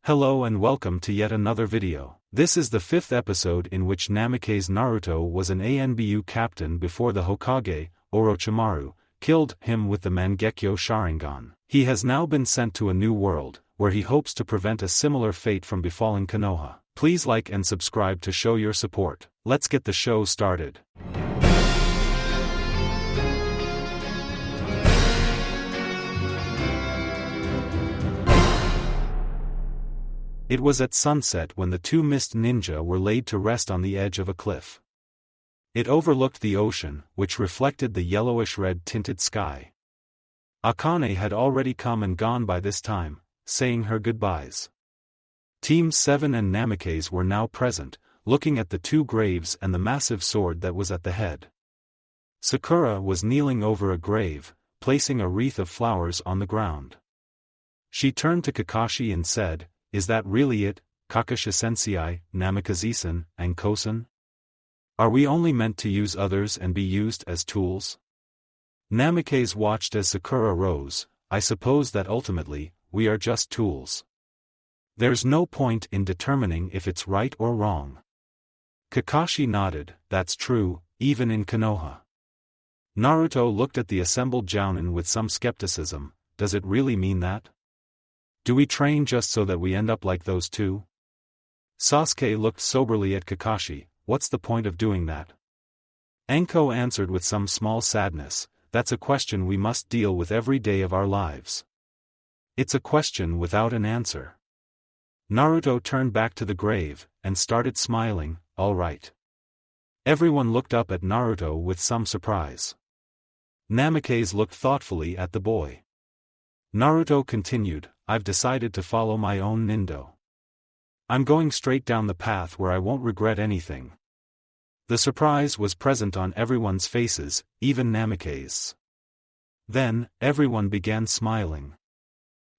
Hello and welcome to yet another video. This is the 5th episode in which Namikaze Naruto was an Anbu captain before the Hokage, Orochimaru, killed him with the Mangekyo Sharingan. He has now been sent to a new world, where he hopes to prevent a similar fate from befalling Konoha. Please like and subscribe to show your support. Let's get the show started. It was at sunset when the two mist ninja were laid to rest on the edge of a cliff. It overlooked the ocean, which reflected the yellowish-red tinted sky. Akane had already come and gone by this time, saying her goodbyes. Team 7 and Namikaze were now present, looking at the two graves and the massive sword that was at the head. Sakura was kneeling over a grave, placing a wreath of flowers on the ground. She turned to Kakashi and said, "Is that really it, Kakashi-sensei, Namikaze-san, Anko-san? Are we only meant to use others and be used as tools?" Namikaze watched as Sakura rose. "I suppose that ultimately, we are just tools. There's no point in determining if it's right or wrong." Kakashi nodded. "That's true, even in Konoha." Naruto looked at the assembled jounin with some skepticism. "Does it really mean that? Do we train just so that we end up like those two?" Sasuke looked soberly at Kakashi. "What's the point of doing that?" Anko answered with some small sadness, "That's a question we must deal with every day of our lives. It's a question without an answer." Naruto turned back to the grave, and started smiling. "All right." Everyone looked up at Naruto with some surprise. Namikaze looked thoughtfully at the boy. Naruto continued, "I've decided to follow my own nindo. I'm going straight down the path where I won't regret anything." The surprise was present on everyone's faces, even Namikaze's. Then, everyone began smiling.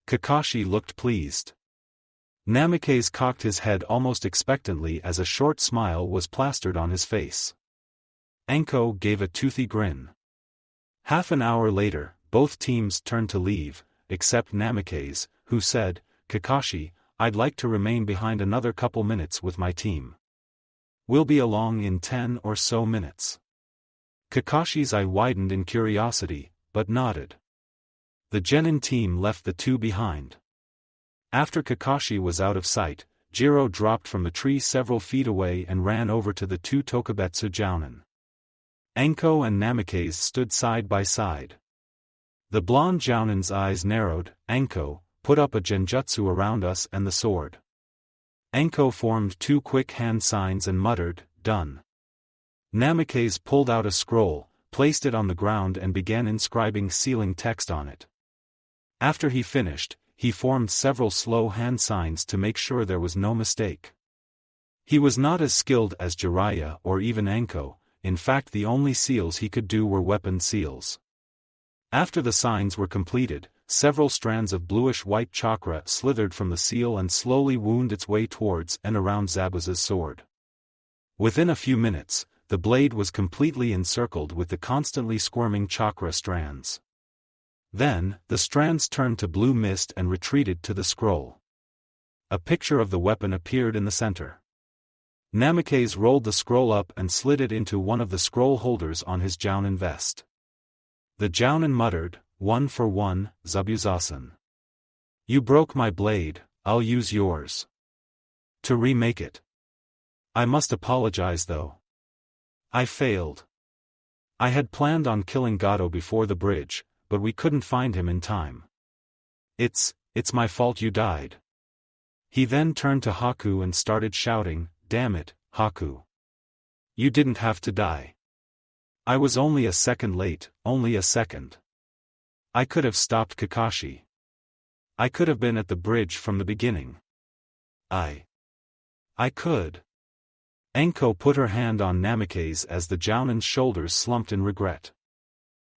Kakashi looked pleased. Namikaze cocked his head almost expectantly as a short smile was plastered on his face. Anko gave a toothy grin. Half an hour later, both teams turned to leave, except Namikaze, who said, "Kakashi, I'd like to remain behind another couple minutes with my team. We'll be along in 10 or so minutes." Kakashi's eye widened in curiosity, but nodded. The genin team left the two behind. After Kakashi was out of sight, Jiro dropped from the tree several feet away and ran over to the two Tokubetsu jounin. Anko and Namikaze stood side by side. The blonde jounin's eyes narrowed. "Anko, put up a genjutsu around us and the sword." Anko formed two quick hand signs and muttered, "Done." Namikaze pulled out a scroll, placed it on the ground and began inscribing sealing text on it. After he finished, he formed several slow hand signs to make sure there was no mistake. He was not as skilled as Jiraiya or even Anko. In fact, the only seals he could do were weapon seals. After the signs were completed, several strands of bluish-white chakra slithered from the seal and slowly wound its way towards and around Zabuza's sword. Within a few minutes, the blade was completely encircled with the constantly squirming chakra strands. Then, the strands turned to blue mist and retreated to the scroll. A picture of the weapon appeared in the center. Namikaze rolled the scroll up and slid it into one of the scroll holders on his jounin vest. The jounin muttered, "One for one, Zabuza-san. You broke my blade, I'll use yours to remake it. I must apologize though. I failed. I had planned on killing Gato before the bridge, but we couldn't find him in time. It's my fault you died." He then turned to Haku and started shouting, "Damn it, Haku. You didn't have to die. I was only a second late, only a second. I could have stopped Kakashi. I could have been at the bridge from the beginning. I could." Anko put her hand on Namikaze as the jounin's shoulders slumped in regret.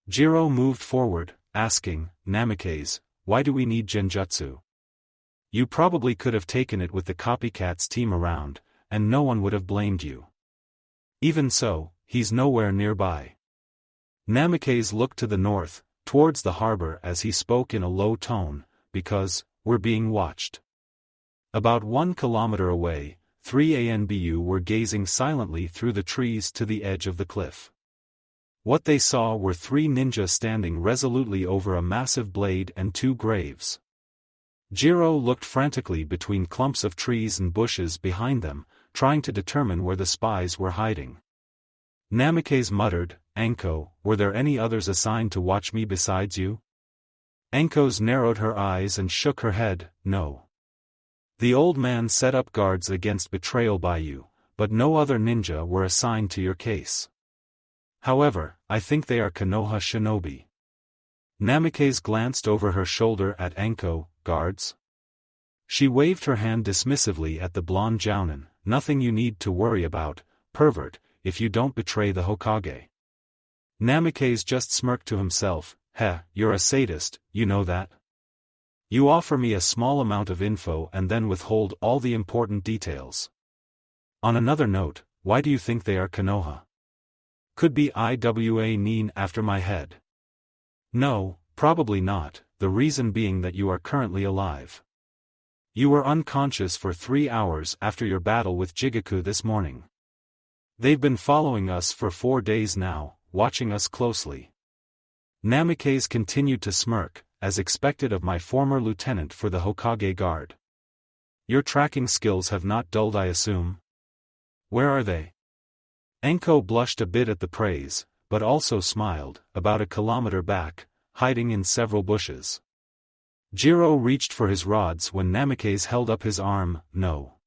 Jiro moved forward, asking, "Namikaze, why do we need genjutsu? You probably could have taken it with the copycats team around, and no one would have blamed you. Even so, he's nowhere nearby." Namikaze looked to the north, towards the harbor as he spoke in a low tone, "Because, we're being watched." About 1 kilometer away, 3 Anbu were gazing silently through the trees to the edge of the cliff. What they saw were 3 ninja standing resolutely over a massive blade and 2 graves. Jiro looked frantically between clumps of trees and bushes behind them, trying to determine where the spies were hiding. Namikaze muttered, "Anko, were there any others assigned to watch me besides you?" Anko's narrowed her eyes and shook her head, "No. The old man set up guards against betrayal by you, but no other ninja were assigned to your case. However, I think they are Konoha shinobi." Namikaze glanced over her shoulder at Anko. "Guards?" She waved her hand dismissively at the blonde jounin. "Nothing you need to worry about, pervert, if you don't betray the Hokage." Namikaze just smirked to himself. "Heh, you're a sadist, you know that? You offer me a small amount of info and then withhold all the important details. On another note, why do you think they are Konoha? Could be Iwa Nin after my head." "No, probably not, the reason being that you are currently alive. You were unconscious for 3 hours after your battle with Jigaku this morning. They've been following us for 4 days now, watching us closely." Namikaze continued to smirk, as expected of my former lieutenant for the Hokage guard. "Your tracking skills have not dulled, I assume? Where are they?" Anko blushed a bit at the praise, but also smiled. "About 1 kilometer back, hiding in several bushes." Jiro reached for his rods when Namikaze held up his arm. "No.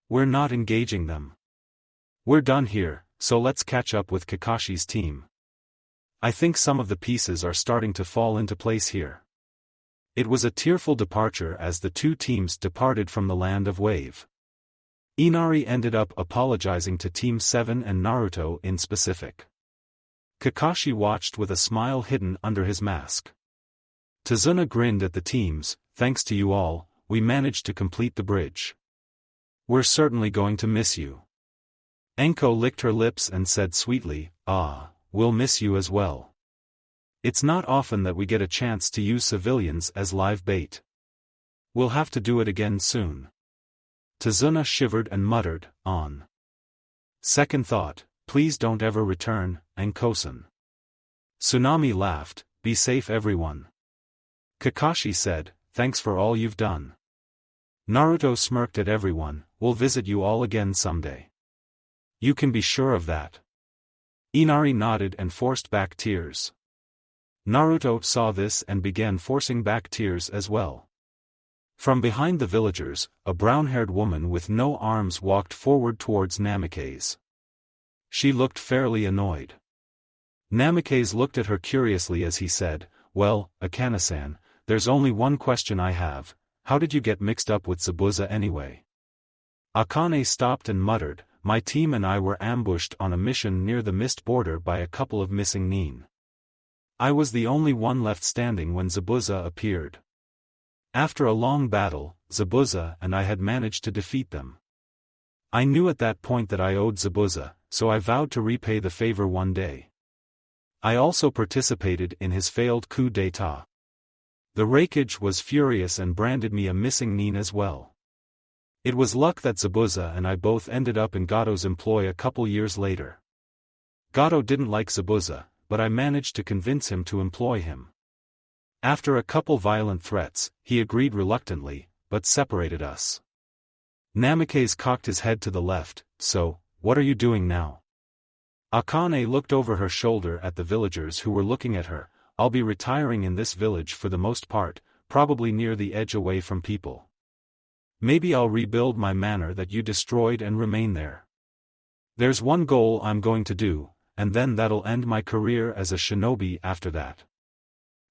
We're not engaging them. We're done here, so let's catch up with Kakashi's team. I think some of the pieces are starting to fall into place here." It was a tearful departure as the 2 teams departed from the land of Wave. Inari ended up apologizing to Team 7 and Naruto in specific. Kakashi watched with a smile hidden under his mask. Tazuna grinned at the teams. "Thanks to you all, we managed to complete the bridge. We're certainly going to miss you." Anko licked her lips and said sweetly, "Ah, we'll miss you as well. It's not often that we get a chance to use civilians as live bait. We'll have to do it again soon." Tazuna shivered and muttered, "On second thought, please don't ever return, Anko-san." Tsunami laughed, "Be safe everyone." Kakashi said, "Thanks for all you've done." Naruto smirked at everyone, "We'll visit you all again someday. You can be sure of that." Inari nodded and forced back tears. Naruto saw this and began forcing back tears as well. From behind the villagers, a brown-haired woman with no arms walked forward towards Namikaze. She looked fairly annoyed. Namikaze looked at her curiously as he said, "Well, Akane-san, there's only one question I have. How did you get mixed up with Zabuza anyway?" Akane stopped and muttered, "My team and I were ambushed on a mission near the mist border by a couple of missing nin. I was the only one left standing when Zabuza appeared. After a long battle, Zabuza and I had managed to defeat them. I knew at that point that I owed Zabuza, so I vowed to repay the favor one day. I also participated in his failed coup d'état. The Raikage was furious and branded me a missing nin as well. It was luck that Zabuza and I both ended up in Gato's employ a couple years later. Gato didn't like Zabuza, but I managed to convince him to employ him. After a couple violent threats, he agreed reluctantly, but separated us." Namikaze cocked his head to the left. "So, what are you doing now?" Akane looked over her shoulder at the villagers who were looking at her. "I'll be retiring in this village for the most part, probably near the edge away from people. Maybe I'll rebuild my manor that you destroyed and remain there. There's one goal I'm going to do, and then that'll end my career as a shinobi after that."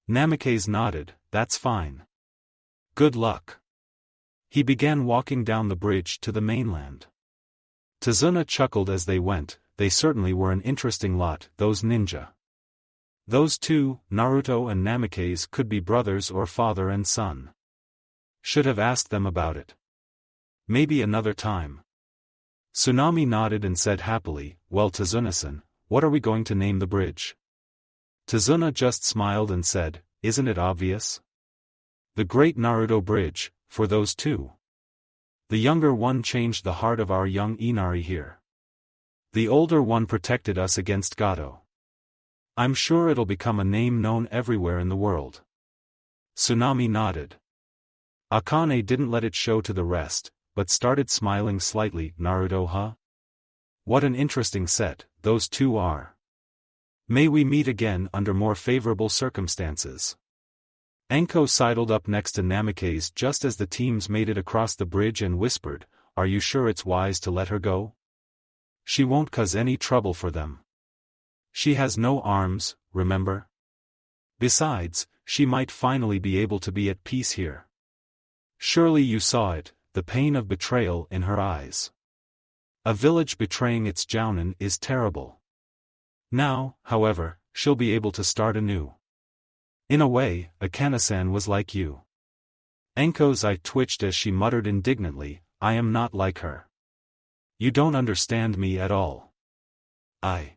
Namikaze nodded, "That's fine. Good luck." He began walking down the bridge to the mainland. Tazuna chuckled as they went. They certainly were an interesting lot, those ninja. Those two, Naruto and Namikaze, could be brothers or father and son. Should have asked them about it. Maybe another time. Tsunami nodded and said happily, "Well, Tazuna-san, what are we going to name the bridge?" Tazuna just smiled and said, "Isn't it obvious? The Great Naruto Bridge, for those two." The younger one changed the heart of our young Inari here. The older one protected us against Gato. I'm sure it'll become a name known everywhere in the world. Tsunami nodded. Akane didn't let it show to the rest, but started smiling slightly. Naruto, huh? What an interesting set, those two are. May we meet again under more favorable circumstances. Anko sidled up next to Namikaze just as the teams made it across the bridge and whispered, "Are you sure it's wise to let her go? She won't cause any trouble for them. She has no arms, remember? Besides, she might finally be able to be at peace here. Surely you saw it, the pain of betrayal in her eyes. A village betraying its jounin is terrible. Now, however, she'll be able to start anew. In a way, Akane-san was like you." Anko's eye twitched as she muttered indignantly, "I am not like her. You don't understand me at all. I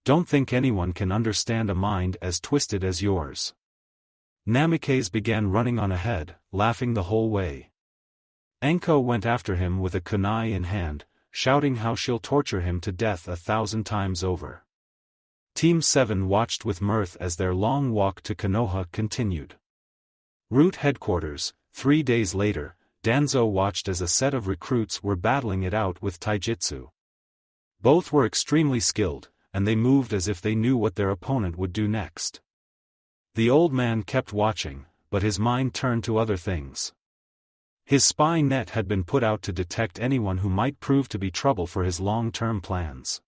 don't think anyone can understand a mind as twisted as yours." Namikaze began running on ahead, laughing the whole way. Anko went after him with a kunai in hand, shouting how she'll torture him to death 1,000 times over. Team 7 watched with mirth as their long walk to Konoha continued. Route headquarters, 3 days later, Danzo watched as a set of recruits were battling it out with taijutsu. Both were extremely skilled, and they moved as if they knew what their opponent would do next. The old man kept watching, but his mind turned to other things. His spy net had been put out to detect anyone who might prove to be trouble for his long-term plans.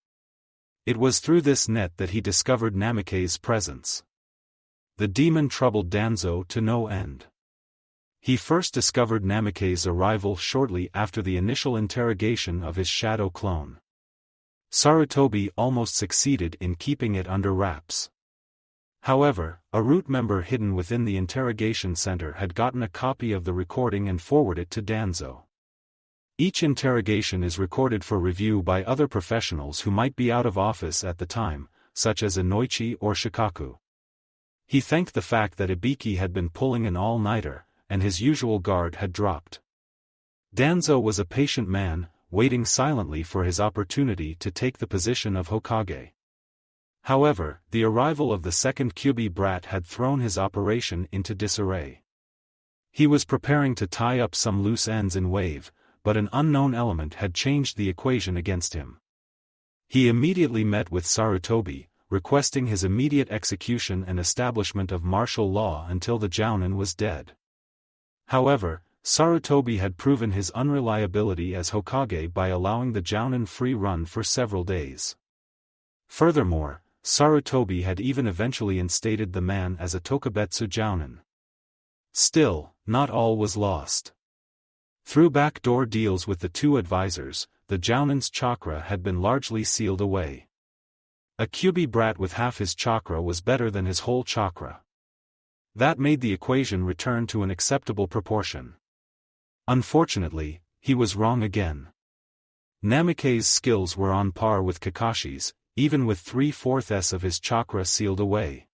It was through this net that he discovered Namikaze's presence. The demon troubled Danzo to no end. He first discovered Namikaze's arrival shortly after the initial interrogation of his shadow clone. Sarutobi almost succeeded in keeping it under wraps. However, a root member hidden within the interrogation center had gotten a copy of the recording and forwarded it to Danzo. Each interrogation is recorded for review by other professionals who might be out of office at the time, such as Inoichi or Shikaku. He thanked the fact that Ibiki had been pulling an all-nighter, and his usual guard had dropped. Danzo was a patient man, waiting silently for his opportunity to take the position of Hokage. However, the arrival of the second Kyubi brat had thrown his operation into disarray. He was preparing to tie up some loose ends in wave, but an unknown element had changed the equation against him. He immediately met with Sarutobi, requesting his immediate execution and establishment of martial law until the jounin was dead. However, Sarutobi had proven his unreliability as Hokage by allowing the jounin free run for several days. Furthermore, Sarutobi had even eventually instated the man as a Tokubetsu jounin. Still, not all was lost. Through backdoor deals with the two advisors, the jounin's chakra had been largely sealed away. A Kyubi brat with half his chakra was better than his whole chakra. That made the equation return to an acceptable proportion. Unfortunately, he was wrong again. Namikaze's skills were on par with Kakashi's, even with 3/4 of his chakra sealed away.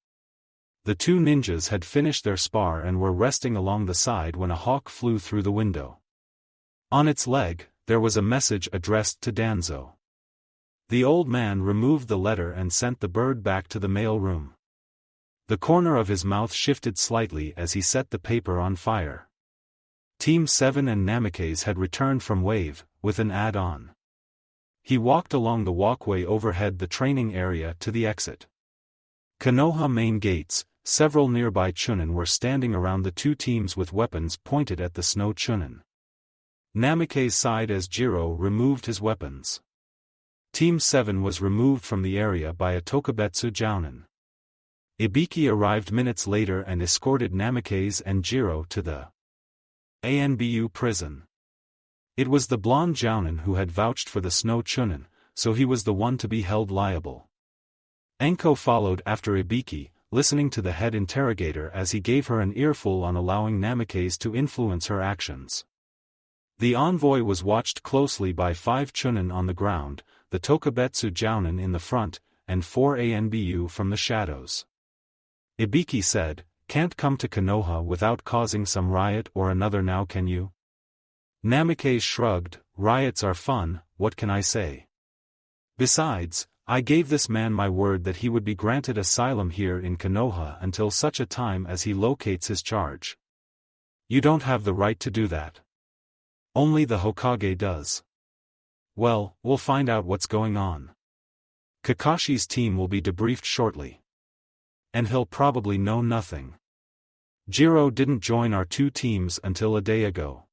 The two ninjas had finished their spar and were resting along the side when a hawk flew through the window. On its leg, there was a message addressed to Danzo. The old man removed the letter and sent the bird back to the mail room. The corner of his mouth shifted slightly as he set the paper on fire. Team 7 and Namikaze had returned from Wave, with an add-on. He walked along the walkway overhead the training area to the exit. Konoha main gates, several nearby chunin were standing around the two teams with weapons pointed at the snow chunin. Namikaze sighed as Jiro removed his weapons. Team 7 was removed from the area by a Tokubetsu jounin. Ibiki arrived minutes later and escorted Namikaze and Jiro to the Anbu prison. It was the blonde jounin who had vouched for the snow chunin, so he was the one to be held liable. Anko followed after Ibiki, listening to the head interrogator as he gave her an earful on allowing Namikaze to influence her actions. The envoy was watched closely by 5 chunin on the ground, the Tokubetsu jounin in the front, and 4 Anbu from the shadows. Ibiki said, "Can't come to Konoha without causing some riot or another now, can you?" Namikaze shrugged. Riots are fun, what can I say? Besides, I gave this man my word that he would be granted asylum here in Konoha until such a time as he locates his charge. You don't have the right to do that. Only the Hokage does. Well, we'll find out what's going on. Kakashi's team will be debriefed shortly. And he'll probably know nothing. Jiro didn't join our two teams until a day ago.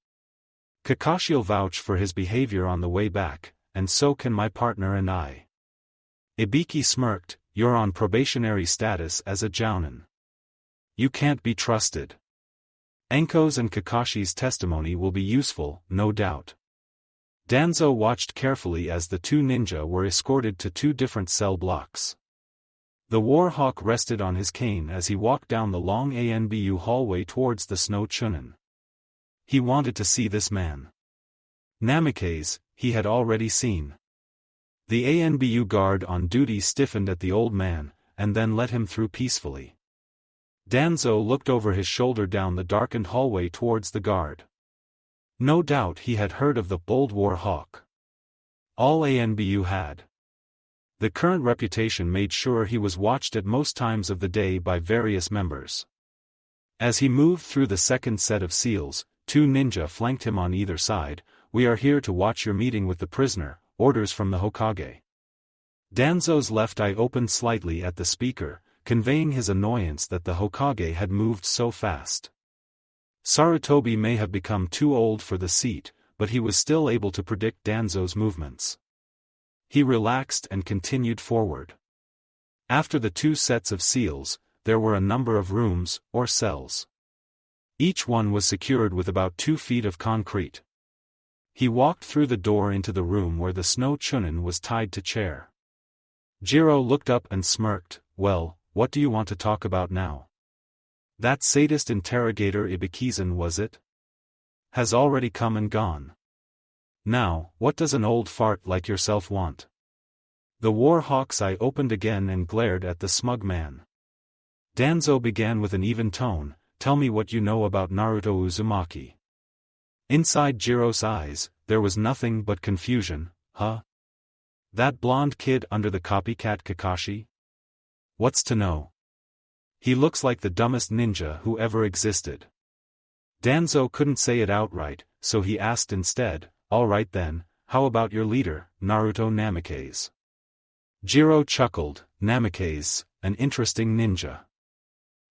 Kakashi'll vouch for his behavior on the way back, and so can my partner and I. Ibiki smirked. You're on probationary status as a jounin. You can't be trusted. Anko's and Kakashi's testimony will be useful, no doubt. Danzo watched carefully as the two ninja were escorted to two different cell blocks. The Warhawk rested on his cane as he walked down the long Anbu hallway towards the Snow Chunin. He wanted to see this man. Namikaze, he had already seen. The Anbu guard on duty stiffened at the old man, and then let him through peacefully. Danzo looked over his shoulder down the darkened hallway towards the guard. No doubt he had heard of the bold Warhawk. All Anbu had. The current reputation made sure he was watched at most times of the day by various members. As he moved through the second set of seals, two ninja flanked him on either side. We are here to watch your meeting with the prisoner, orders from the Hokage. Danzo's left eye opened slightly at the speaker, conveying his annoyance that the Hokage had moved so fast. Sarutobi may have become too old for the seat, but he was still able to predict Danzo's movements. He relaxed and continued forward. After the two sets of seals, there were a number of rooms, or cells. Each one was secured with about 2 feet of concrete. He walked through the door into the room where the Snow Chunin was tied to chair. Jiro looked up and smirked. Well, what do you want to talk about now? That sadist interrogator Ibikizan, was it? Has already come and gone. Now, what does an old fart like yourself want? The Warhawk's eye opened again and glared at the smug man. Danzo began with an even tone. Tell me what you know about Naruto Uzumaki. Inside Jiro's eyes, there was nothing but confusion. Huh? That blonde kid under the copycat Kakashi? What's to know? He looks like the dumbest ninja who ever existed. Danzo couldn't say it outright, so he asked instead, all right then, how about your leader, Naruto Namikaze? Jiro chuckled. Namikaze, an interesting ninja.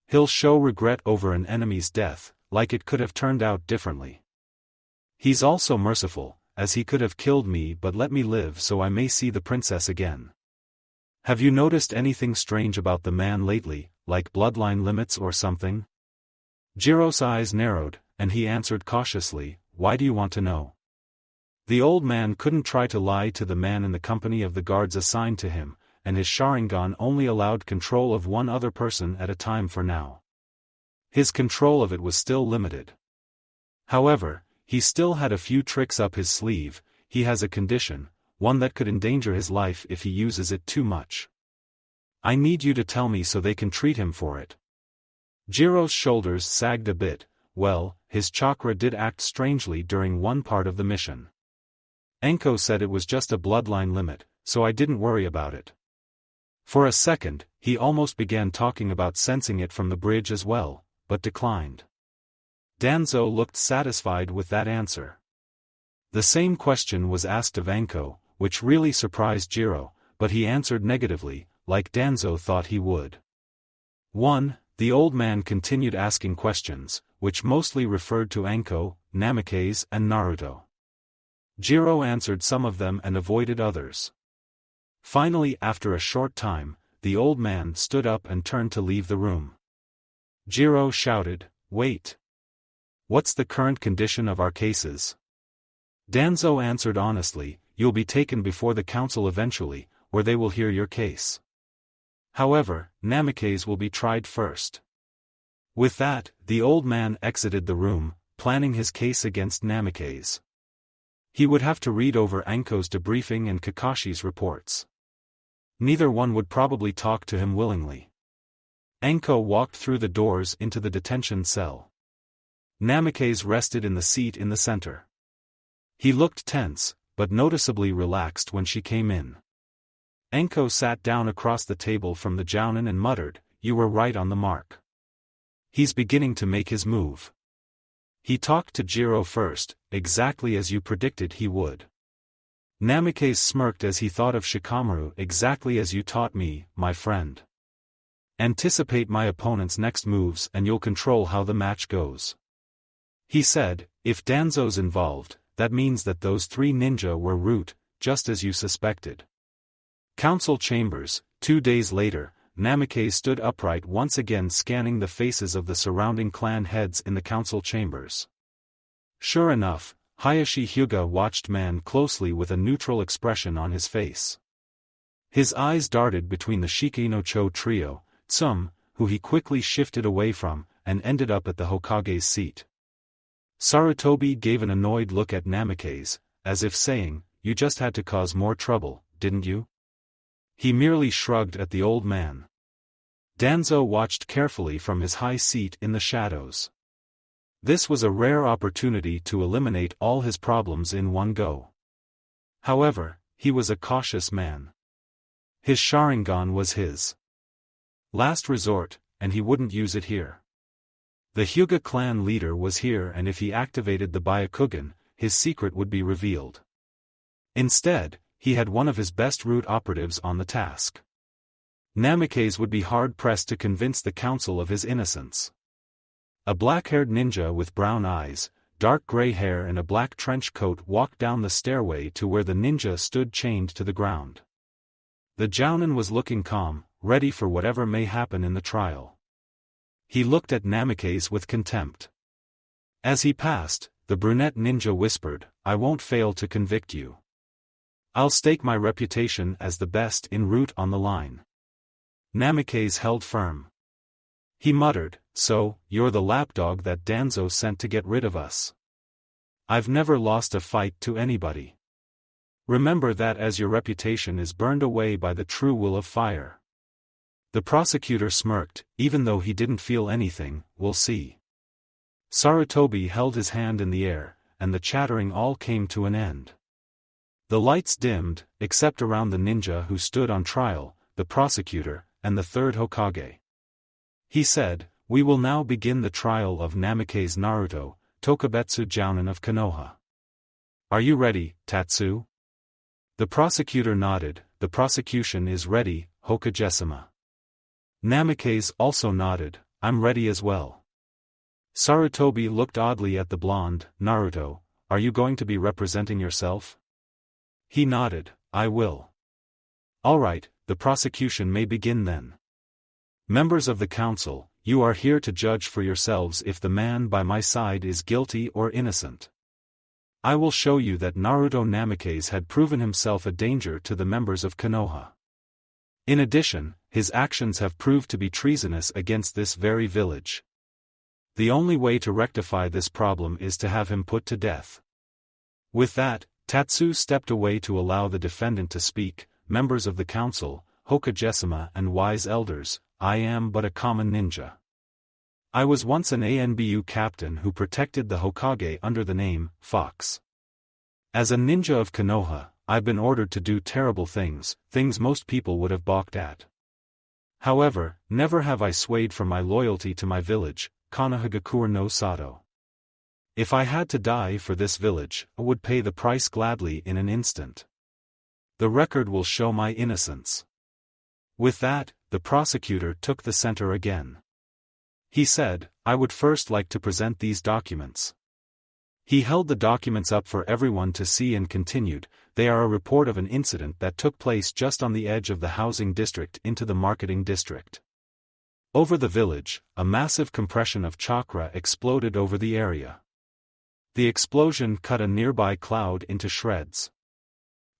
He'll show regret over an enemy's death, like it could have turned out differently. He's also merciful, as he could have killed me but let me live so I may see the princess again. Have you noticed anything strange about the man lately, like bloodline limits or something? Jiro's eyes narrowed, and he answered cautiously, why do you want to know? The old man couldn't try to lie to the man in the company of the guards assigned to him, and his Sharingan only allowed control of one other person at a time for now. His control of it was still limited. However, he still had a few tricks up his sleeve. He has a condition, one that could endanger his life if he uses it too much. I need you to tell me so they can treat him for it. Jiro's shoulders sagged a bit. Well, his chakra did act strangely during one part of the mission. Anko said it was just a bloodline limit, so I didn't worry about it. For a second, he almost began talking about sensing it from the bridge as well, but declined. Danzo looked satisfied with that answer. The same question was asked of Anko, which really surprised Jiro, but he answered negatively, like Danzo thought he would. 1. The old man continued asking questions, which mostly referred to Anko, Namikaze and Naruto. Jiro answered some of them and avoided others. Finally, after a short time, the old man stood up and turned to leave the room. Jiro shouted, wait. What's the current condition of our cases? Danzo answered honestly, you'll be taken before the council eventually, where they will hear your case. However, Namikaze will be tried first. With that, the old man exited the room, planning his case against Namikaze. He would have to read over Anko's debriefing and Kakashi's reports. Neither one would probably talk to him willingly. Anko walked through the doors into the detention cell. Namikaze rested in the seat in the center. He looked tense, but noticeably relaxed when she came in. Anko sat down across the table from the jounin and muttered, "You were right on the mark. He's beginning to make his move. He talked to Jiro first, exactly as you predicted he would." Namikaze smirked as he thought of Shikamaru. "Exactly as you taught me, my friend. Anticipate my opponent's next moves and you'll control how the match goes." He said, "If Danzo's involved, that means that those three ninja were root, just as you suspected." Council chambers. 2 days later, Namikaze stood upright once again, scanning the faces of the surrounding clan heads in the council chambers. Sure enough, Hayashi Hyuga watched man closely with a neutral expression on his face. His eyes darted between the Shiki-no-Cho trio, Tsum, who he quickly shifted away from, and ended up at the Hokage's seat. Sarutobi gave an annoyed look at Namikaze, as if saying, "You just had to cause more trouble, didn't you?" He merely shrugged at the old man. Danzo watched carefully from his high seat in the shadows. This was a rare opportunity to eliminate all his problems in one go. However, he was a cautious man. His Sharingan was his last resort, and he wouldn't use it here. The Hyuga clan leader was here, and if he activated the Byakugan, his secret would be revealed. Instead, he had one of his best root operatives on the task. Namikaze would be hard-pressed to convince the council of his innocence. A black-haired ninja with brown eyes, dark gray hair and a black trench coat walked down the stairway to where the ninja stood chained to the ground. The jounin was looking calm, ready for whatever may happen in the trial. He looked at Namikaze with contempt. As he passed, the brunette ninja whispered, "I won't fail to convict you. I'll stake my reputation as the best in root on the line." Namikaze held firm. He muttered, "So, you're the lapdog that Danzo sent to get rid of us. I've never lost a fight to anybody. Remember that, as your reputation is burned away by the true will of fire." The prosecutor smirked, even though he didn't feel anything. "We'll see." Sarutobi held his hand in the air, and the chattering all came to an end. The lights dimmed, except around the ninja who stood on trial, the prosecutor, and the third Hokage. He said, "We will now begin the trial of Namikaze Naruto, Tokubetsu Jounin of Konoha. Are you ready, Tatsu?" The prosecutor nodded. "The prosecution is ready, Hokage-sama." Namikaze also nodded, "I'm ready as well." Sarutobi looked oddly at the blonde. "Naruto, are you going to be representing yourself?" He nodded, "I will." "All right, the prosecution may begin then. Members of the council, you are here to judge for yourselves if the man by my side is guilty or innocent. I will show you that Naruto Namikaze had proven himself a danger to the members of Konoha. In addition, his actions have proved to be treasonous against this very village. The only way to rectify this problem is to have him put to death." With that, Tatsu stepped away to allow the defendant to speak. "Members of the council, Hokage-sama and wise elders, I am but a common ninja. I was once an Anbu captain who protected the Hokage under the name Fox. As a ninja of Konoha, I've been ordered to do terrible things, things most people would have balked at. However, never have I swayed from my loyalty to my village, Konohagakure no Sato. If I had to die for this village, I would pay the price gladly in an instant. The record will show my innocence." With that, the prosecutor took the center again. He said, "I would first like to present these documents." He held the documents up for everyone to see and continued, "They are a report of an incident that took place just on the edge of the housing district into the marketing district. Over the village, a massive compression of chakra exploded over the area. The explosion cut a nearby cloud into shreds.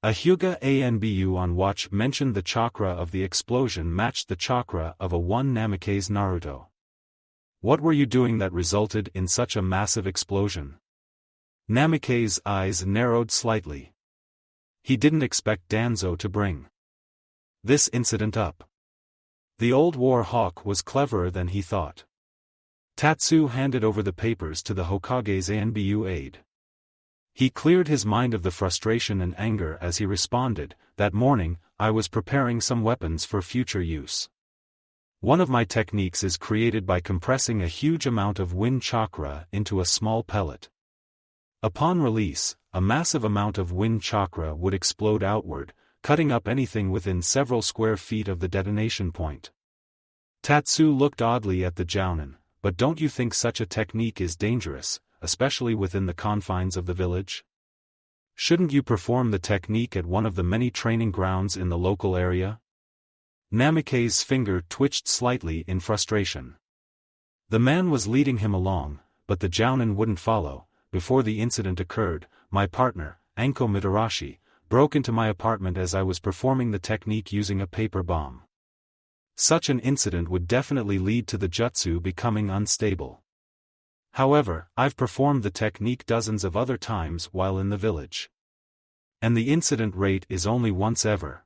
A Hyuga Anbu on watch mentioned the chakra of the explosion matched the chakra of a one Namikaze Naruto. What were you doing that resulted in such a massive explosion?" Namikaze's eyes narrowed slightly. He didn't expect Danzo to bring this incident up. The old war hawk was cleverer than he thought. Tatsu handed over the papers to the Hokage's Anbu aide. He cleared his mind of the frustration and anger as he responded, "That morning, I was preparing some weapons for future use. One of my techniques is created by compressing a huge amount of wind chakra into a small pellet. Upon release, a massive amount of wind chakra would explode outward, cutting up anything within several square feet of the detonation point." Tatsu looked oddly at the Jounin, "But don't you think such a technique is dangerous, especially within the confines of the village? Shouldn't you perform the technique at one of the many training grounds in the local area?" Namikaze's finger twitched slightly in frustration. The man was leading him along, but the Jounin wouldn't follow. "Before the incident occurred, my partner, Anko Mitarashi, broke into my apartment as I was performing the technique using a paper bomb. Such an incident would definitely lead to the jutsu becoming unstable. However, I've performed the technique dozens of other times while in the village. And the incident rate is only once ever."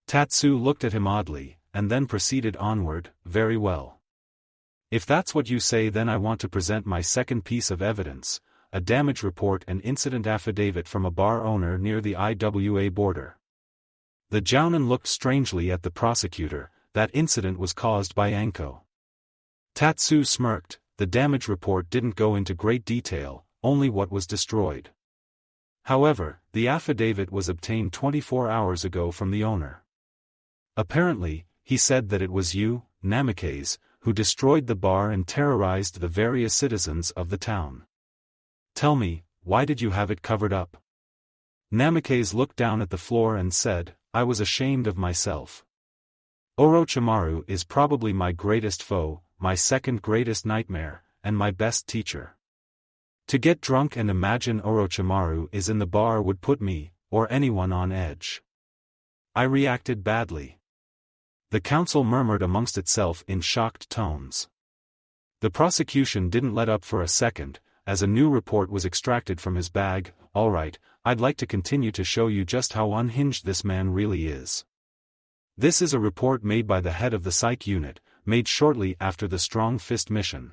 Tatsu looked at him oddly, and then proceeded onward, "Very well. If that's what you say, then I want to present my second piece of evidence, a damage report and incident affidavit from a bar owner near the IWA border." The Jounin looked strangely at the prosecutor. "That incident was caused by Anko." Tatsu smirked. The damage report didn't go into great detail, only what was destroyed. However, the affidavit was obtained 24 hours ago from the owner. Apparently, he said that it was you, Namikaze, who destroyed the bar and terrorized the various citizens of the town. Tell me, why did you have it covered up? Namikaze looked down at the floor and said, "I was ashamed of myself. Orochimaru is probably my greatest foe, my second greatest nightmare, and my best teacher. To get drunk and imagine Orochimaru is in the bar would put me, or anyone, on edge. I reacted badly." The council murmured amongst itself in shocked tones. The prosecution didn't let up for a second, as a new report was extracted from his bag. "All right, I'd like to continue to show you just how unhinged this man really is. This is a report made by the head of the psych unit, made shortly after the Strong Fist mission.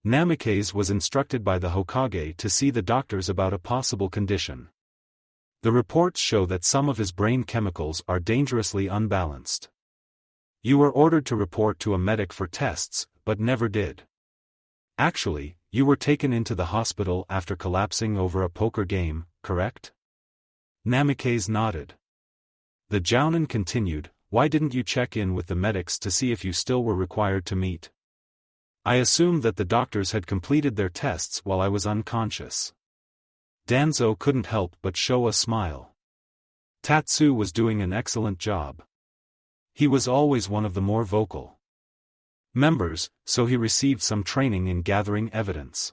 Namikaze was instructed by the Hokage to see the doctors about a possible condition. The reports show that some of his brain chemicals are dangerously unbalanced. You were ordered to report to a medic for tests, but never did. Actually, you were taken into the hospital after collapsing over a poker game, correct?" Namikaze nodded. The Jounin continued, "Why didn't you check in with the medics to see if you still were required to meet? I assumed that the doctors had completed their tests while I was unconscious." Danzo couldn't help but show a smile. Tatsu was doing an excellent job. He was always one of the more vocal members, so he received some training in gathering evidence.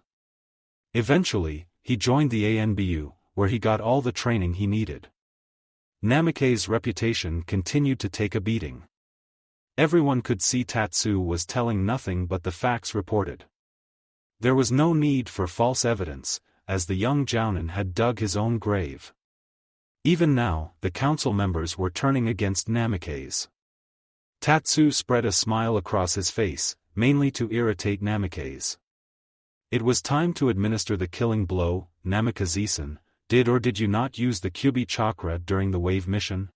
Eventually, he joined the ANBU, where he got all the training he needed. Namikaze's reputation continued to take a beating. Everyone could see Tatsu was telling nothing but the facts reported. There was no need for false evidence, as the young Jounin had dug his own grave. Even now, the council members were turning against Namikaze. Tatsu spread a smile across his face, mainly to irritate Namikaze. "It was time to administer the killing blow, Namikaze-san. Did or did you not use the Kyubi chakra during the wave mission?"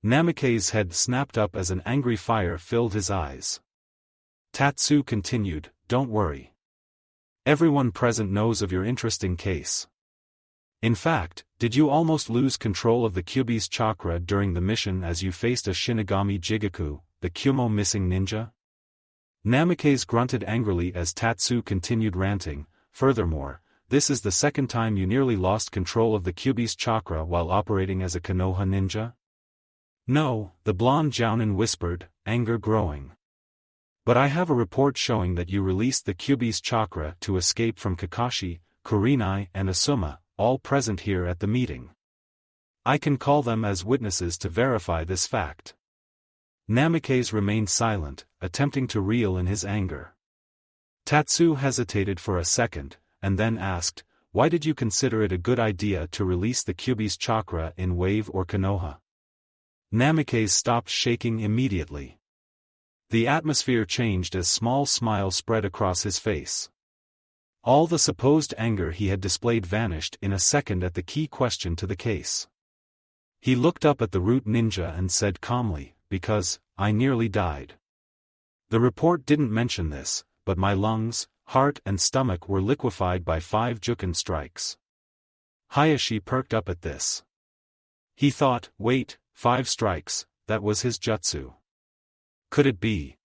Namikaze's head snapped up as an angry fire filled his eyes. Tatsu continued, "Don't worry. Everyone present knows of your interesting case. In fact, did you almost lose control of the Kyubi's chakra during the mission as you faced a Shinigami Jigaku, the Kyumo missing ninja?" Namikaze grunted angrily as Tatsu continued ranting, "Furthermore, this is the second time you nearly lost control of the Kyubi's chakra while operating as a Konoha ninja?" "No," the blonde Jounin whispered, anger growing. "But I have a report showing that you released the Kyubi's chakra to escape from Kakashi, Kurenai and Asuma, all present here at the meeting. I can call them as witnesses to verify this fact." Namikaze remained silent, attempting to reel in his anger. Tatsu hesitated for a second, and then asked, "Why did you consider it a good idea to release the Kyubi's chakra in Wave or Konoha?" Namikaze stopped shaking immediately. The atmosphere changed as small smile spread across his face. All the supposed anger he had displayed vanished in a second at the key question to the case. He looked up at the root ninja and said calmly, "Because, I nearly died. The report didn't mention this, but my lungs, heart and stomach were liquefied by 5 juken strikes." Hayashi perked up at this. He thought, wait, 5 strikes, that was his jutsu. Could it be?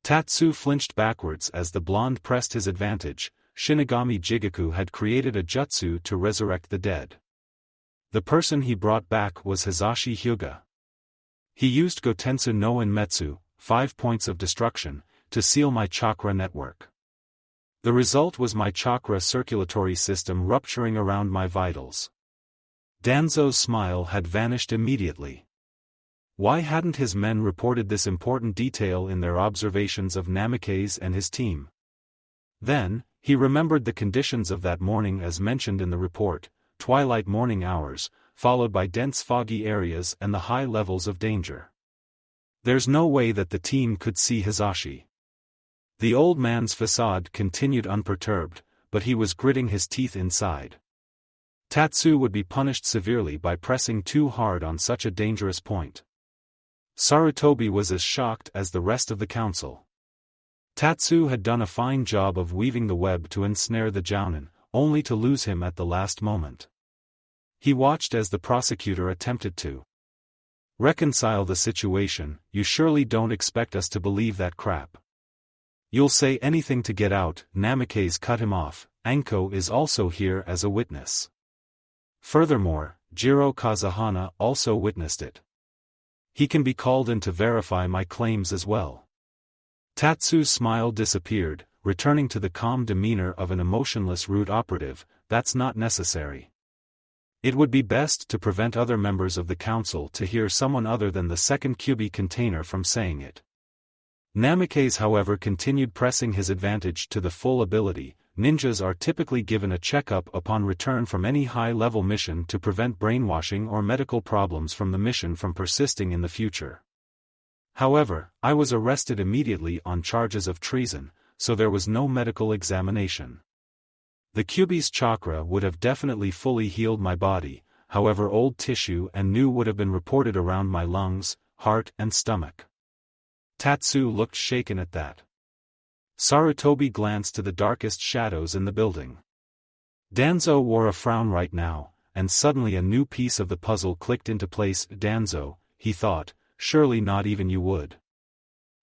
Tatsu flinched backwards as the blonde pressed his advantage. Shinigami Jigaku had created a jutsu to resurrect the dead. The person he brought back was Hisashi Hyuga. He used Gotensu no Inmetsu, 5 points of destruction, to seal my chakra network. The result was my chakra circulatory system rupturing around my vitals. Danzo's smile had vanished immediately. Why hadn't his men reported this important detail in their observations of Namikaze and his team? Then, he remembered the conditions of that morning as mentioned in the report: twilight morning hours, followed by dense foggy areas and the high levels of danger. There's no way that the team could see Hisashi. The old man's facade continued unperturbed, but he was gritting his teeth inside. Tatsu would be punished severely by pressing too hard on such a dangerous point. Sarutobi was as shocked as the rest of the council. Tatsu had done a fine job of weaving the web to ensnare the Jounin, only to lose him at the last moment. He watched as the prosecutor attempted to reconcile the situation. "You surely don't expect us to believe that crap. You'll say anything to get out." Namikaze cut him off. "Anko is also here as a witness. Furthermore, Jiro Kazuhana also witnessed it. He can be called in to verify my claims as well." Tatsu's smile disappeared, returning to the calm demeanor of an emotionless root operative. "That's not necessary. It would be best to prevent other members of the council to hear someone other than the second Kyubi container from saying it." Namikaze however continued pressing his advantage to the full ability. Ninjas are typically given a checkup upon return from any high-level mission to prevent brainwashing or medical problems from the mission from persisting in the future. However, I was arrested immediately on charges of treason, so there was no medical examination. The Kyubi's chakra would have definitely fully healed my body, however old tissue and new would have been reported around my lungs, heart and stomach. Tatsu looked shaken at that. Sarutobi glanced to the darkest shadows in the building. Danzo wore a frown right now, and suddenly a new piece of the puzzle clicked into place. "Danzo," he thought, "surely not even you would."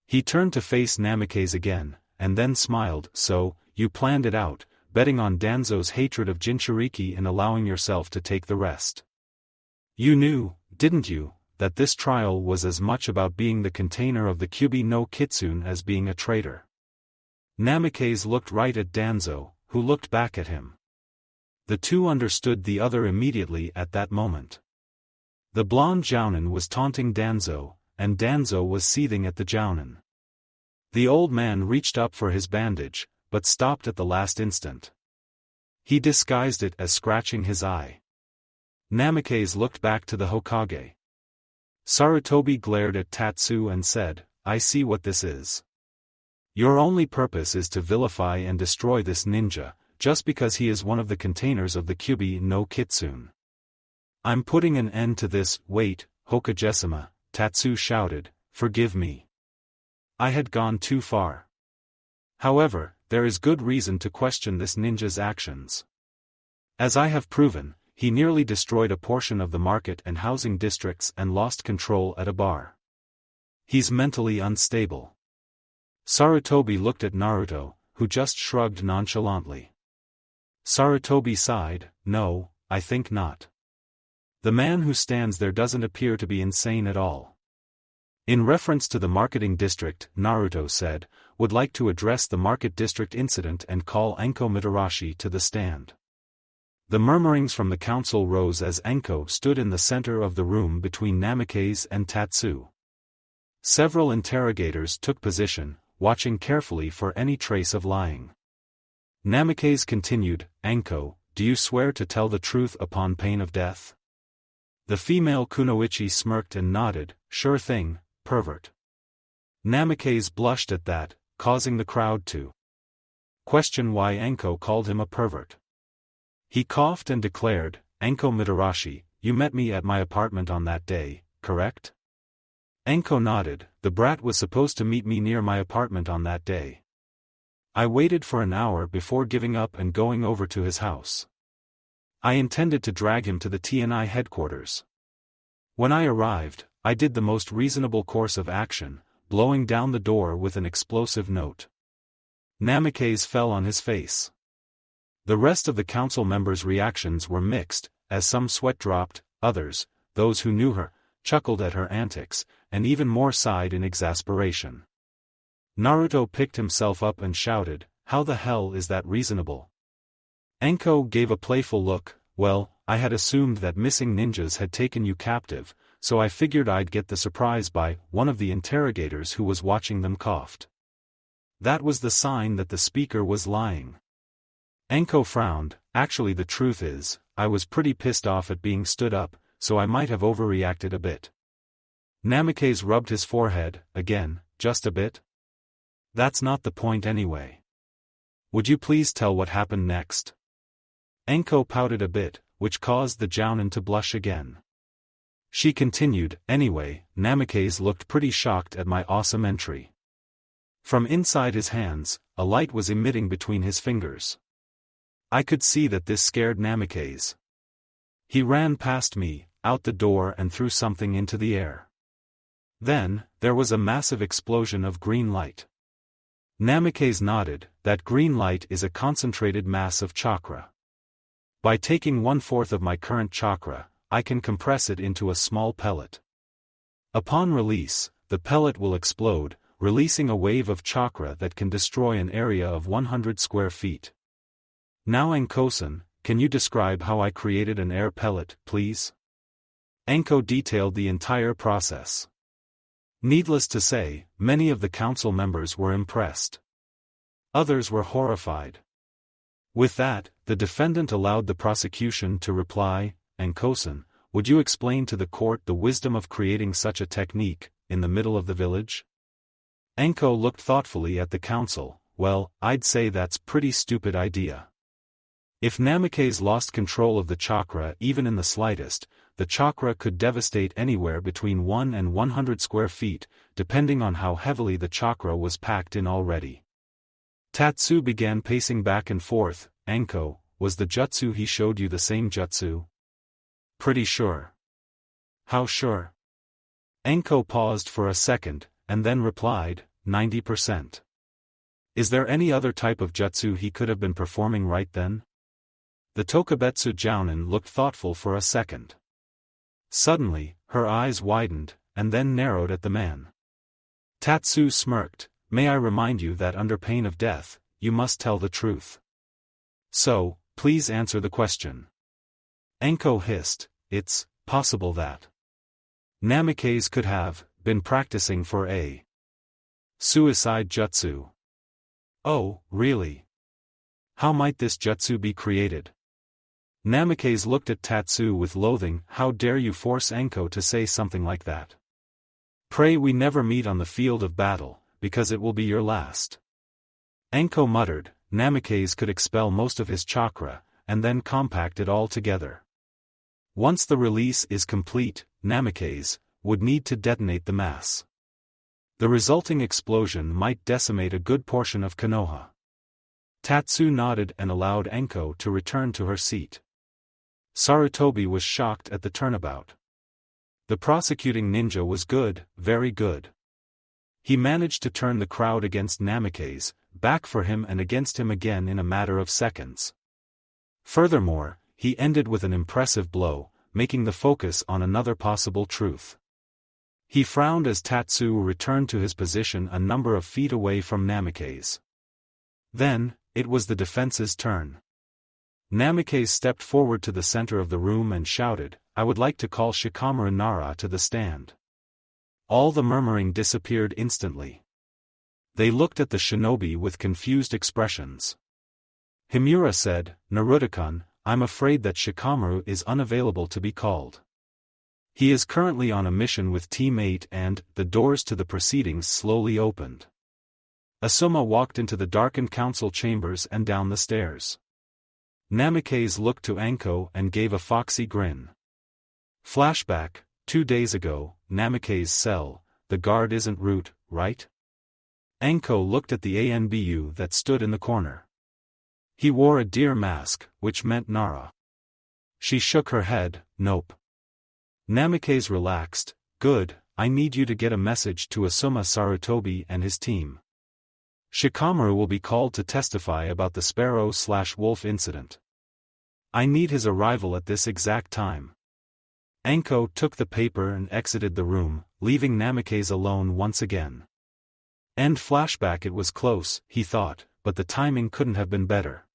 He turned to face Namikaze again, and then smiled. "So, you planned it out, betting on Danzo's hatred of Jinchuriki and allowing yourself to take the rest. You knew, didn't you, that this trial was as much about being the container of the Kyubi no Kitsune as being a traitor?" Namikaze looked right at Danzo, who looked back at him. The two understood the other immediately at that moment. The blonde Jounin was taunting Danzo, and Danzo was seething at the Jounin. The old man reached up for his bandage, but stopped at the last instant. He disguised it as scratching his eye. Namikaze looked back to the Hokage. Sarutobi glared at Tatsu and said, "I see what this is. Your only purpose is to vilify and destroy this ninja, just because he is one of the containers of the Kyubi no Kitsune. I'm putting an end to this." "Wait, Hokage-sama," Tatsu shouted, "forgive me. I had gone too far. However, there is good reason to question this ninja's actions. As I have proven, he nearly destroyed a portion of the market and housing districts and lost control at a bar. He's mentally unstable." Sarutobi looked at Naruto, who just shrugged nonchalantly. Sarutobi sighed, "No, I think not. The man who stands there doesn't appear to be insane at all." In reference to the marketing district, Naruto said, "Would like to address the market district incident and call Anko Mitarashi to the stand." The murmurings from the council rose as Anko stood in the center of the room between Namikaze and Tatsu. Several interrogators took position, watching carefully for any trace of lying. Namikaze continued, "Anko, do you swear to tell the truth upon pain of death?" The female kunoichi smirked and nodded, "Sure thing, pervert." Namikaze blushed at that, causing the crowd to question why Anko called him a pervert. He coughed and declared, "Anko Mitarashi, you met me at my apartment on that day, correct?" Anko nodded. "The brat was supposed to meet me near my apartment on that day. I waited for an hour before giving up and going over to his house. I intended to drag him to the TNI headquarters. When I arrived, I did the most reasonable course of action, blowing down the door with an explosive note." Namikaze fell on his face. The rest of the council members' reactions were mixed, as some sweat dropped, others, those who knew her, chuckled at her antics, and even more sighed in exasperation. Naruto picked himself up and shouted, "How the hell is that reasonable?" Anko gave a playful look. "Well, I had assumed that missing ninjas had taken you captive, so I figured I'd get the surprise by one of the interrogators who was watching them coughed." That was the sign that the speaker was lying. Anko frowned. "Actually, the truth is, I was pretty pissed off at being stood up, so I might have overreacted a bit." Namikaze rubbed his forehead. "Again, just a bit? That's not the point anyway. Would you please tell what happened next?" Anko pouted a bit, which caused the jounin to blush again. She continued, "Anyway, Namikaze looked pretty shocked at my awesome entry. From inside his hands, a light was emitting between his fingers. I could see that this scared Namikaze. He ran past me, out the door and threw something into the air. Then, there was a massive explosion of green light." Namikaze nodded. "That green light is a concentrated mass of chakra. By taking 1/4 of my current chakra, I can compress it into a small pellet. Upon release, the pellet will explode, releasing a wave of chakra that can destroy an area of 100 square feet. Now Anko-san, can you describe how I created an air pellet, please?" Anko detailed the entire process. Needless to say, many of the council members were impressed. Others were horrified. With that, the defendant allowed the prosecution to reply, "Anko-san, would you explain to the court the wisdom of creating such a technique, in the middle of the village?" Anko looked thoughtfully at the council. "Well, I'd say that's pretty stupid idea. If Namikaze lost control of the chakra even in the slightest, the chakra could devastate anywhere between 1 and 100 square feet, depending on how heavily the chakra was packed in already." Tatsu began pacing back and forth. "Anko, was the jutsu he showed you the same jutsu?" "Pretty sure." "How sure?" Anko paused for a second, and then replied, 90%. "Is there any other type of jutsu he could have been performing right then?" The Tokubetsu Jounin looked thoughtful for a second. Suddenly, her eyes widened, and then narrowed at the man. Tatsu smirked. "May I remind you that under pain of death, you must tell the truth. So, please answer the question." Anko hissed, "It's possible that Namikaze could have been practicing for a suicide jutsu." "Oh, really? How might this jutsu be created?" Namikaze looked at Tatsu with loathing. "How dare you force Anko to say something like that? Pray we never meet on the field of battle, because it will be your last." Anko muttered. Namikaze could expel most of his chakra, and then compact it all together. Once the release is complete, Namikaze would need to detonate the mass. The resulting explosion might decimate a good portion of Konoha. Tatsu nodded and allowed Anko to return to her seat. Sarutobi was shocked at the turnabout. The prosecuting ninja was good, very good. He managed to turn the crowd against Namikaze, back for him and against him again in a matter of seconds. Furthermore, he ended with an impressive blow, making the focus on another possible truth. He frowned as Tatsu returned to his position a number of feet away from Namikaze. Then, it was the defense's turn. Namikaze stepped forward to the center of the room and shouted, "I would like to call Shikamaru Nara to the stand." All the murmuring disappeared instantly. They looked at the shinobi with confused expressions. Himura said, "Naruto-kun, I'm afraid that Shikamaru is unavailable to be called. He is currently on a mission with Team 8 and." The doors to the proceedings slowly opened. Asuma walked into the darkened council chambers and down the stairs. Namikaze looked to Anko and gave a foxy grin. Flashback, 2 days ago, Namikaze's cell, the guard isn't Root, right? Anko looked at the ANBU that stood in the corner. He wore a deer mask, which meant Nara. She shook her head, nope. Namikaze relaxed, good, I need you to get a message to Asuma Sarutobi and his team. Shikamaru will be called to testify about the Sparrow/Wolf incident. I need his arrival at this exact time. Anko took the paper and exited the room, leaving Namikaze alone once again. End flashback. It was close, he thought, but the timing couldn't have been better.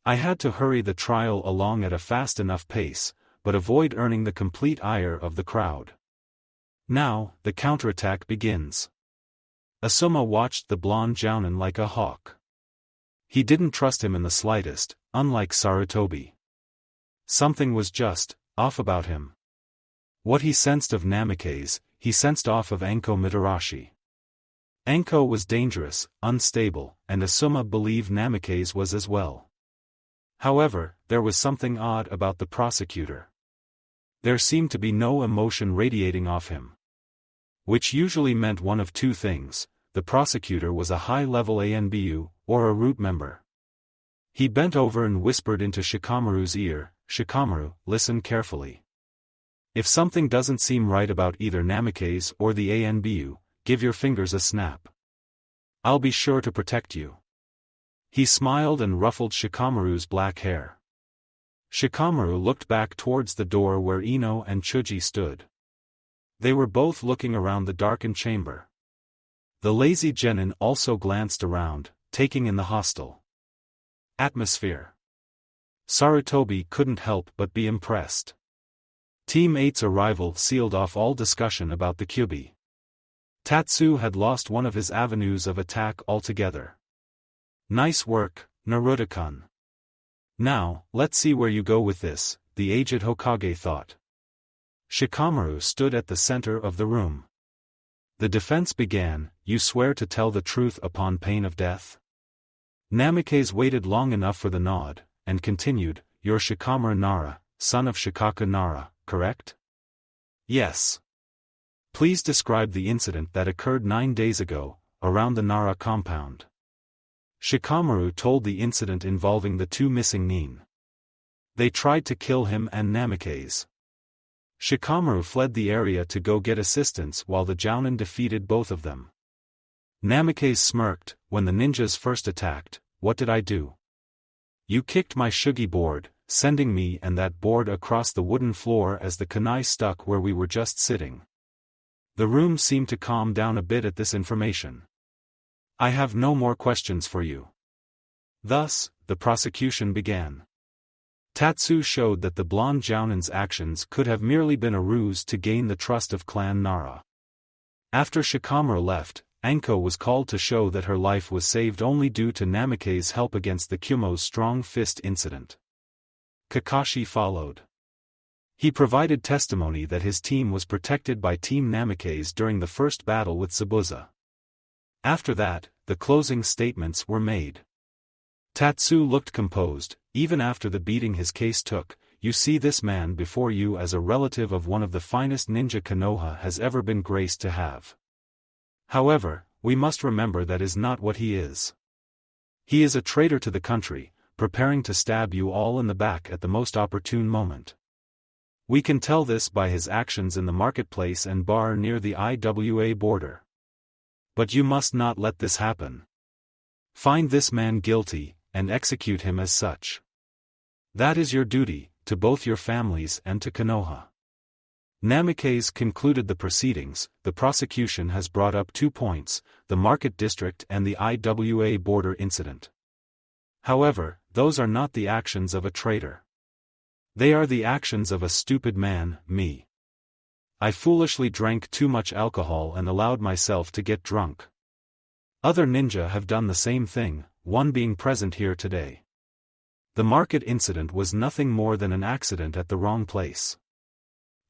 I had to hurry the trial along at a fast enough pace, but avoid earning the complete ire of the crowd. Now, the counterattack begins. Asuma watched the blonde jounin like a hawk. He didn't trust him in the slightest, unlike Sarutobi. Something was just off about him. What he sensed of Namikaze, he sensed off of Anko Mitarashi. Anko was dangerous, unstable, and Asuma believed Namikaze was as well. However, there was something odd about the prosecutor. There seemed to be no emotion radiating off him. Which usually meant one of two things: the prosecutor was a high-level ANBU, or a Root member. He bent over and whispered into Shikamaru's ear, Shikamaru, listen carefully. If something doesn't seem right about either Namikaze or the ANBU, give your fingers a snap. I'll be sure to protect you. He smiled and ruffled Shikamaru's black hair. Shikamaru looked back towards the door where Ino and Chuji stood. They were both looking around the darkened chamber. The lazy genin also glanced around, taking in the hostile atmosphere. Sarutobi couldn't help but be impressed. Team 8's arrival sealed off all discussion about the Kyubi. Tatsu had lost one of his avenues of attack altogether. Nice work, Naruto-kun. Now, let's see where you go with this, the aged Hokage thought. Shikamaru stood at the center of the room. The defense began, you swear to tell the truth upon pain of death? Namikaze waited long enough for the nod, and continued, you're Shikamaru Nara, son of Shikaku Nara, correct? Yes. Please describe the incident that occurred 9 days ago, around the Nara compound. Shikamaru told the incident involving the 2 missing nin. They tried to kill him and Namikaze. Shikamaru fled the area to go get assistance while the jounin defeated both of them. Namikaze smirked, when the ninjas first attacked, what did I do? You kicked my shugi board, sending me and that board across the wooden floor as the kunai stuck where we were just sitting. The room seemed to calm down a bit at this information. I have no more questions for you. Thus, the prosecution began. Tatsu showed that the blonde jounin's actions could have merely been a ruse to gain the trust of Clan Nara. After Shikamaru left, Anko was called to show that her life was saved only due to Namikaze's help against the Kumo's strong fist incident. Kakashi followed. He provided testimony that his team was protected by Team Namikaze during the first battle with Zabuza. After that, the closing statements were made. Tatsu looked composed, even after the beating his case took. You see this man before you as a relative of one of the finest ninja Konoha has ever been graced to have. However, we must remember that is not what he is. He is a traitor to the country, preparing to stab you all in the back at the most opportune moment. We can tell this by his actions in the marketplace and bar near the IWA border. But you must not let this happen. Find this man guilty, and execute him as such. That is your duty, to both your families and to Konoha. Namikaze concluded the proceedings. The prosecution has brought up 2 points, the market district and the IWA border incident. However, those are not the actions of a traitor. They are the actions of a stupid man, me. I foolishly drank too much alcohol and allowed myself to get drunk. Other ninja have done the same thing, one being present here today. The market incident was nothing more than an accident at the wrong place.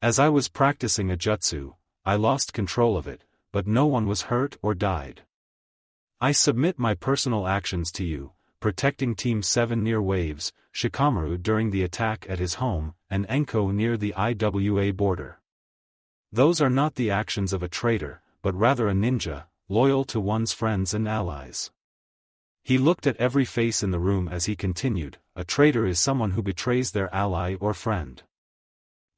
As I was practicing a jutsu, I lost control of it, but no one was hurt or died. I submit my personal actions to you, protecting Team 7 near Waves, Shikamaru during the attack at his home, and Anko near the IWA border. Those are not the actions of a traitor, but rather a ninja, loyal to one's friends and allies. He looked at every face in the room as he continued, a traitor is someone who betrays their ally or friend.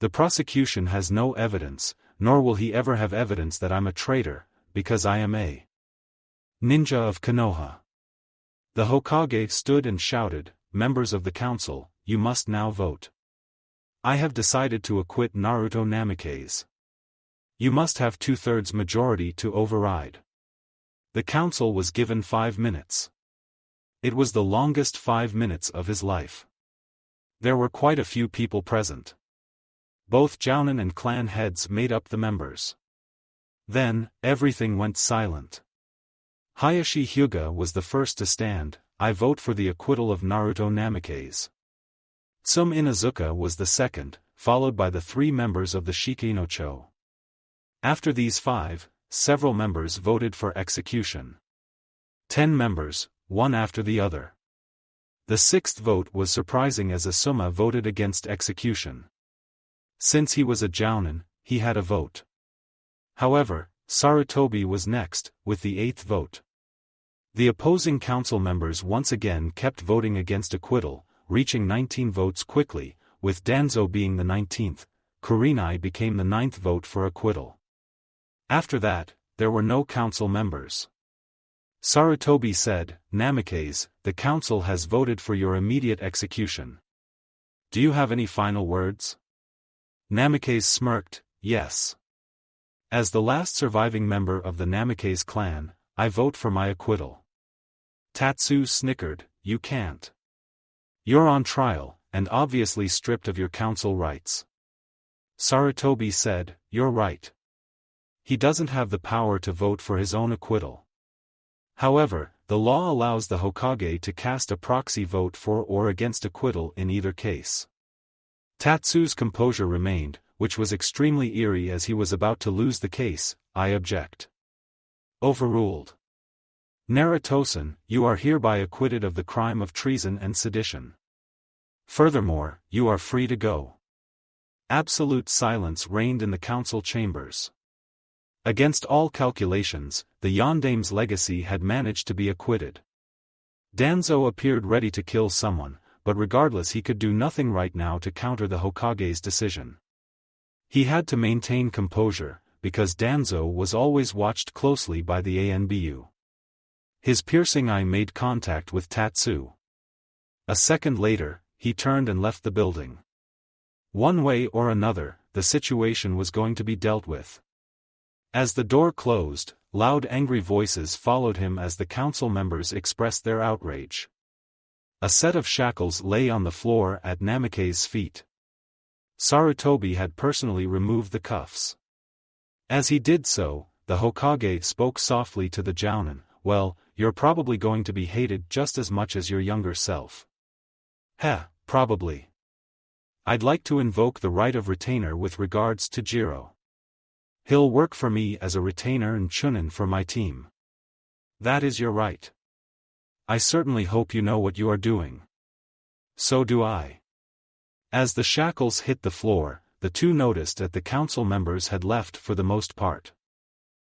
The prosecution has no evidence, nor will he ever have evidence that I'm a traitor, because I am a ninja of Konoha. The Hokage stood and shouted, members of the council, you must now vote. I have decided to acquit Naruto Namikaze. You must have 2/3 majority to override. The council was given 5 minutes. It was the longest 5 minutes of his life. There were quite a few people present. Both jounin and clan heads made up the members. Then, everything went silent. Hayashi Hyuga was the first to stand, I vote for the acquittal of Naruto Namikaze. Tsum Inuzuka was the second, followed by the 3 members of the Shikinocho. After these 5, several members voted for execution. 10 members, one after the other. The 6th vote was surprising as Asuma voted against execution. Since he was a jounin, he had a vote. However, Sarutobi was next, with the 8th vote. The opposing council members once again kept voting against acquittal, reaching 19 votes quickly, with Danzo being the 19th, Kurenai became the 9th vote for acquittal. After that, there were no council members. Sarutobi said, Namikaze, the council has voted for your immediate execution. Do you have any final words? Namikaze smirked, yes. As the last surviving member of the Namikaze clan, I vote for my acquittal. Tatsu snickered, you can't. You're on trial, and obviously stripped of your council rights. Sarutobi said, you're right. He doesn't have the power to vote for his own acquittal. However, the law allows the Hokage to cast a proxy vote for or against acquittal in either case. Tatsu's composure remained, which was extremely eerie as he was about to lose the case. I object. Overruled. Naruto-san, you are hereby acquitted of the crime of treason and sedition. Furthermore, you are free to go. Absolute silence reigned in the council chambers. Against all calculations, the Yondame's legacy had managed to be acquitted. Danzo appeared ready to kill someone, but regardless he could do nothing right now to counter the Hokage's decision. He had to maintain composure, because Danzo was always watched closely by the ANBU. His piercing eye made contact with Tatsu. A second later, he turned and left the building. One way or another, the situation was going to be dealt with. As the door closed, loud angry voices followed him as the council members expressed their outrage. A set of shackles lay on the floor at Namikaze's feet. Sarutobi had personally removed the cuffs. As he did so, the Hokage spoke softly to the jounin, well, you're probably going to be hated just as much as your younger self. Heh, probably. I'd like to invoke the right of retainer with regards to Jiro. He'll work for me as a retainer and chunin for my team. That is your right. I certainly hope you know what you are doing. So do I. As the shackles hit the floor, the two noticed that the council members had left for the most part.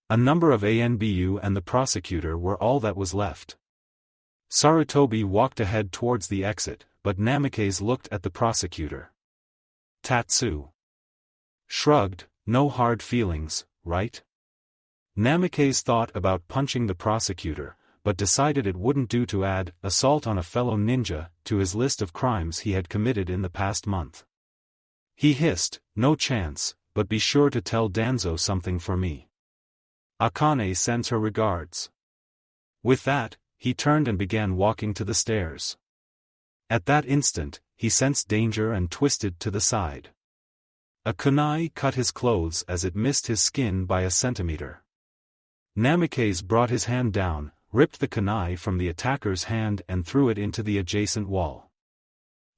A number of ANBU and the prosecutor were all that was left. Sarutobi walked ahead towards the exit, but Namikaze looked at the prosecutor. Tatsu shrugged, no hard feelings, right? Namikaze thought about punching the prosecutor, but decided it wouldn't do to add assault on a fellow ninja to his list of crimes he had committed in the past month. He hissed, no chance, but be sure to tell Danzo something for me. Akane sends her regards. With that, he turned and began walking to the stairs. At that instant, he sensed danger and twisted to the side. A kunai cut his clothes as it missed his skin by a centimeter. Namikaze brought his hand down, ripped the kunai from the attacker's hand and threw it into the adjacent wall.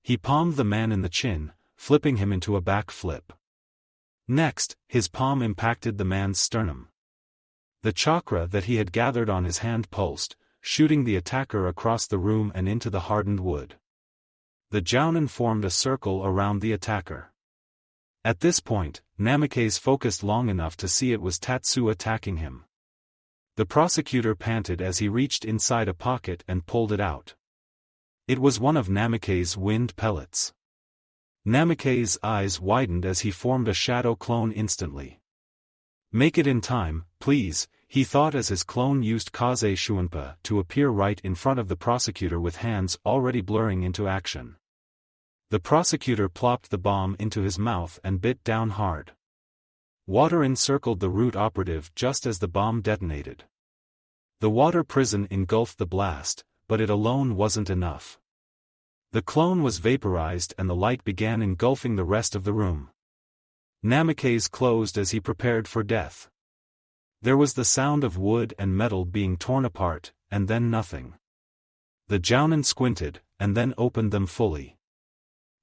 He palmed the man in the chin, flipping him into a back flip. Next, his palm impacted the man's sternum. The chakra that he had gathered on his hand pulsed, shooting the attacker across the room and into the hardened wood. The jounin formed a circle around the attacker. At this point, Namikaze focused long enough to see it was Tatsu attacking him. The prosecutor panted as he reached inside a pocket and pulled it out. It was one of Namikaze's wind pellets. Namikaze's eyes widened as he formed a shadow clone instantly. Make it in time, please, he thought as his clone used Kaze Shuunpa to appear right in front of the prosecutor with hands already blurring into action. The prosecutor plopped the bomb into his mouth and bit down hard. Water encircled the root operative just as the bomb detonated. The water prison engulfed the blast, but it alone wasn't enough. The clone was vaporized and the light began engulfing the rest of the room. Namikaze closed as he prepared for death. There was the sound of wood and metal being torn apart, and then nothing. The jounin squinted, and then opened them fully.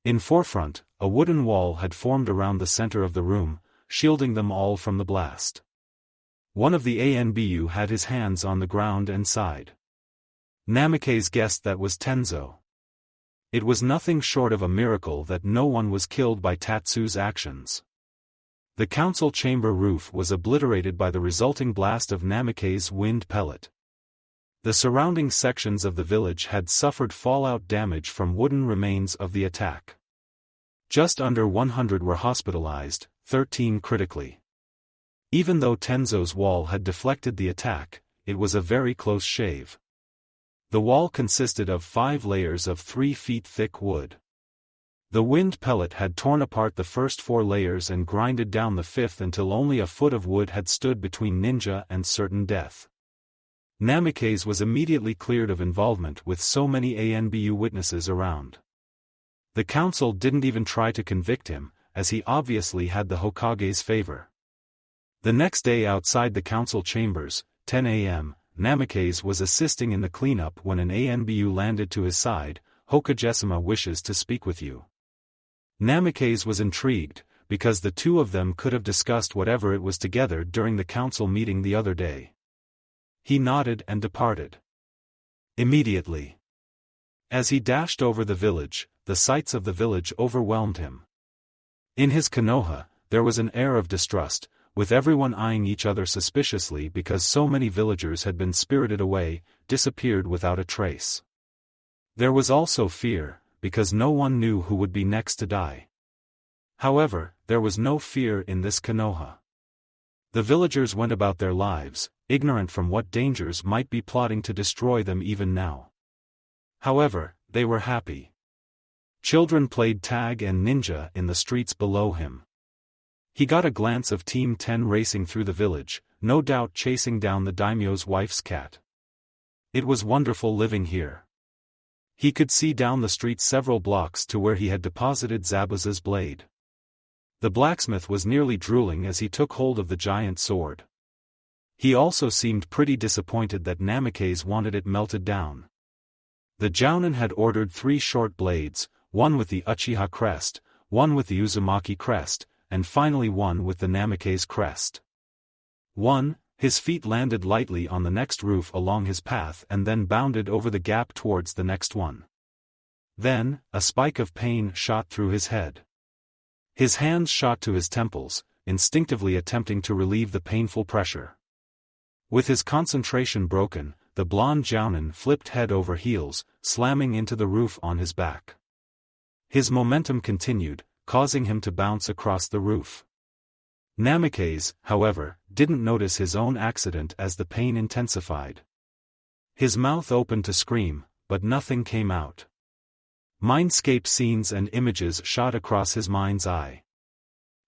In forefront, a wooden wall had formed around the center of the room, shielding them all from the blast. One of the Anbu had his hands on the ground and sighed. Namikaze guessed that was Tenzo. It was nothing short of a miracle that no one was killed by Tatsu's actions. The council chamber roof was obliterated by the resulting blast of Namikaze's wind pellet. The surrounding sections of the village had suffered fallout damage from wooden remains of the attack. Just under 100 were hospitalized, 13 critically. Even though Tenzo's wall had deflected the attack, it was a very close shave. The wall consisted of 5 layers of 3 feet thick wood. The wind pellet had torn apart the first 4 layers and grinded down the 5th until only a foot of wood had stood between ninja and certain death. Namikaze was immediately cleared of involvement with so many Anbu witnesses around. The council didn't even try to convict him, as he obviously had the Hokage's favor. The next day outside the council chambers, 10 a.m., Namikaze was assisting in the cleanup when an Anbu landed to his side. Hokage-sama wishes to speak with you. Namikaze was intrigued, because the two of them could have discussed whatever it was together during the council meeting the other day. He nodded and departed. Immediately. As he dashed over the village, the sights of the village overwhelmed him. In his Konoha, there was an air of distrust, with everyone eyeing each other suspiciously because so many villagers had been spirited away, disappeared without a trace. There was also fear, because no one knew who would be next to die. However, there was no fear in this Konoha. The villagers went about their lives, ignorant from what dangers might be plotting to destroy them even now. However, they were happy. Children played tag and ninja in the streets below him. He got a glance of Team 10 racing through the village, no doubt chasing down the daimyo's wife's cat. It was wonderful living here. He could see down the street several blocks to where he had deposited Zabuza's blade. The blacksmith was nearly drooling as he took hold of the giant sword. He also seemed pretty disappointed that Namikaze wanted it melted down. The jounin had ordered 3 short blades, one with the Uchiha crest, one with the Uzumaki crest, and finally one with the Namikaze crest. His feet landed lightly on the next roof along his path and then bounded over the gap towards the next one. Then, a spike of pain shot through his head. His hands shot to his temples, instinctively attempting to relieve the painful pressure. With his concentration broken, the blonde jounin flipped head over heels, slamming into the roof on his back. His momentum continued, causing him to bounce across the roof. Namikaze, however, didn't notice his own accident as the pain intensified. His mouth opened to scream, but nothing came out. Mindscape scenes and images shot across his mind's eye.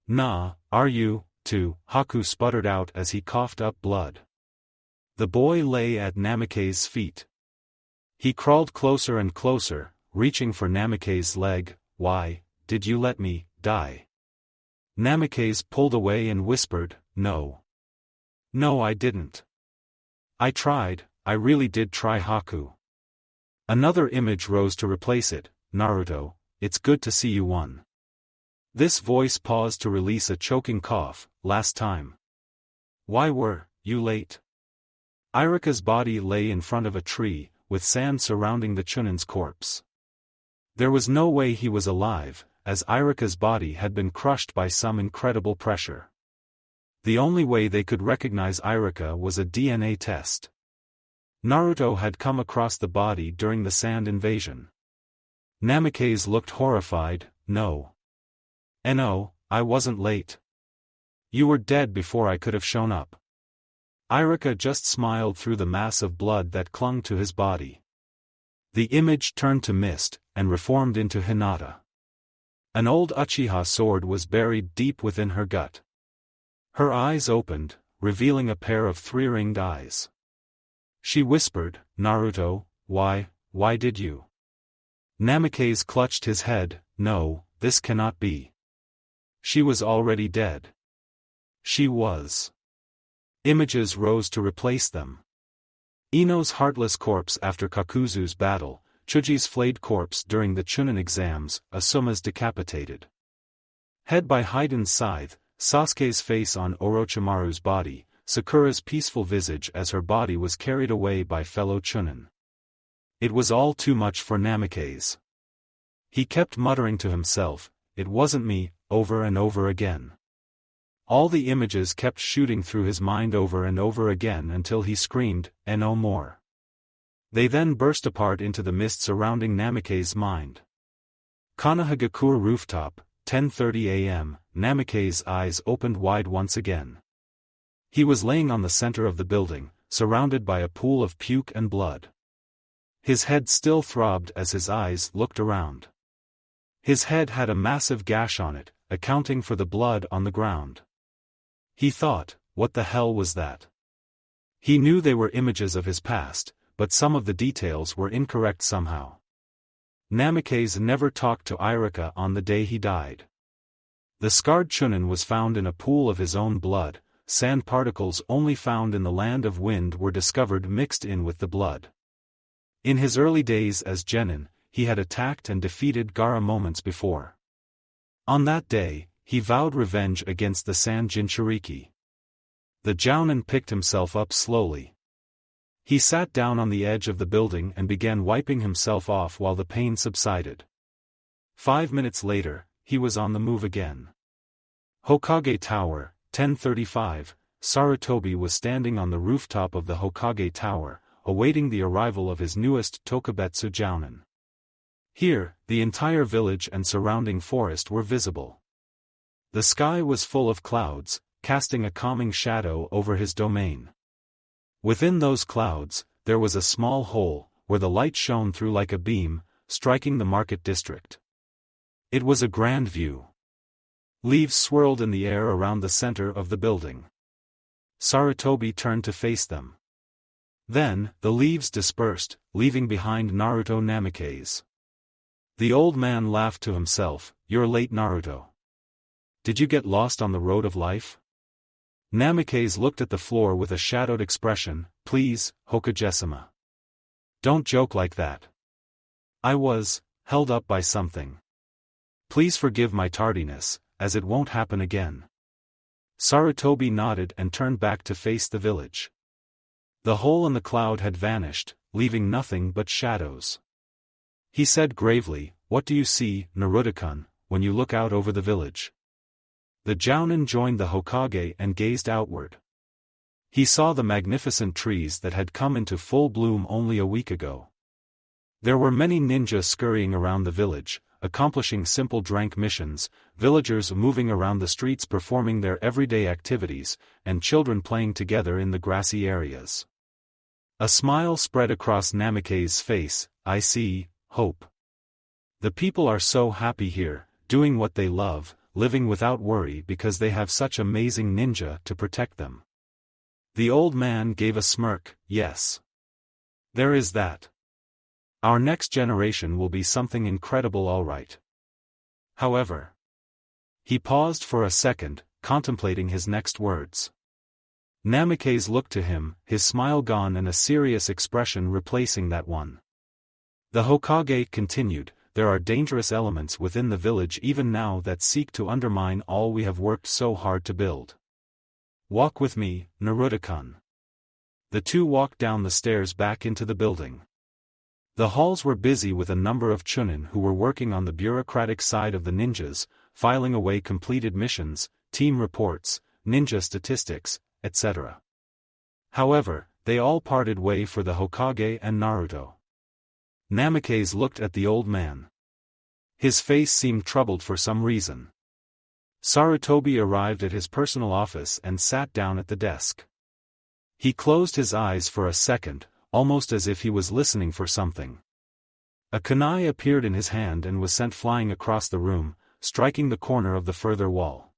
"Nah, are you, too?" Haku sputtered out as he coughed up blood. The boy lay at Namikaze's feet. He crawled closer and closer, reaching for Namikaze's leg. "Why did you let me die?" Namikaze pulled away and whispered, "No. No, I didn't. I tried, I really did try." Haku. Another image rose to replace it. "Naruto, it's good to see you won." This voice paused to release a choking cough. "Last time. Why were you late. Irika's body lay in front of a tree, with sand surrounding the Chunin's corpse. There was no way he was alive, as Irika's body had been crushed by some incredible pressure. The only way they could recognize Irika was a DNA test. Naruto had come across the body during the sand invasion. Namikaze looked horrified. No. No, I wasn't late. You were dead before I could have shown up. Irika just smiled through the mass of blood that clung to his body. The image turned to mist, and reformed into Hinata. An old Uchiha sword was buried deep within her gut. Her eyes opened, revealing a pair of three-ringed eyes. She whispered, Naruto, why did you? Namikaze clutched his head. No, this cannot be. She was already dead. She was. Images rose to replace them. Ino's heartless corpse after Kakuzu's battle, Chuji's flayed corpse during the Chunin exams, Asuma's decapitated head by Haiden's scythe, Sasuke's face on Orochimaru's body, Sakura's peaceful visage as her body was carried away by fellow Chunin. It was all too much for Namikaze. He kept muttering to himself, "It wasn't me," over and over again. All the images kept shooting through his mind over and over again until he screamed, "No more." They then burst apart into the mist surrounding Namikaze's mind. Konoha rooftop, 10:30 a.m., Namikaze's eyes opened wide once again. He was laying on the center of the building, surrounded by a pool of puke and blood. His head still throbbed as his eyes looked around. His head had a massive gash on it, accounting for the blood on the ground. He thought, what the hell was that? He knew they were images of his past, but some of the details were incorrect somehow. Namikaze never talked to Irika on the day he died. The scarred Chunin was found in a pool of his own blood. Sand particles only found in the land of wind were discovered mixed in with the blood. In his early days as genin, he had attacked and defeated Gaara moments before. On that day, he vowed revenge against the Sand Jinchuriki. The Jounin picked himself up slowly. He sat down on the edge of the building and began wiping himself off while the pain subsided. 5 minutes later, he was on the move again. Hokage Tower, 10:35, Sarutobi was standing on the rooftop of the Hokage Tower, awaiting the arrival of his newest Tokubetsu Jounin. Here, the entire village and surrounding forest were visible. The sky was full of clouds, casting a calming shadow over his domain. Within those clouds, there was a small hole, where the light shone through like a beam, striking the market district. It was a grand view. Leaves swirled in the air around the center of the building. Sarutobi turned to face them. Then, the leaves dispersed, leaving behind Naruto Namikaze. The old man laughed to himself, "You're late, Naruto. Did you get lost on the road of life?" Namikaze looked at the floor with a shadowed expression. "Please, Hokage-sama. Don't joke like that. I was held up by something. Please forgive my tardiness, as it won't happen again." Sarutobi nodded and turned back to face the village. The hole in the cloud had vanished, leaving nothing but shadows. He said gravely, "What do you see, Naruto-kun, when you look out over the village?" The Jounin joined the Hokage and gazed outward. He saw the magnificent trees that had come into full bloom only a week ago. There were many ninjas scurrying around the village, accomplishing simple drank missions, villagers moving around the streets performing their everyday activities, and children playing together in the grassy areas. A smile spread across Namikaze's face. "I see, hope. The people are so happy here, doing what they love, living without worry because they have such amazing ninja to protect them." The old man gave a smirk. "Yes. There is that. Our next generation will be something incredible, all right." However. He paused for a second, contemplating his next words. Namikaze looked to him, his smile gone and a serious expression replacing that one. The Hokage continued, "There are dangerous elements within the village even now that seek to undermine all we have worked so hard to build. Walk with me, Naruto-kun. The two walked down the stairs back into the building. The halls were busy with a number of chunin who were working on the bureaucratic side of the ninjas, filing away completed missions, team reports, ninja statistics, etc. However, they all parted way for the Hokage and Naruto. Namikaze looked at the old man. His face seemed troubled for some reason. Sarutobi arrived at his personal office and sat down at the desk. He closed his eyes for a second, almost as if he was listening for something. A kunai appeared in his hand and was sent flying across the room, striking the corner of the further wall.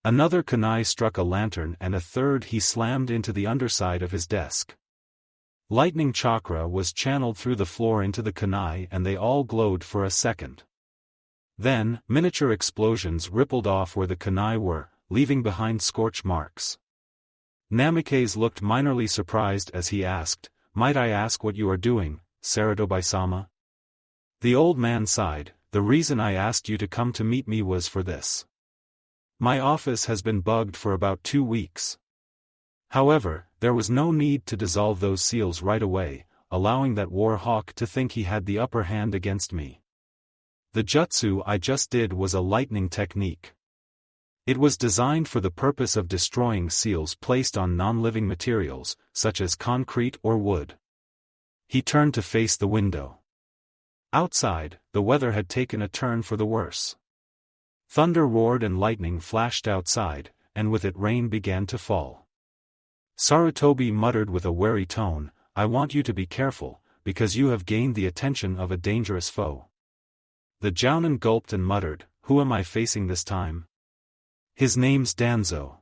Another kunai struck a lantern and a third he slammed into the underside of his desk. Lightning chakra was channeled through the floor into the kunai and they all glowed for a second. Then, miniature explosions rippled off where the kunai were, leaving behind scorch marks. Namikaze looked minorly surprised as he asked, "Might I ask what you are doing, Sarutobi-sama?" The old man sighed, "The reason I asked you to come to meet me was for this. My office has been bugged for about 2 weeks. However, there was no need to dissolve those seals right away, allowing that war hawk to think he had the upper hand against me. The jutsu I just did was a lightning technique. It was designed for the purpose of destroying seals placed on non-living materials, such as concrete or wood." He turned to face the window. Outside, the weather had taken a turn for the worse. Thunder roared and lightning flashed outside, and with it rain began to fall. Sarutobi muttered with a wary tone, "I want you to be careful, because you have gained the attention of a dangerous foe." The jounin gulped and muttered, "Who am I facing this time?" "His name's Danzo.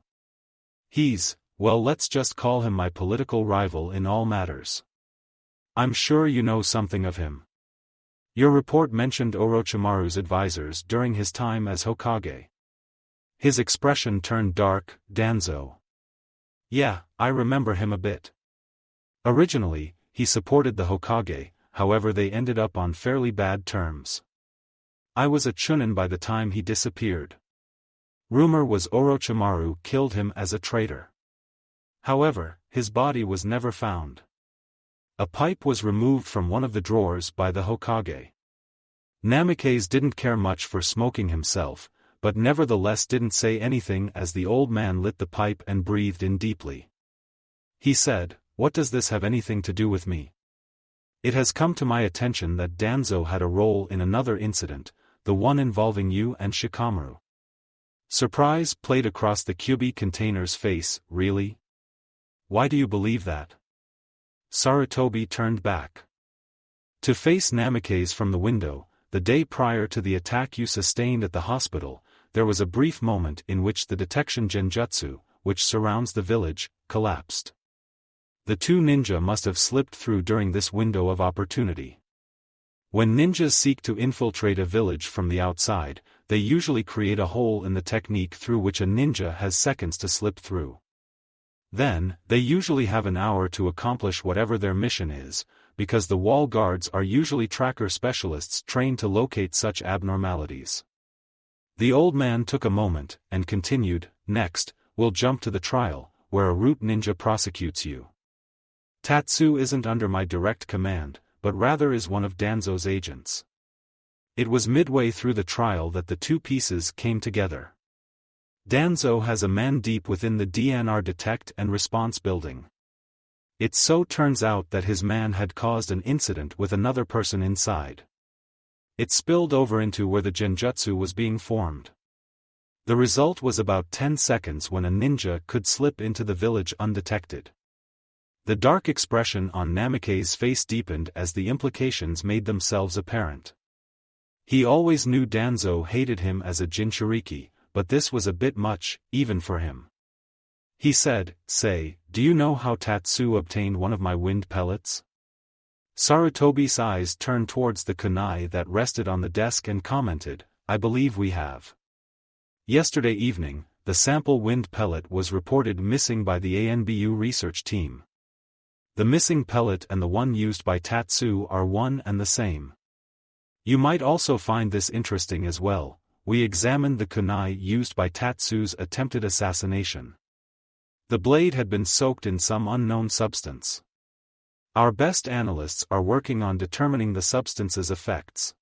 Well, let's just call him my political rival in all matters. I'm sure you know something of him. Your report mentioned Orochimaru's advisors during his time as Hokage." His expression turned dark. "Danzo. Yeah, I remember him a bit. Originally, he supported the Hokage, however they ended up on fairly bad terms. I was a chunin by the time he disappeared. Rumor was Orochimaru killed him as a traitor. However, his body was never found. A pipe was removed from one of the drawers by the Hokage. Namikaze didn't care much for smoking himself, but nevertheless didn't say anything as the old man lit the pipe and breathed in deeply. He said, "What does this have anything to do with me? It has come to my attention that Danzo had a role in another incident, the one involving you and Shikamaru." Surprise played across the Kyubi container's face. "Really? Why do you believe that?" Sarutobi turned back to face Namikaze from the window. "The day prior to the attack you sustained at the hospital, there was a brief moment in which the detection genjutsu, which surrounds the village, collapsed. The two ninja must have slipped through during this window of opportunity. When ninjas seek to infiltrate a village from the outside, they usually create a hole in the technique through which a ninja has seconds to slip through. Then, they usually have an hour to accomplish whatever their mission is, because the wall guards are usually tracker specialists trained to locate such abnormalities." The old man took a moment, and continued, "Next, we'll jump to the trial, where a root ninja prosecutes you. Tatsu isn't under my direct command, but rather is one of Danzo's agents." It was midway through the trial that the two pieces came together. Danzo has a man deep within the DNR detect and response building. It so turns out that his man had caused an incident with another person inside. It spilled over into where the genjutsu was being formed. The result was about 10 seconds when a ninja could slip into the village undetected. The dark expression on Namikaze's face deepened as the implications made themselves apparent. He always knew Danzo hated him as a Jinchuriki, but this was a bit much, even for him. He said, "Say, do you know how Tatsu obtained one of my wind pellets?" Sarutobi's eyes turned towards the kunai that rested on the desk and commented, "I believe we have. Yesterday evening, the sample wind pellet was reported missing by the ANBU research team. The missing pellet and the one used by Tatsu are one and the same. You might also find this interesting as well. We examined the kunai used by Tatsu's attempted assassination. The blade had been soaked in some unknown substance. Our best analysts are working on determining the substance's effects.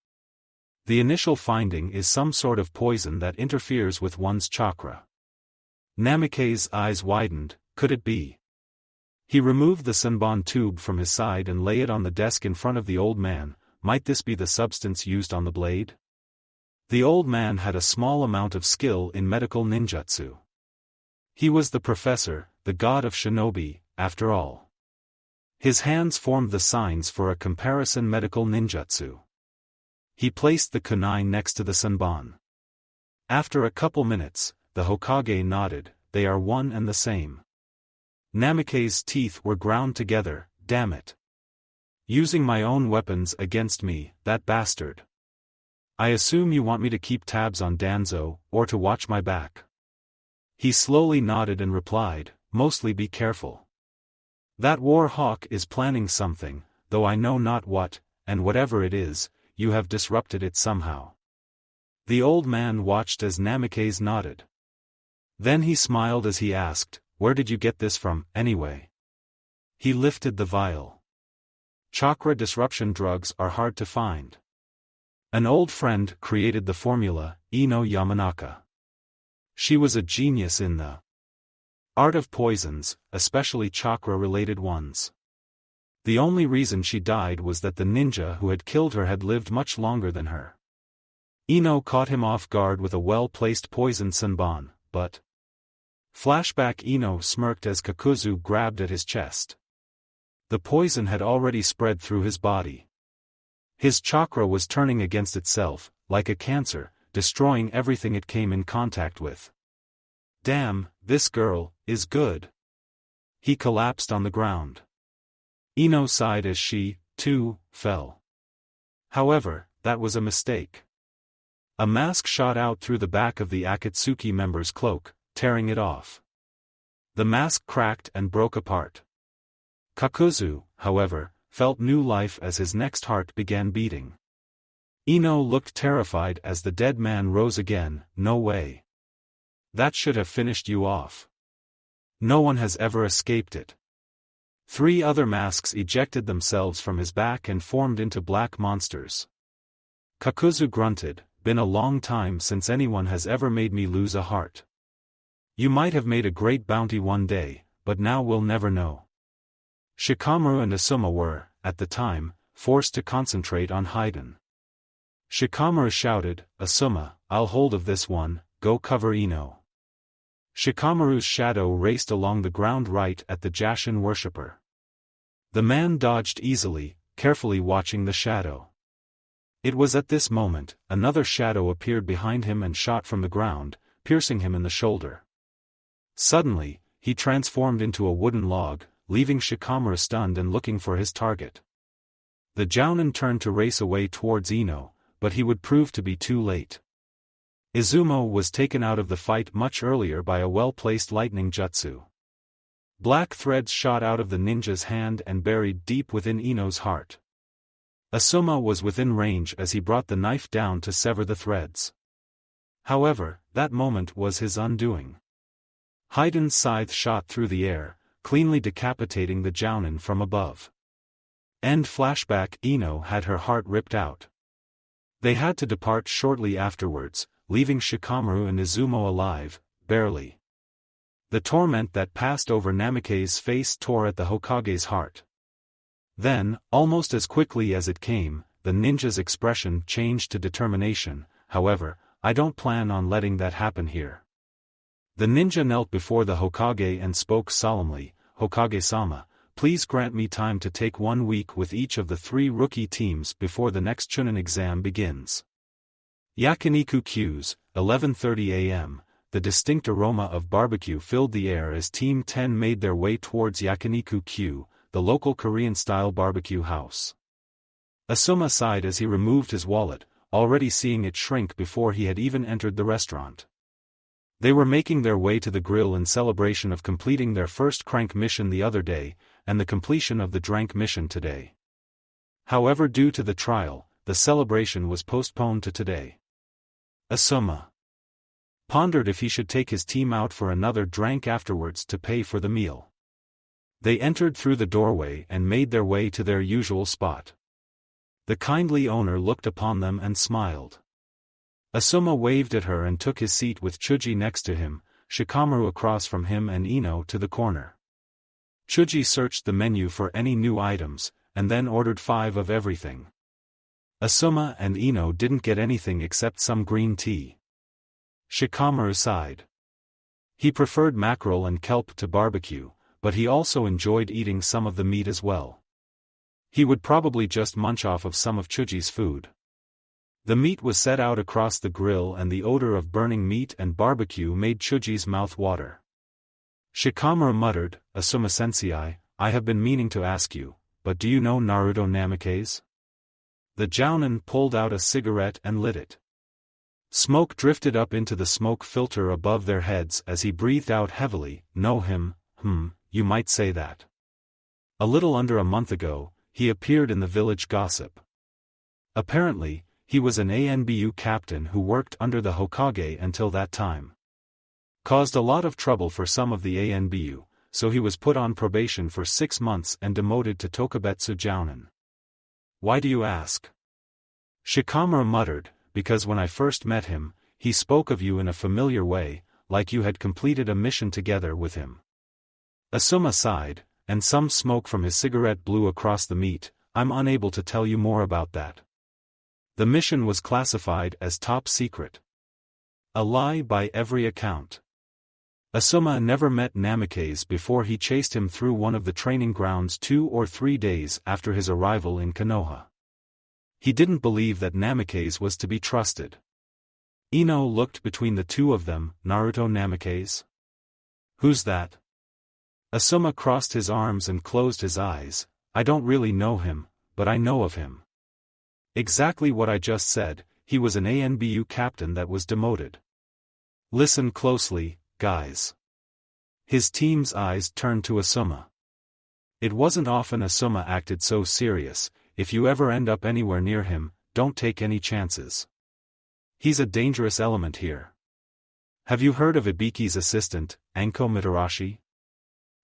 The initial finding is some sort of poison that interferes with one's chakra. Namikaze's eyes widened. Could it be? He removed the senbon tube from his side and lay it on the desk in front of the old man. Might this be the substance used on the blade? The old man had a small amount of skill in medical ninjutsu. He was the professor, the god of shinobi, after all. His hands formed the signs for a comparison medical ninjutsu. He placed the kunai next to the senbon. After a couple minutes, the Hokage nodded. They are one and the same. Namikaze's teeth were ground together. Damn it. Using my own weapons against me, that bastard. I assume you want me to keep tabs on Danzo, or to watch my back. He slowly nodded and replied, mostly be careful. That war hawk is planning something, though I know not what, and whatever it is, you have disrupted it somehow. The old man watched as Namikaze nodded. Then he smiled as he asked, where did you get this from, anyway? He lifted the vial. Chakra disruption drugs are hard to find. An old friend created the formula, Ino Yamanaka. She was a genius in the art of poisons, especially chakra-related ones. The only reason she died was that the ninja who had killed her had lived much longer than her. Ino caught him off guard with a well-placed poison senbon, but... Flashback. Ino smirked as Kakuzu grabbed at his chest. The poison had already spread through his body. His chakra was turning against itself, like a cancer, destroying everything it came in contact with. Damn, this girl is good. He collapsed on the ground. Ino sighed as she, too, fell. However, that was a mistake. A mask shot out through the back of the Akatsuki member's cloak, tearing it off. The mask cracked and broke apart. Kakuzu, however, felt new life as his next heart began beating. Ino looked terrified as the dead man rose again. No way. That should have finished you off. No one has ever escaped it. 3 other masks ejected themselves from his back and formed into black monsters. Kakuzu grunted, been a long time since anyone has ever made me lose a heart. You might have made a great bounty one day, but now we'll never know. Shikamaru and Asuma were, at the time, forced to concentrate on Haiden. Shikamaru shouted, Asuma, I'll hold of this one, go cover Ino. Shikamaru's shadow raced along the ground right at the Jashin worshipper. The man dodged easily, carefully watching the shadow. It was at this moment, another shadow appeared behind him and shot from the ground, piercing him in the shoulder. Suddenly, he transformed into a wooden log, leaving Shikamaru stunned and looking for his target. The Jounin turned to race away towards Ino, but he would prove to be too late. Izumo was taken out of the fight much earlier by a well-placed lightning jutsu. Black threads shot out of the ninja's hand and buried deep within Ino's heart. Asuma was within range as he brought the knife down to sever the threads. However, that moment was his undoing. Haiden's scythe shot through the air, cleanly decapitating the Jounin from above. End flashback. Ino had her heart ripped out. They had to depart shortly afterwards, leaving Shikamaru and Izumo alive, barely. The torment that passed over Namikaze's face tore at the Hokage's heart. Then, almost as quickly as it came, the ninja's expression changed to determination. However, I don't plan on letting that happen here. The ninja knelt before the Hokage and spoke solemnly, Hokage-sama, please grant me time to take 1 week with each of the 3 rookie teams before the next Chunin exam begins. Yakiniku cues, 11:30 a.m., the distinct aroma of barbecue filled the air as Team 10 made their way towards Yakiniku Q, the local Korean-style barbecue house. Asuma sighed as he removed his wallet, already seeing it shrink before he had even entered the restaurant. They were making their way to the grill in celebration of completing their first crank mission the other day, and the completion of the drank mission today. However, due to the trial, the celebration was postponed to today. Asuma. Pondered if he should take his team out for another drink afterwards to pay for the meal. They entered through the doorway and made their way to their usual spot. The kindly owner looked upon them and smiled. Asuma waved at her and took his seat with Chuji next to him, Shikamaru across from him and Ino to the corner. Chuji searched the menu for any new items, and then ordered 5 of everything. Asuma and Ino didn't get anything except some green tea. Shikamaru sighed. He preferred mackerel and kelp to barbecue, but he also enjoyed eating some of the meat as well. He would probably just munch off of some of Chuji's food. The meat was set out across the grill and the odor of burning meat and barbecue made Chuji's mouth water. Shikamaru muttered, "Asuma-sensei, I have been meaning to ask you, but do you know Naruto Namikaze?" The jounin pulled out a cigarette and lit it. Smoke drifted up into the smoke filter above their heads as he breathed out heavily. "Know him, you might say that. A little under a month ago, he appeared in the village gossip. Apparently, he was an Anbu captain who worked under the Hokage until that time. Caused a lot of trouble for some of the Anbu, so he was put on probation for 6 months and demoted to Tokubetsu Jounin." "Why do you ask?" Shikamaru muttered, "Because when I first met him, he spoke of you in a familiar way, like you had completed a mission together with him." Asuma sighed, and some smoke from his cigarette blew across the meat. "I'm unable to tell you more about that. The mission was classified as top secret. A lie by every account." Asuma never met Namikaze before he chased him through one of the training grounds 2 or 3 days after his arrival in Konoha. He didn't believe that Namikaze was to be trusted. Ino looked between the two of them. "Naruto Namikaze? Who's that?" Asuma crossed his arms and closed his eyes. "I don't really know him, but I know of him. Exactly what I just said, he was an Anbu captain that was demoted. Listen closely, guys." His team's eyes turned to Asuma. It wasn't often Asuma acted so serious. "If you ever end up anywhere near him, don't take any chances. He's a dangerous element here. Have you heard of Ibiki's assistant, Anko Mitarashi?"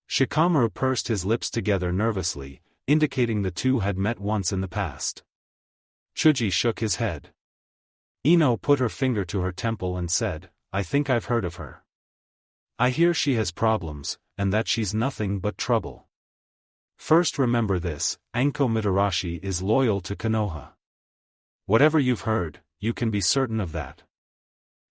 Shikamaru pursed his lips together nervously, indicating the two had met once in the past. Chuji shook his head. Ino put her finger to her temple and said, "I think I've heard of her. I hear she has problems, and that she's nothing but trouble. First remember this, Anko Mitarashi is loyal to Konoha. Whatever you've heard, you can be certain of that.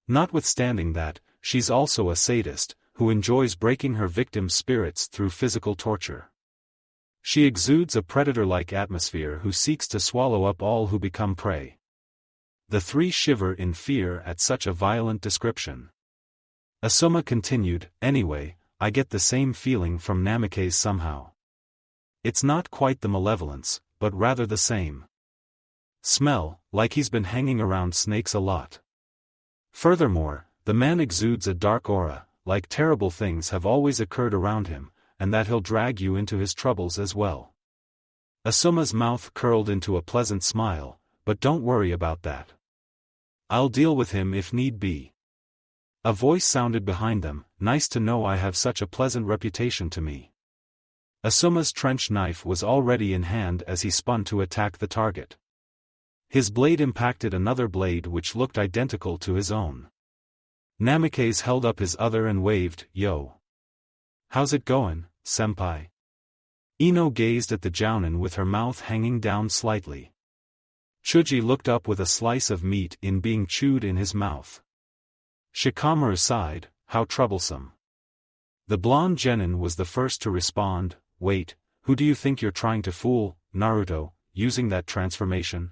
Notwithstanding that, she's also a sadist, who enjoys breaking her victims' spirits through physical torture. She exudes a predator-like atmosphere who seeks to swallow up all who become prey." The three shiver in fear at such a violent description. Asuma continued, "Anyway, I get the same feeling from Namikaze somehow. It's not quite the malevolence, but rather the same smell, like he's been hanging around snakes a lot. Furthermore, the man exudes a dark aura, like terrible things have always occurred around him, and that he'll drag you into his troubles as well." Asuma's mouth curled into a pleasant smile, "But don't worry about that. I'll deal with him if need be." A voice sounded behind them, "Nice to know I have such a pleasant reputation to me." Asuma's trench knife was already in hand as he spun to attack the target. His blade impacted another blade which looked identical to his own. Namikaze held up his other and waved, "Yo. How's it going, senpai?" Ino gazed at the jounin with her mouth hanging down slightly. Chuji looked up with a slice of meat being chewed in his mouth. Shikamaru sighed, "How troublesome." The blonde genin was the first to respond, "Wait, who do you think you're trying to fool, Naruto, using that transformation?"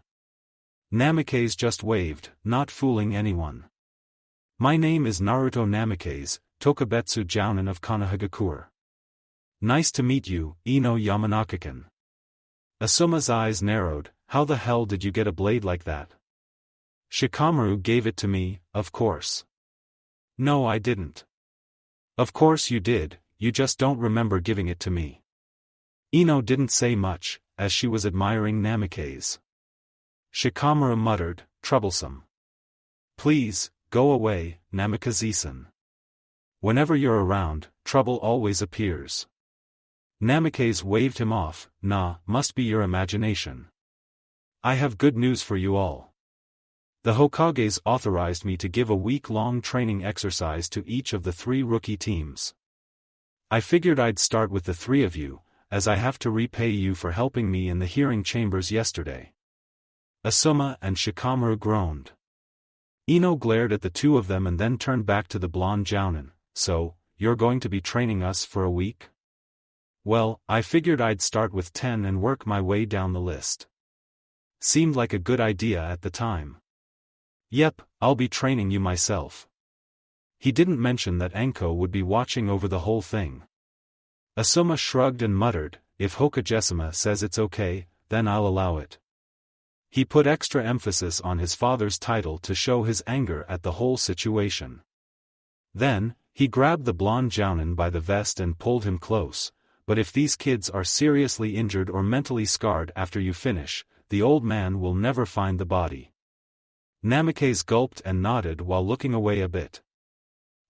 Namikaze just waved, "Not fooling anyone. My name is Naruto Namikaze, Tokubetsu Jounin of Konohagakure. Nice to meet you, Ino Yamanaka-kun." Asuma's eyes narrowed, "How the hell did you get a blade like that?" "Shikamaru gave it to me, of course." "No, I didn't." "Of course you did, you just don't remember giving it to me." Ino didn't say much, as she was admiring Namikaze. Shikamaru muttered, "Troublesome. Please, go away, Namikaze-san. Whenever you're around, trouble always appears. Namikaze waved him off. Nah, must be your imagination. I have good news for you all. The Hokages authorized me to give a week-long training exercise to each of the 3 rookie teams. I figured I'd start with the 3 of you, as I have to repay you for helping me in the hearing chambers yesterday. Asuma and Shikamaru groaned. Ino glared at the 2 of them and then turned back to the blonde jounin. So, you're going to be training us for a week? Well, I figured I'd start with 10 and work my way down the list. Seemed like a good idea at the time. Yep, I'll be training you myself. He didn't mention that Anko would be watching over the whole thing. Asuma shrugged and muttered, if Hokage-sama says it's okay, then I'll allow it. He put extra emphasis on his father's title to show his anger at the whole situation. Then, he grabbed the blonde jounin by the vest and pulled him close. But if these kids are seriously injured or mentally scarred after you finish, the old man will never find the body. Namikaze gulped and nodded while looking away a bit.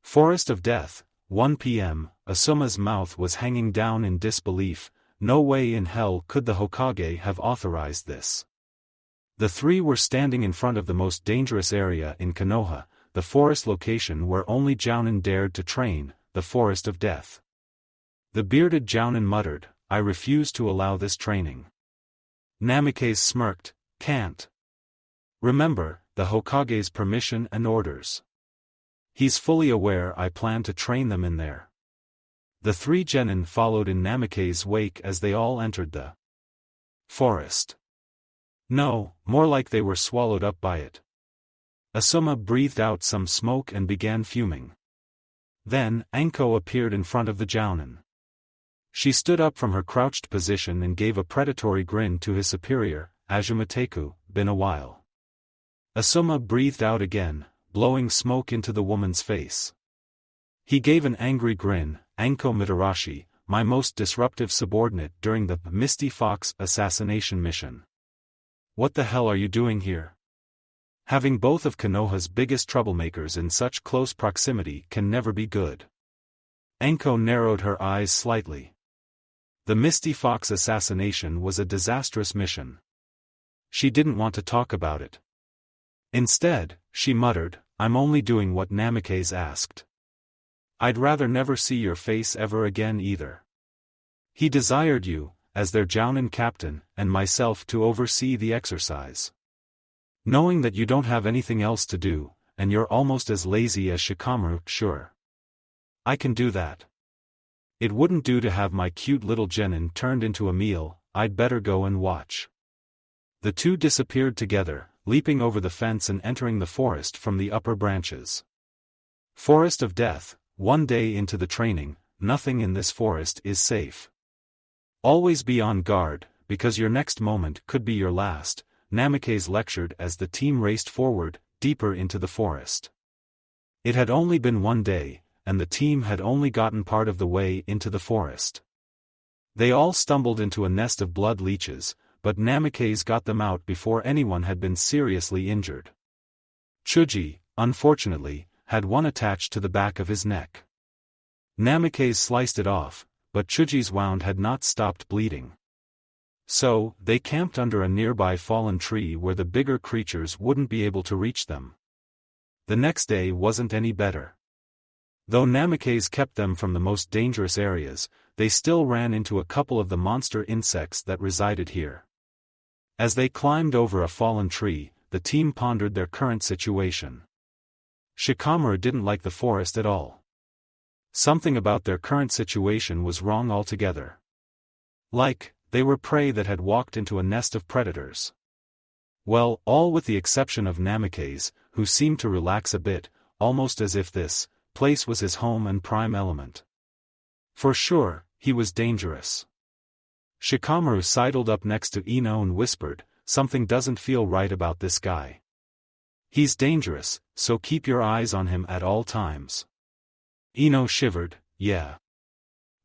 Forest of Death, 1 p.m., Asuma's mouth was hanging down in disbelief. No way in hell could the Hokage have authorized this. The 3 were standing in front of the most dangerous area in Konoha, the forest location where only jounin dared to train, the Forest of Death. The bearded jounin muttered, I refuse to allow this training. Namikaze smirked, can't. Remember, the Hokage's permission and orders. He's fully aware I plan to train them in there. The 3 genin followed in Namikaze's wake as they all entered the forest. No, more like they were swallowed up by it. Asuma breathed out some smoke and began fuming. Then, Anko appeared in front of the jounin. She stood up from her crouched position and gave a predatory grin to his superior, Azumateku, been a while. Asuma breathed out again, blowing smoke into the woman's face. He gave an angry grin, Anko Mitarashi, my most disruptive subordinate during the Misty Fox assassination mission. What the hell are you doing here? Having both of Konoha's biggest troublemakers in such close proximity can never be good. Anko narrowed her eyes slightly. The Misty Fox assassination was a disastrous mission. She didn't want to talk about it. Instead, she muttered, I'm only doing what Namikaze asked. I'd rather never see your face ever again either. He desired you, as their jounin captain, and myself to oversee the exercise. Knowing that you don't have anything else to do, and you're almost as lazy as Shikamaru, sure. I can do that. It wouldn't do to have my cute little genin turned into a meal, I'd better go and watch. The 2 disappeared together, leaping over the fence and entering the forest from the upper branches. Forest of Death, 1 day into the training, nothing in this forest is safe. Always be on guard, because your next moment could be your last, Namikaze lectured as the team raced forward, deeper into the forest. It had only been 1 day, and the team had only gotten part of the way into the forest. They all stumbled into a nest of blood leeches, but Namikaze got them out before anyone had been seriously injured. Chuji, unfortunately, had one attached to the back of his neck. Namikaze sliced it off, but Chuji's wound had not stopped bleeding. So, they camped under a nearby fallen tree where the bigger creatures wouldn't be able to reach them. The next day wasn't any better. Though Namikaze kept them from the most dangerous areas, they still ran into a couple of the monster insects that resided here. As they climbed over a fallen tree, the team pondered their current situation. Shikamaru didn't like the forest at all. Something about their current situation was wrong altogether. Like, they were prey that had walked into a nest of predators. Well, all with the exception of Namikaze, who seemed to relax a bit, almost as if this place was his home and prime element. For sure, he was dangerous. Shikamaru sidled up next to Ino and whispered, something doesn't feel right about this guy. He's dangerous, so keep your eyes on him at all times. Ino shivered, yeah.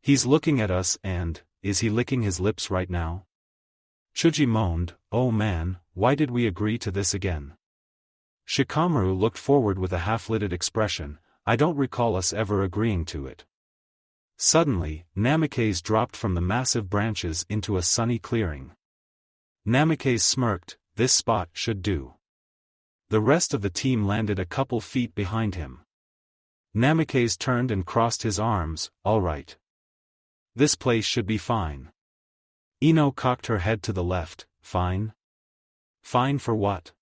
He's looking at us and, is he licking his lips right now? Chuji moaned, oh man, why did we agree to this again? Shikamaru looked forward with a half-lidded expression. I don't recall us ever agreeing to it. Suddenly, Namikaze dropped from the massive branches into a sunny clearing. Namikaze smirked, this spot should do. The rest of the team landed a couple feet behind him. Namikaze turned and crossed his arms, all right. This place should be fine. Ino cocked her head to the left, fine? Fine for what?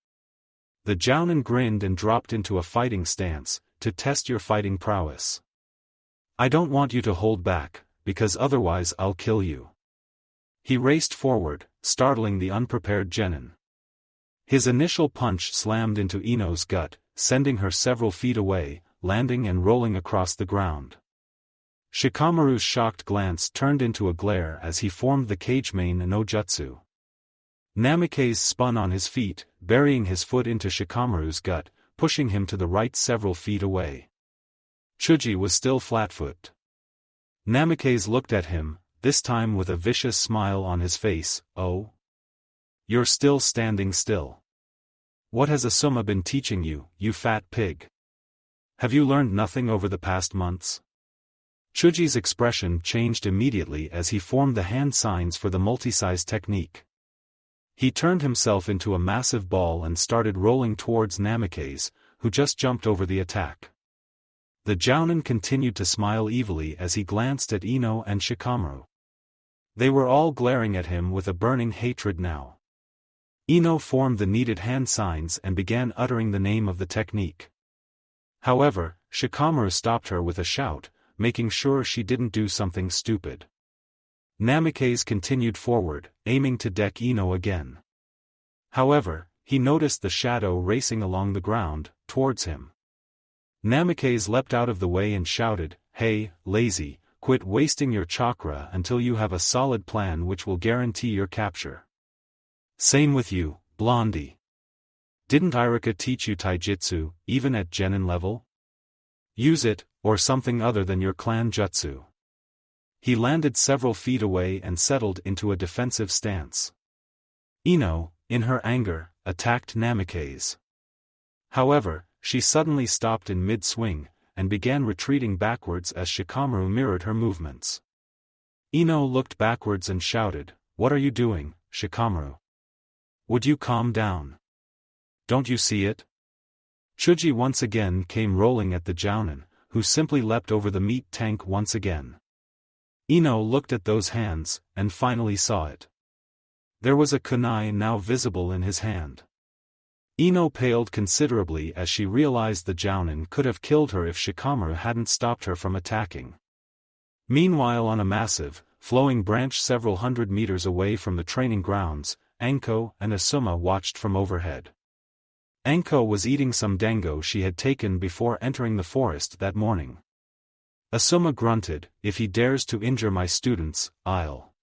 The Jounin grinned and dropped into a fighting stance, to test your fighting prowess. I don't want you to hold back, because otherwise I'll kill you. He raced forward, startling the unprepared genin. His initial punch slammed into Ino's gut, sending her several feet away, landing and rolling across the ground. Shikamaru's shocked glance turned into a glare as he formed the Cage Main no Jutsu. Namikaze spun on his feet, burying his foot into Shikamaru's gut, pushing him to the right several feet away. Chuji was still flat-footed. Namikaze looked at him, this time with a vicious smile on his face. Oh? You're still standing still. What has Asuma been teaching you, you fat pig? Have you learned nothing over the past months? Chuji's expression changed immediately as he formed the hand signs for the multi-size technique. He turned himself into a massive ball and started rolling towards Namikaze, who just jumped over the attack. The Jounin continued to smile evilly as he glanced at Ino and Shikamaru. They were all glaring at him with a burning hatred now. Ino formed the needed hand signs and began uttering the name of the technique. However, Shikamaru stopped her with a shout, making sure she didn't do something stupid. Namikaze continued forward, aiming to deck Ino again. However, he noticed the shadow racing along the ground, towards him. Namikaze leapt out of the way and shouted, "Hey, lazy, quit wasting your chakra until you have a solid plan which will guarantee your capture. Same with you, Blondie. Didn't Irika teach you taijutsu, even at genin level? Use it, or something other than your clan jutsu." He landed several feet away and settled into a defensive stance. Ino, in her anger, attacked Namikaze. However, she suddenly stopped in mid-swing, and began retreating backwards as Shikamaru mirrored her movements. Ino looked backwards and shouted, "What are you doing, Shikamaru? Would you calm down? Don't you see it?" Chuji once again came rolling at the Jounin, who simply leapt over the meat tank once again. Ino looked at those hands, and finally saw it. There was a kunai now visible in his hand. Ino paled considerably as she realized the Jounin could have killed her if Shikamaru hadn't stopped her from attacking. Meanwhile, on a massive, flowing branch several hundred meters away from the training grounds, Anko and Asuma watched from overhead. Anko was eating some dango she had taken before entering the forest that morning. Asuma grunted, "If he dares to injure my students, I'll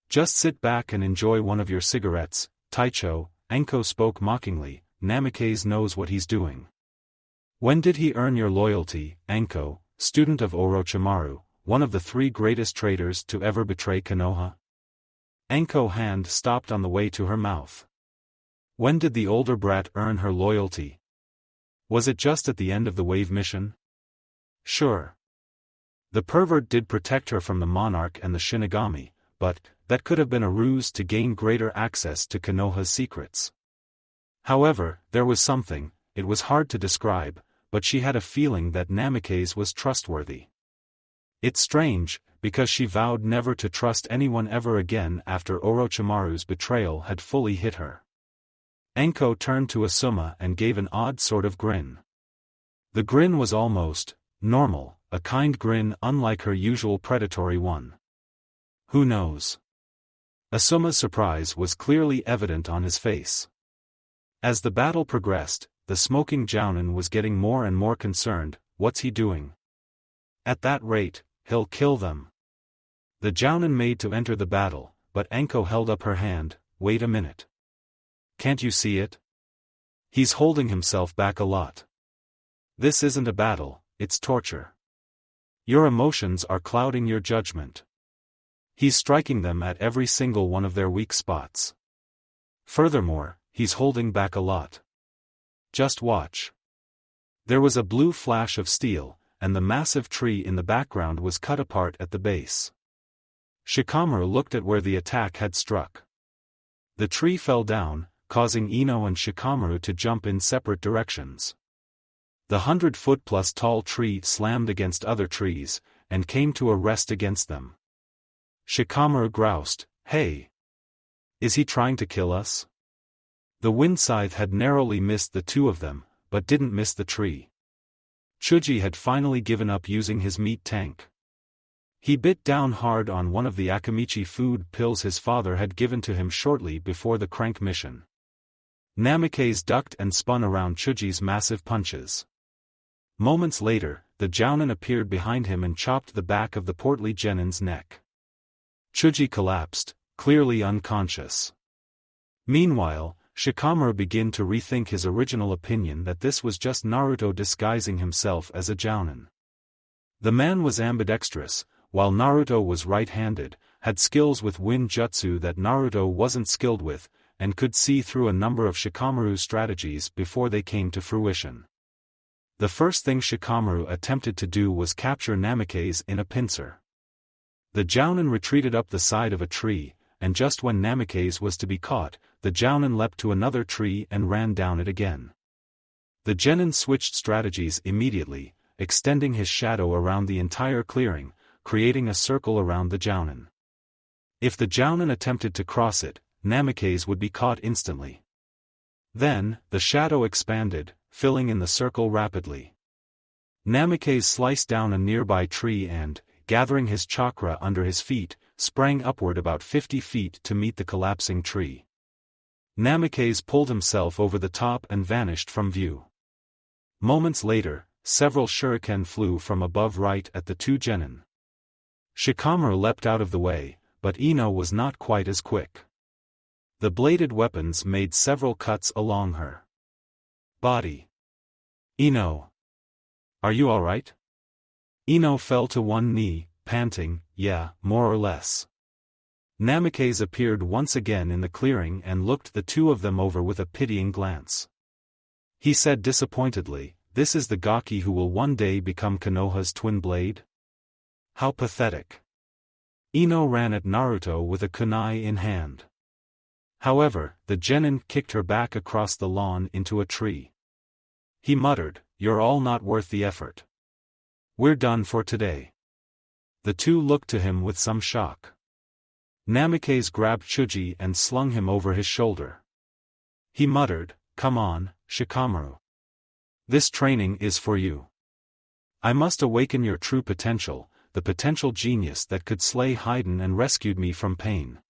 just sit back and enjoy one of your cigarettes, Taicho." Anko spoke mockingly, "Namikaze knows what he's doing. When did he earn your loyalty, Anko, student of Orochimaru, one of the 3 greatest traitors to ever betray Konoha?" Anko's hand stopped on the way to her mouth. When did the older brat earn her loyalty? Was it just at the end of the wave mission? Sure. The pervert did protect her from the monarch and the Shinigami, but that could have been a ruse to gain greater access to Konoha's secrets. However, there was something, it was hard to describe, but she had a feeling that Namikaze was trustworthy. It's strange, because she vowed never to trust anyone ever again after Orochimaru's betrayal had fully hit her. Anko turned to Asuma and gave an odd sort of grin. The grin was almost normal, a kind grin unlike her usual predatory one. Who knows? Asuma's surprise was clearly evident on his face. As the battle progressed, the smoking Jounin was getting more and more concerned. What's he doing? At that rate, he'll kill them. The Jounin made to enter the battle, but Anko held up her hand. Wait a minute. Can't you see it? He's holding himself back a lot. This isn't a battle, it's torture. Your emotions are clouding your judgment. He's striking them at every single one of their weak spots. Furthermore, he's holding back a lot. just watch." There was a blue flash of steel, and the massive tree in the background was cut apart at the base. Shikamaru looked at where the attack had struck. The tree fell down, causing Ino and Shikamaru to jump in separate directions. The 100-foot-plus tall tree slammed against other trees, and came to a rest against them. Shikamaru groused, "Hey! Is he trying to kill us?" The wind scythe had narrowly missed the two of them, but didn't miss the tree. Chuji had finally given up using his meat tank. He bit down hard on one of the Akamichi food pills his father had given to him shortly before the crank mission. Namikaze ducked and spun around Chuji's massive punches. Moments later, the Jounin appeared behind him and chopped the back of the portly genin's neck. Chuji collapsed, clearly unconscious. Meanwhile, Shikamaru began to rethink his original opinion that this was just Naruto disguising himself as a Jounin. The man was ambidextrous, while Naruto was right-handed, had skills with wind jutsu that Naruto wasn't skilled with, and could see through a number of Shikamaru's strategies before they came to fruition. The first thing Shikamaru attempted to do was capture Namikaze in a pincer. The Jounin retreated up the side of a tree, and just when Namikaze was to be caught, the Jounin leapt to another tree and ran down it again. The genin switched strategies immediately, extending his shadow around the entire clearing, creating a circle around the Jounin. If the Jounin attempted to cross it, Namikaze would be caught instantly. Then, the shadow expanded, filling in the circle rapidly. Namikaze sliced down a nearby tree and, gathering his chakra under his feet, sprang upward about 50 feet to meet the collapsing tree. Namikaze pulled himself over the top and vanished from view. Moments later, several shuriken flew from above right at the two genin. Shikamaru leapt out of the way, but Ino was not quite as quick. The bladed weapons made several cuts along her body. "Ino. Are you alright?" Ino fell to one knee, panting, "Yeah, more or less." Namikaze appeared once again in the clearing and looked the two of them over with a pitying glance. He said disappointedly, "This is the Gaki who will one day become Konoha's twin blade? How pathetic." Ino ran at Naruto with a kunai in hand. However, the genin kicked her back across the lawn into a tree. He muttered, "You're all not worth the effort. We're done for today." The two looked to him with some shock. Namikaze grabbed Chuji and slung him over his shoulder. He muttered, "Come on, Shikamaru. This training is for you. I must awaken your true potential, the potential genius that could slay Haiden and rescued me from pain."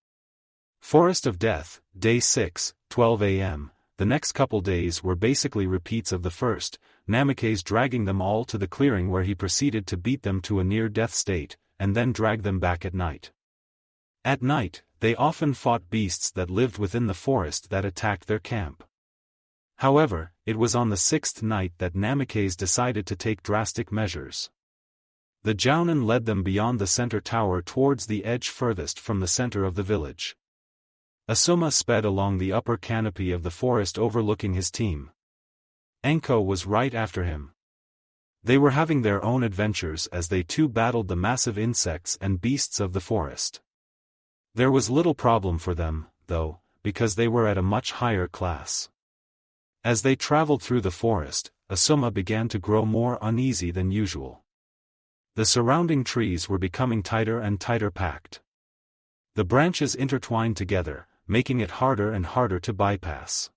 Forest of Death, Day 6, 12 a.m. The next couple days were basically repeats of the first, Namikaze dragging them all to the clearing where he proceeded to beat them to a near-death state, and then drag them back at night. At night, they often fought beasts that lived within the forest that attacked their camp. However, it was on the sixth night that Namikaze decided to take drastic measures. The Jounin led them beyond the center tower towards the edge furthest from the center of the village. Asuma sped along the upper canopy of the forest overlooking his team. Anko was right after him. They were having their own adventures as they too battled the massive insects and beasts of the forest. There was little problem for them, though, because they were at a much higher class. As they traveled through the forest, Asuma began to grow more uneasy than usual. The surrounding trees were becoming tighter and tighter packed. The branches intertwined together, making it harder and harder to bypass.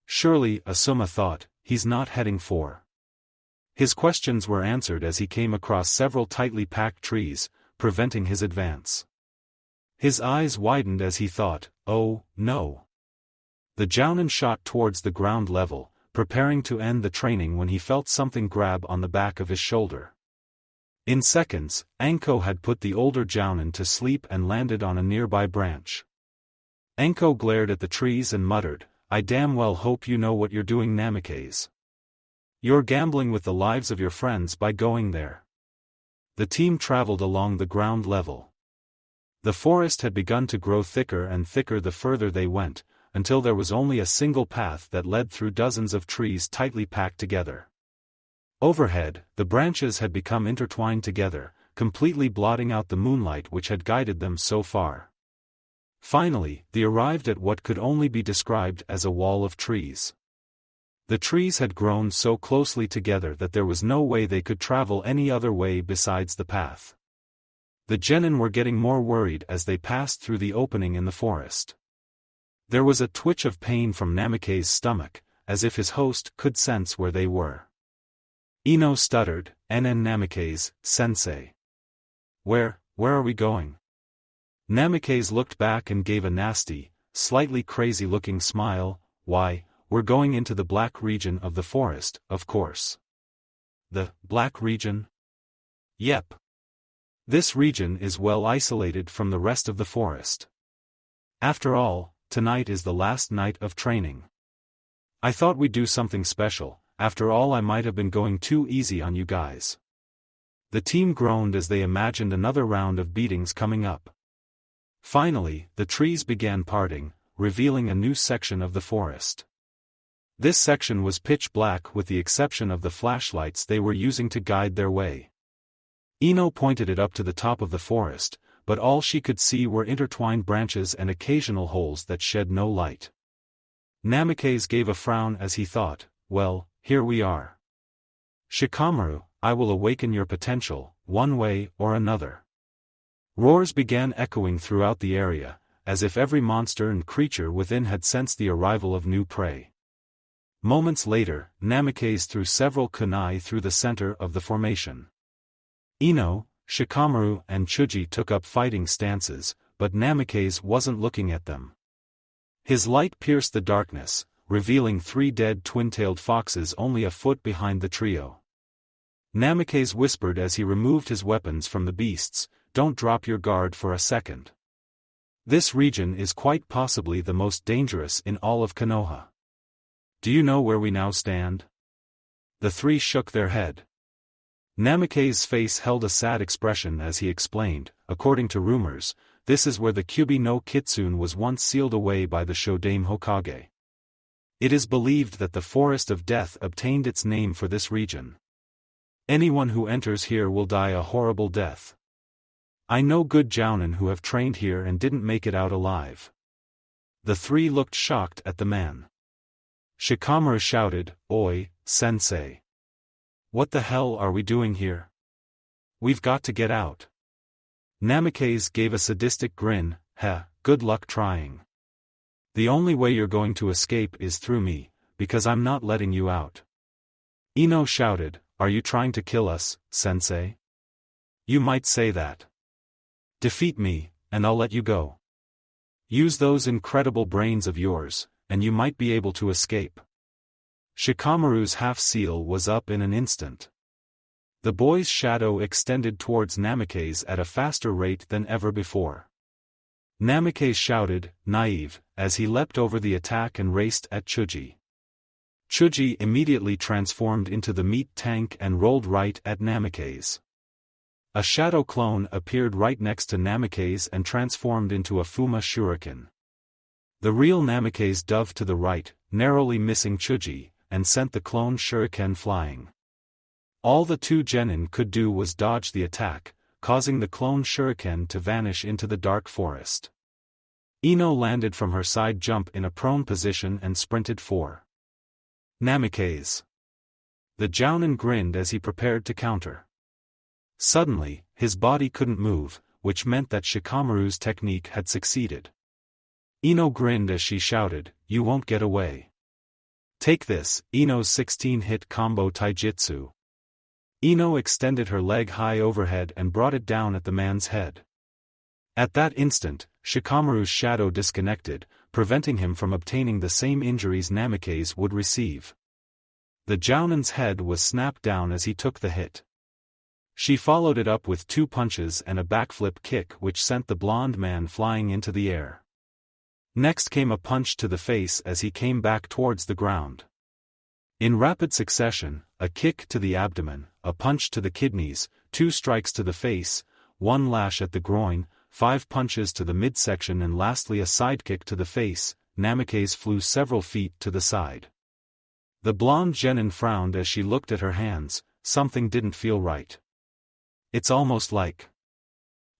Surely, Asuma thought, he's not heading for. His questions were answered as he came across several tightly packed trees, preventing his advance. His eyes widened as he thought, "Oh, no." The Jounin shot towards the ground level, preparing to end the training when he felt something grab on the back of his shoulder. In seconds, Anko had put the older Jounin to sleep and landed on a nearby branch. Anko glared at the trees and muttered, "I damn well hope you know what you're doing, Namikaze. You're gambling with the lives of your friends by going there." The team traveled along the ground level. The forest had begun to grow thicker and thicker the further they went, until there was only a single path that led through dozens of trees tightly packed together. Overhead, the branches had become intertwined together, completely blotting out the moonlight which had guided them so far. Finally, they arrived at what could only be described as a wall of trees. The trees had grown so closely together that there was no way they could travel any other way besides the path. The genin were getting more worried as they passed through the opening in the forest. There was a twitch of pain from Namikaze's stomach, as if his host could sense where they were. Ino stuttered, "NN Namikaze, sensei. Where are we going?" Namikaze looked back and gave a nasty, slightly crazy-looking smile. "Why, we're going into the black region of the forest, of course." "The black region?" "Yep. This region is well isolated from the rest of the forest. After all, tonight is the last night of training. I thought we'd do something special. After all, I might have been going too easy on you guys." The team groaned as they imagined another round of beatings coming up. Finally, the trees began parting, revealing a new section of the forest. This section was pitch black with the exception of the flashlights they were using to guide their way. Ino pointed it up to the top of the forest, but all she could see were intertwined branches and occasional holes that shed no light. Namikaze gave a frown as he thought, "Well, here we are. Shikamaru, I will awaken your potential, one way or another." Roars began echoing throughout the area, as if every monster and creature within had sensed the arrival of new prey. Moments later, Namikaze threw several kunai through the center of the formation. Ino, Shikamaru and Chuji took up fighting stances, but Namikaze wasn't looking at them. His light pierced the darkness, revealing 3 dead twin-tailed foxes only a foot behind the trio. Namikaze whispered as he removed his weapons from the beasts, "Don't drop your guard for a second. This region is quite possibly the most dangerous in all of Konoha. Do you know where we now stand?" The 3 shook their head. Namikaze's face held a sad expression as he explained, "According to rumors, this is where the Kyubi no Kitsune was once sealed away by the Shodame Hokage. It is believed that the Forest of Death obtained its name for this region. Anyone who enters here will die a horrible death. I know good jounin who have trained here and didn't make it out alive." The 3 looked shocked at the man. Shikamaru shouted, "Oi, sensei. What the hell are we doing here? We've got to get out." Namikaze gave a sadistic grin, "Good luck trying. The only way you're going to escape is through me, because I'm not letting you out." Ino shouted, "Are you trying to kill us, sensei?" "You might say that. Defeat me, and I'll let you go. Use those incredible brains of yours, and you might be able to escape." Shikamaru's half-seal was up in an instant. The boy's shadow extended towards Namikaze at a faster rate than ever before. Namikaze shouted, "Naive," as he leapt over the attack and raced at Chuji. Chuji immediately transformed into the meat tank and rolled right at Namikaze. A shadow clone appeared right next to Namikaze and transformed into a Fuma Shuriken. The real Namikaze dove to the right, narrowly missing Chuji, and sent the clone shuriken flying. All the 2 genin could do was dodge the attack, causing the clone shuriken to vanish into the dark forest. Ino landed from her side jump in a prone position and sprinted for Namikaze. The jounin grinned as he prepared to counter. Suddenly, his body couldn't move, which meant that Shikamaru's technique had succeeded. Ino grinned as she shouted, "You won't get away. Take this, Ino's 16-hit combo taijutsu." Ino extended her leg high overhead and brought it down at the man's head. At that instant, Shikamaru's shadow disconnected, preventing him from obtaining the same injuries Namikaze would receive. The jounin's head was snapped down as he took the hit. She followed it up with 2 punches and a backflip kick which sent the blonde man flying into the air. Next came a punch to the face as he came back towards the ground. In rapid succession, a kick to the abdomen, a punch to the kidneys, 2 strikes to the face, 1 lash at the groin, 5 punches to the midsection and lastly a sidekick to the face, Namikaze flew several feet to the side. The blonde genin frowned as she looked at her hands. Something didn't feel right. It's almost like...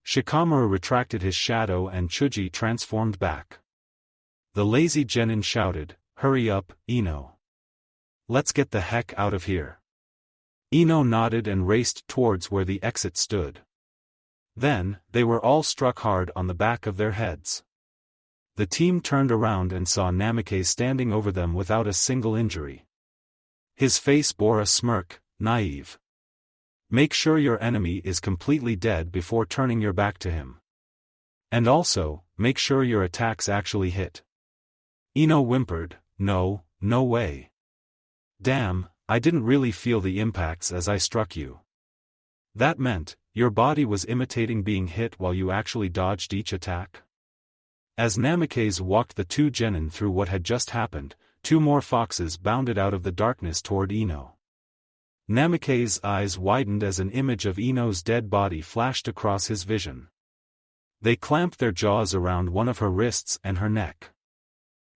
Shikamaru retracted his shadow and Chuji transformed back. The lazy genin shouted, "Hurry up, Ino. Let's get the heck out of here." Ino nodded and raced towards where the exit stood. Then, they were all struck hard on the back of their heads. The team turned around and saw Namikaze standing over them without a single injury. His face bore a smirk, naive. Make sure your enemy is completely dead before turning your back to him. And also, make sure your attacks actually hit. Ino whimpered, "No, no way. Damn, I didn't really feel the impacts as I struck you." That meant, your body was imitating being hit while you actually dodged each attack? As Namikaze walked the two genin through what had just happened, two more foxes bounded out of the darkness toward Ino. Namikaze's eyes widened as an image of Ino's dead body flashed across his vision. They clamped their jaws around one of her wrists and her neck.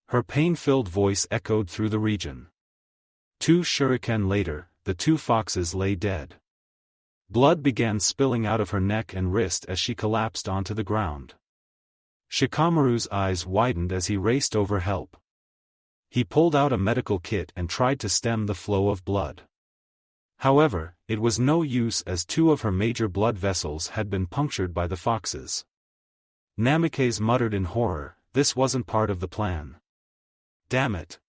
Her pain-filled voice echoed through the region. 2 shuriken later, the two foxes lay dead. Blood began spilling out of her neck and wrist as she collapsed onto the ground. Shikamaru's eyes widened as he raced over help. He pulled out a medical kit and tried to stem the flow of blood. However, it was no use as 2 of her major blood vessels had been punctured by the foxes. Namikaze muttered in horror, this wasn't part of the plan. Damn it.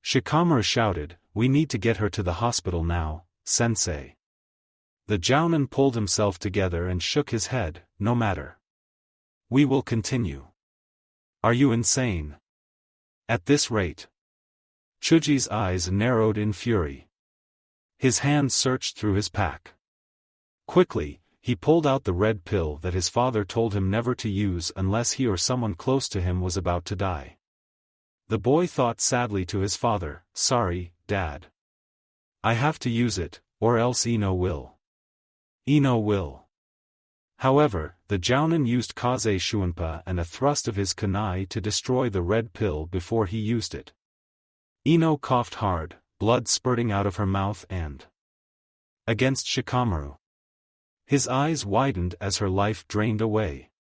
Shikamaru shouted, we need to get her to the hospital now, sensei. The jounin pulled himself together and shook his head, no matter. We will continue. Are you insane? At this rate. Chuji's eyes narrowed in fury. His hand searched through his pack. Quickly, he pulled out the red pill that his father told him never to use unless he or someone close to him was about to die. The boy thought sadly to his father, sorry, Dad. I have to use it, or else Ino will. Ino will. However, the jounin used Kaze Shuinpa and a thrust of his kunai to destroy the red pill before he used it. Ino coughed hard, blood spurting out of her mouth and against Shikamaru. His eyes widened as her life drained away.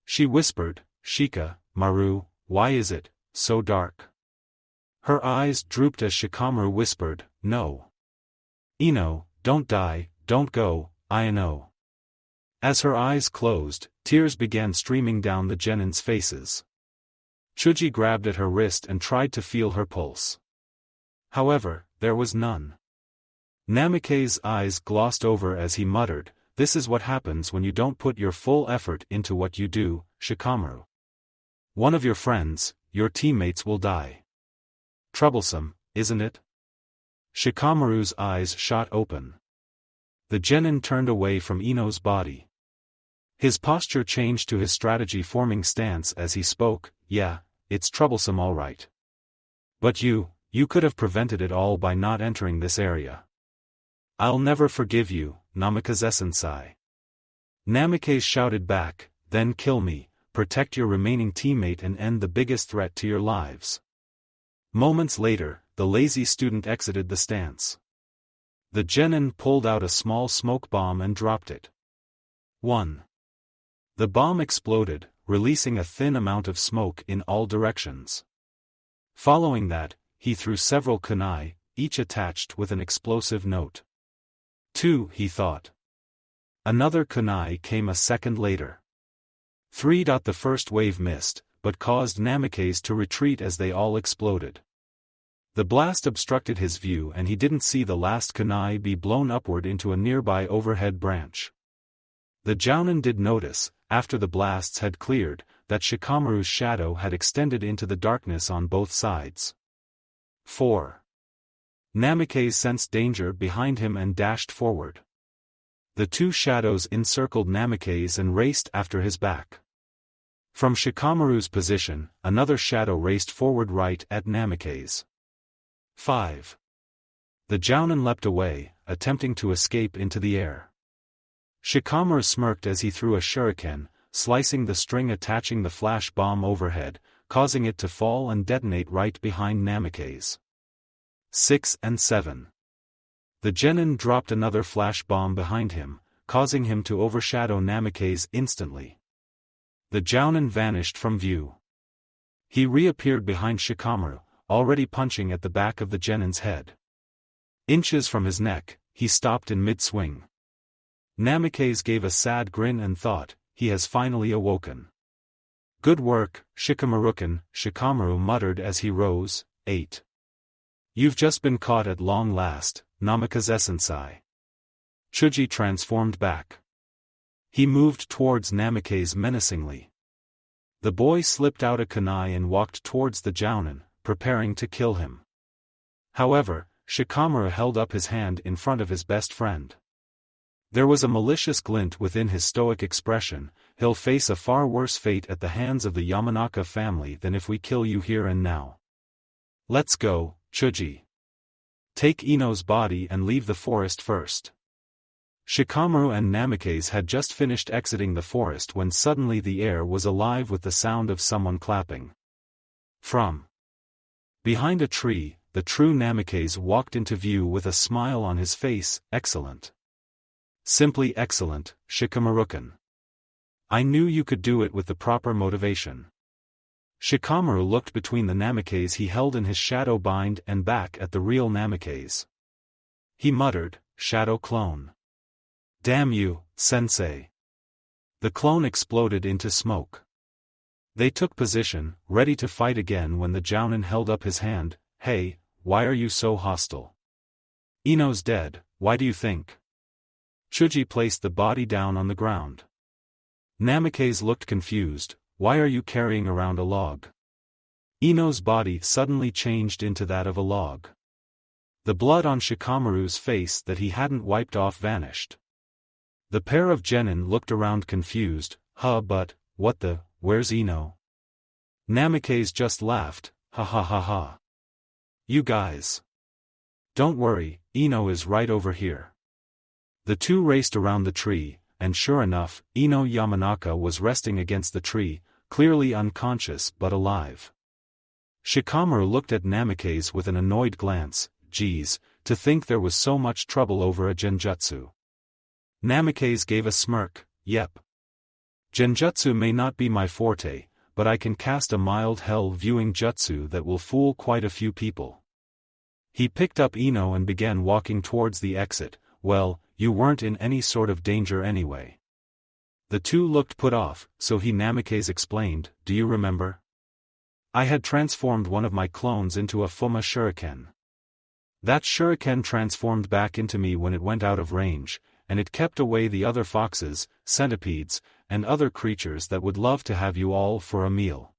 She whispered, Shika, Maru, why is it so dark? Her eyes drooped as Shikamaru whispered, no. Ino, don't die, don't go, I know. As her eyes closed, tears began streaming down the genin's faces. Chuji grabbed at her wrist and tried to feel her pulse. However, there was none. Namikaze's eyes glossed over as he muttered, this is what happens when you don't put your full effort into what you do, Shikamaru. One of your friends, your teammates will die. Troublesome, isn't it? Shikamaru's eyes shot open. The genin turned away from Ino's body. His posture changed to his strategy-forming stance as he spoke, yeah, it's troublesome all right. But you could have prevented it all by not entering this area. I'll never forgive you, Namikaze-sensei. Namikaze shouted back, then kill me, protect your remaining teammate and end the biggest threat to your lives. Moments later, the lazy student exited the stance. The genin pulled out a small smoke bomb and dropped it. 1. The bomb exploded, releasing a thin amount of smoke in all directions. Following that, he threw several kunai, each attached with an explosive note. 2, he thought. Another kunai came a second later. 3. The first wave missed, but caused Namikaze to retreat as they all exploded. The blast obstructed his view and he didn't see the last kunai be blown upward into a nearby overhead branch. The jounin did notice, after the blasts had cleared, that Shikamaru's shadow had extended into the darkness on both sides. 4. Namikaze sensed danger behind him and dashed forward. The two shadows encircled Namikaze and raced after his back. From Shikamaru's position, another shadow raced forward right at Namikaze. 5. The jounin leapt away, attempting to escape into the air. Shikamaru smirked as he threw a shuriken, slicing the string attaching the flash bomb overhead, causing it to fall and detonate right behind Namikaze. 6 and 7. The genin dropped another flash bomb behind him, causing him to overshadow Namikaze instantly. The jounin vanished from view. He reappeared behind Shikamaru, already punching at the back of the genin's head. Inches from his neck, he stopped in mid-swing. Namikaze gave a sad grin and thought, he has finally awoken. Good work, Shikamaru-kun, Shikamaru muttered as he rose. 8. You've just been caught at long last, Namikaze-sensei. Chuji transformed back. He moved towards Namikaze menacingly. The boy slipped out a kunai and walked towards the jounin, preparing to kill him. However, Shikamaru held up his hand in front of his best friend. There was a malicious glint within his stoic expression. He'll face a far worse fate at the hands of the Yamanaka family than if we kill you here and now. Let's go, Chuji. Take Ino's body and leave the forest first. Shikamaru and Namikaze had just finished exiting the forest when suddenly the air was alive with the sound of someone clapping. From behind a tree, the true Namikaze walked into view with a smile on his face. Excellent. Simply excellent, Shikamaru-kun. I knew you could do it with the proper motivation. Shikamaru looked between the Namikaze he held in his shadow bind and back at the real Namikaze. He muttered, "Shadow clone. Damn you, sensei." The clone exploded into smoke. They took position, ready to fight again when the jounin held up his hand. Hey, why are you so hostile? Ino's dead, why do you think? Chuji placed the body down on the ground. Namikaze looked confused. Why are you carrying around a log? Ino's body suddenly changed into that of a log. The blood on Shikamaru's face that he hadn't wiped off vanished. The pair of genin looked around confused. But, what the, where's Ino? Namikaze just laughed. Ha ha ha ha. You guys. Don't worry, Ino is right over here. The two raced around the tree, and sure enough, Ino Yamanaka was resting against the tree, clearly unconscious but alive. Shikamaru looked at Namikaze with an annoyed glance. Geez, to think there was so much trouble over a genjutsu. Namikaze gave a smirk. Yep. Genjutsu may not be my forte, but I can cast a mild hell viewing jutsu that will fool quite a few people. He picked up Ino and began walking towards the exit. Well, you weren't in any sort of danger anyway. The two looked put off, so Namikaze explained, do you remember? I had transformed one of my clones into a Fuma shuriken. That shuriken transformed back into me when it went out of range, and it kept away the other foxes, centipedes, and other creatures that would love to have you all for a meal.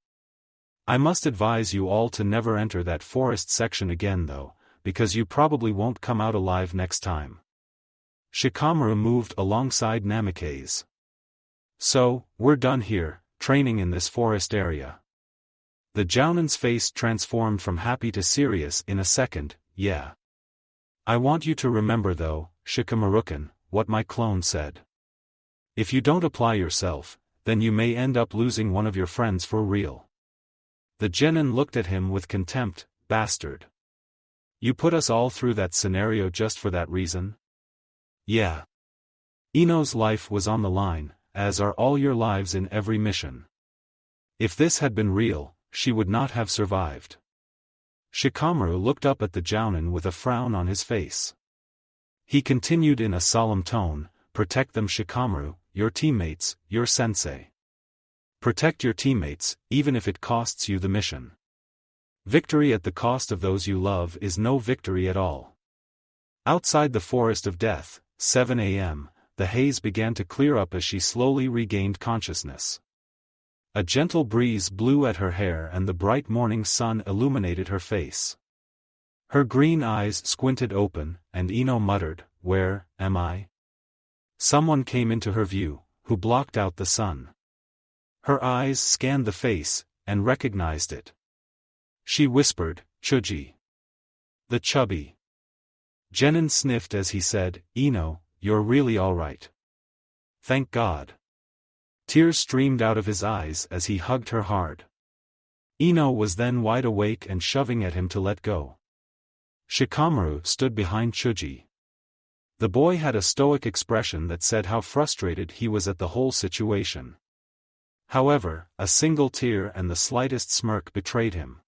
I must advise you all to never enter that forest section again though, because you probably won't come out alive next time. Shikamaru moved alongside Namikaze. So, we're done here, training in this forest area. The jounin's face transformed from happy to serious in a second. Yeah. I want you to remember though, Shikamaru-kun, what my clone said. If you don't apply yourself, then you may end up losing one of your friends for real. The genin looked at him with contempt. Bastard. You put us all through that scenario just for that reason? Yeah. Ino's life was on the line, as are all your lives in every mission. If this had been real, she would not have survived. Shikamaru looked up at the jounin with a frown on his face. He continued in a solemn tone, protect them Shikamaru, your teammates, your sensei. Protect your teammates, even if it costs you the mission. Victory at the cost of those you love is no victory at all. Outside the forest of death, 7 a.m., the haze began to clear up as she slowly regained consciousness. A gentle breeze blew at her hair and the bright morning sun illuminated her face. Her green eyes squinted open, and Ino muttered, "Where am I?" Someone came into her view, who blocked out the sun. Her eyes scanned the face, and recognized it. She whispered, "Chuji." The chubby genin sniffed as he said, "Ino, you're really all right. Thank God." Tears streamed out of his eyes as he hugged her hard. Ino was then wide awake and shoving at him to let go. Shikamaru stood behind Chuji. The boy had a stoic expression that said how frustrated he was at the whole situation. However, a single tear and the slightest smirk betrayed him.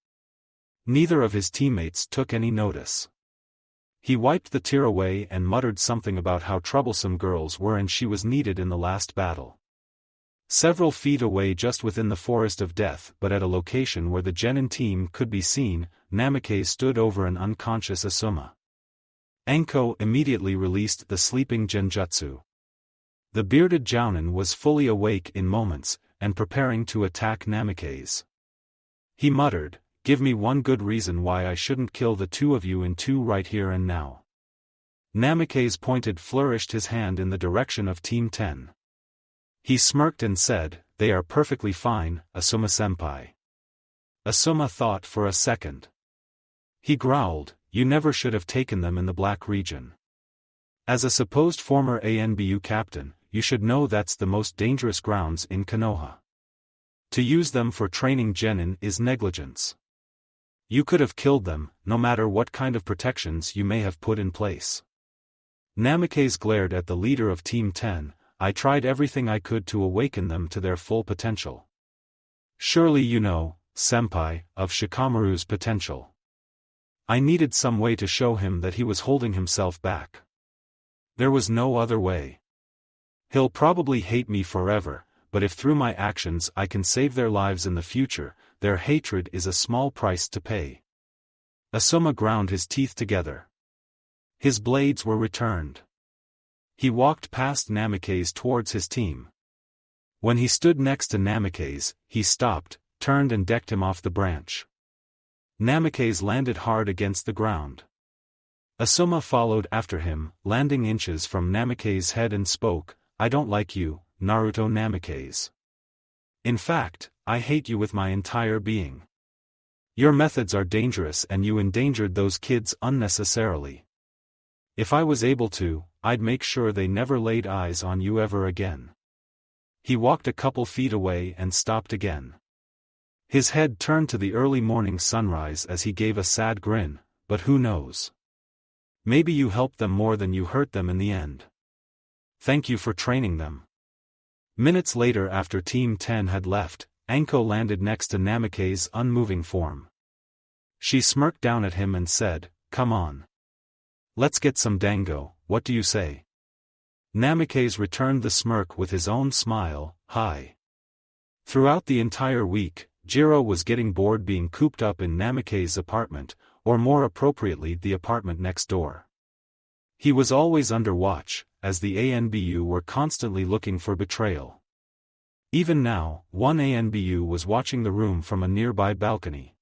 Neither of his teammates took any notice. He wiped the tear away and muttered something about how troublesome girls were and she was needed in the last battle. Several feet away, just within the forest of death but at a location where the genin team could be seen, Namikaze stood over an unconscious Asuma. Anko immediately released the sleeping genjutsu. The bearded jounin was fully awake in moments, and preparing to attack Namikaze. He muttered, "Give me one good reason why I shouldn't kill the two of you in two right here and now." Namikaze flourished his hand in the direction of Team 10. He smirked and said, "They are perfectly fine, Asuma-senpai." Asuma thought for a second. He growled, "You never should have taken them in the Black region. As a supposed former ANBU captain, you should know that's the most dangerous grounds in Konoha. To use them for training genin is negligence. You could have killed them, no matter what kind of protections you may have put in place." Namikaze glared at the leader of Team 10, "I tried everything I could to awaken them to their full potential. Surely you know, senpai, of Shikamaru's potential. I needed some way to show him that he was holding himself back. There was no other way. He'll probably hate me forever, but if through my actions I can save their lives in the future, their hatred is a small price to pay." Asuma ground his teeth together. His blades were returned. He walked past Namikaze towards his team. When he stood next to Namikaze, he stopped, turned and decked him off the branch. Namikaze landed hard against the ground. Asuma followed after him, landing inches from Namikaze's head and spoke, "I don't like you, Naruto Namikaze. In fact, I hate you with my entire being. Your methods are dangerous and you endangered those kids unnecessarily. If I was able to, I'd make sure they never laid eyes on you ever again." He walked a couple feet away and stopped again. His head turned to the early morning sunrise as he gave a sad grin, "But who knows? Maybe you helped them more than you hurt them in the end. Thank you for training them." Minutes later, after Team 10 had left, Anko landed next to Namikaze's unmoving form. She smirked down at him and said, "Come on. Let's get some dango, what do you say?" Namikaze returned the smirk with his own smile, "Hi." Throughout the entire week, Jiro was getting bored being cooped up in Namikaze's apartment, or more appropriately the apartment next door. He was always under watch, as the ANBU were constantly looking for betrayal. Even now, one ANBU was watching the room from a nearby balcony.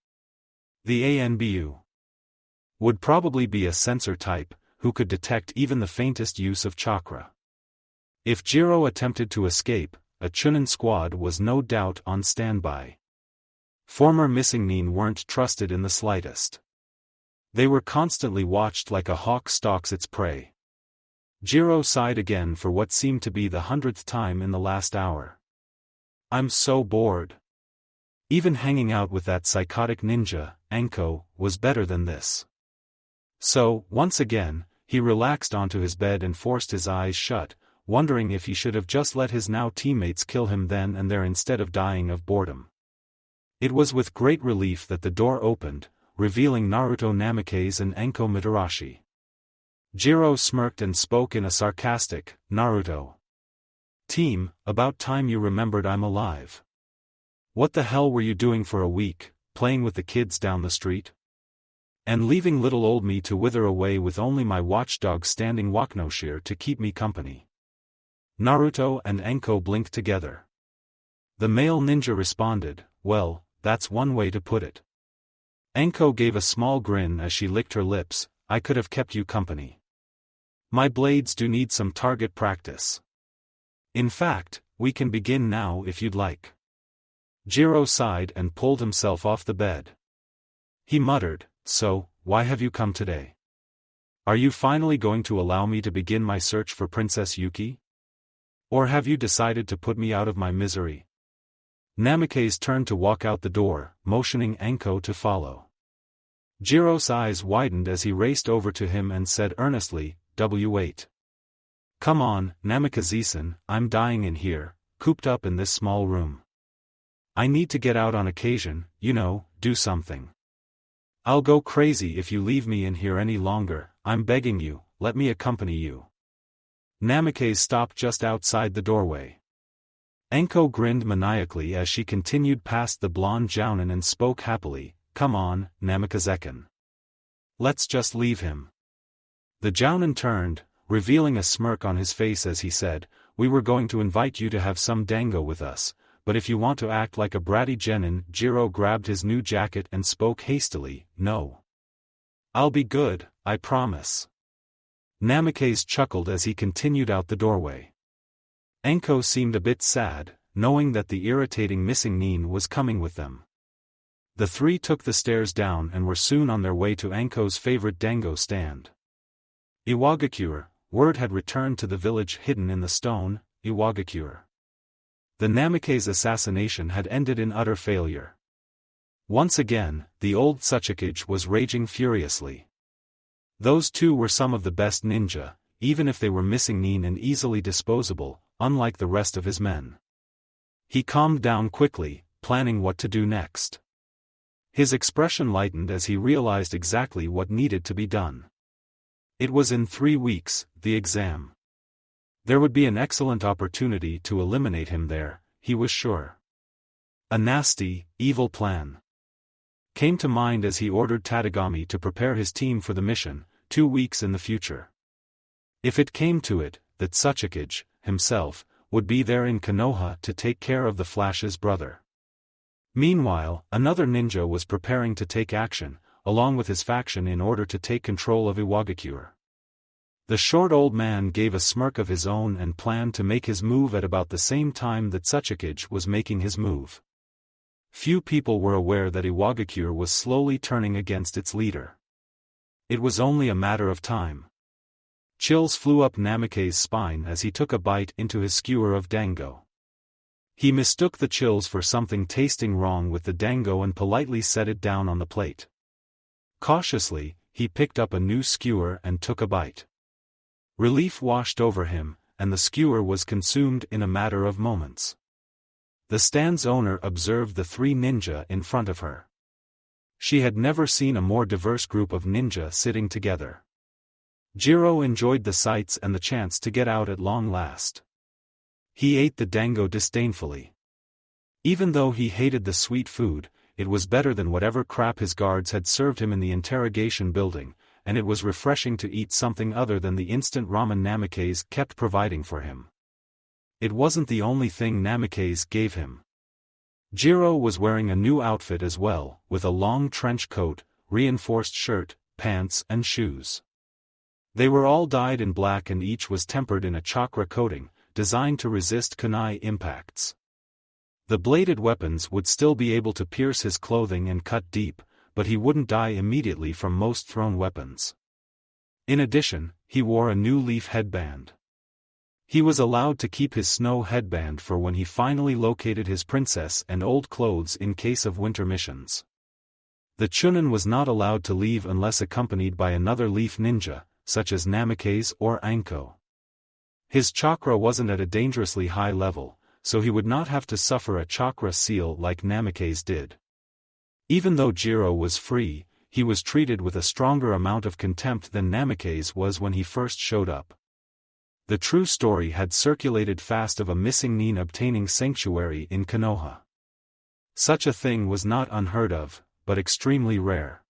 The ANBU would probably be a sensor type, who could detect even the faintest use of chakra. If Jiro attempted to escape, a Chunin squad was no doubt on standby. Former missing nin weren't trusted in the slightest. They were constantly watched like a hawk stalks its prey. Jiro sighed again for what seemed to be the 100th time in the last hour. "I'm so bored. Even hanging out with that psychotic ninja, Anko, was better than this." So, once again, he relaxed onto his bed and forced his eyes shut, wondering if he should have just let his now teammates kill him then and there instead of dying of boredom. It was with great relief that the door opened, revealing Naruto Namikaze and Anko Mitarashi. Jiro smirked and spoke in a sarcastic, "Naruto. Team, about time you remembered I'm alive. What the hell were you doing for a week, playing with the kids down the street? And leaving little old me to wither away with only my watchdog standing Waknoshir to keep me company?" Naruto and Anko blinked together. The male ninja responded, "Well, that's one way to put it." Anko gave a small grin as she licked her lips, "I could have kept you company. My blades do need some target practice. In fact, we can begin now if you'd like." Jiro sighed and pulled himself off the bed. He muttered, "So, why have you come today? Are you finally going to allow me to begin my search for Princess Yuki? Or have you decided to put me out of my misery?" Namikaze turned to walk out the door, motioning Anko to follow. Jiro's eyes widened as he raced over to him and said earnestly, "Wait. Come on, Namikaze-san, I'm dying in here, cooped up in this small room. I need to get out on occasion, do something. I'll go crazy if you leave me in here any longer, I'm begging you, let me accompany you." Namikaze stopped just outside the doorway. Anko grinned maniacally as she continued past the blonde jounin and spoke happily, "Come on, Namikaze-kun. Let's just leave him." The jounin turned, revealing a smirk on his face as he said, "We were going to invite you to have some dango with us, but if you want to act like a bratty genin." Jiro grabbed his new jacket and spoke hastily, "No. I'll be good, I promise." Namikaze chuckled as he continued out the doorway. Anko seemed a bit sad, knowing that the irritating missing nin was coming with them. The three took the stairs down and were soon on their way to Anko's favorite dango stand. Iwagakure, word had returned to the village hidden in the stone, Iwagakure. The Namikaze assassination had ended in utter failure. Once again, the old Tsuchikage was raging furiously. Those two were some of the best ninja, even if they were missing nin and easily disposable, unlike the rest of his men. He calmed down quickly, planning what to do next. His expression lightened as he realized exactly what needed to be done. It was in 3 weeks, the exam. There would be an excellent opportunity to eliminate him there, he was sure. A nasty, evil plan came to mind as he ordered Tadagami to prepare his team for the mission, 2 weeks in the future. If it came to it, the Tsuchikage, himself, would be there in Konoha to take care of the Flash's brother. Meanwhile, another ninja was preparing to take action, along with his faction in order to take control of Iwagakure. The short old man gave a smirk of his own and planned to make his move at about the same time that Tsuchikage was making his move. Few people were aware that Iwagakure was slowly turning against its leader. It was only a matter of time. Chills flew up Namikaze's spine as he took a bite into his skewer of dango. He mistook the chills for something tasting wrong with the dango and politely set it down on the plate. Cautiously, he picked up a new skewer and took a bite. Relief washed over him, and the skewer was consumed in a matter of moments. The stand's owner observed the 3 ninja in front of her. She had never seen a more diverse group of ninja sitting together. Jiro enjoyed the sights and the chance to get out at long last. He ate the dango disdainfully. Even though he hated the sweet food, it was better than whatever crap his guards had served him in the interrogation building, and it was refreshing to eat something other than the instant ramen Namikaze kept providing for him. It wasn't the only thing Namikaze gave him. Jiro was wearing a new outfit as well, with a long trench coat, reinforced shirt, pants and shoes. They were all dyed in black and each was tempered in a chakra coating, designed to resist kunai impacts. The bladed weapons would still be able to pierce his clothing and cut deep, but he wouldn't die immediately from most thrown weapons. In addition, he wore a new leaf headband. He was allowed to keep his snow headband for when he finally located his princess and old clothes in case of winter missions. The Chunin was not allowed to leave unless accompanied by another leaf ninja, such as Namikaze or Anko. His chakra wasn't at a dangerously high level, so he would not have to suffer a chakra seal like Namikaze did. Even though Jiro was free, he was treated with a stronger amount of contempt than Namikaze was when he first showed up. The true story had circulated fast of a missing nin obtaining sanctuary in Konoha. Such a thing was not unheard of, but extremely rare.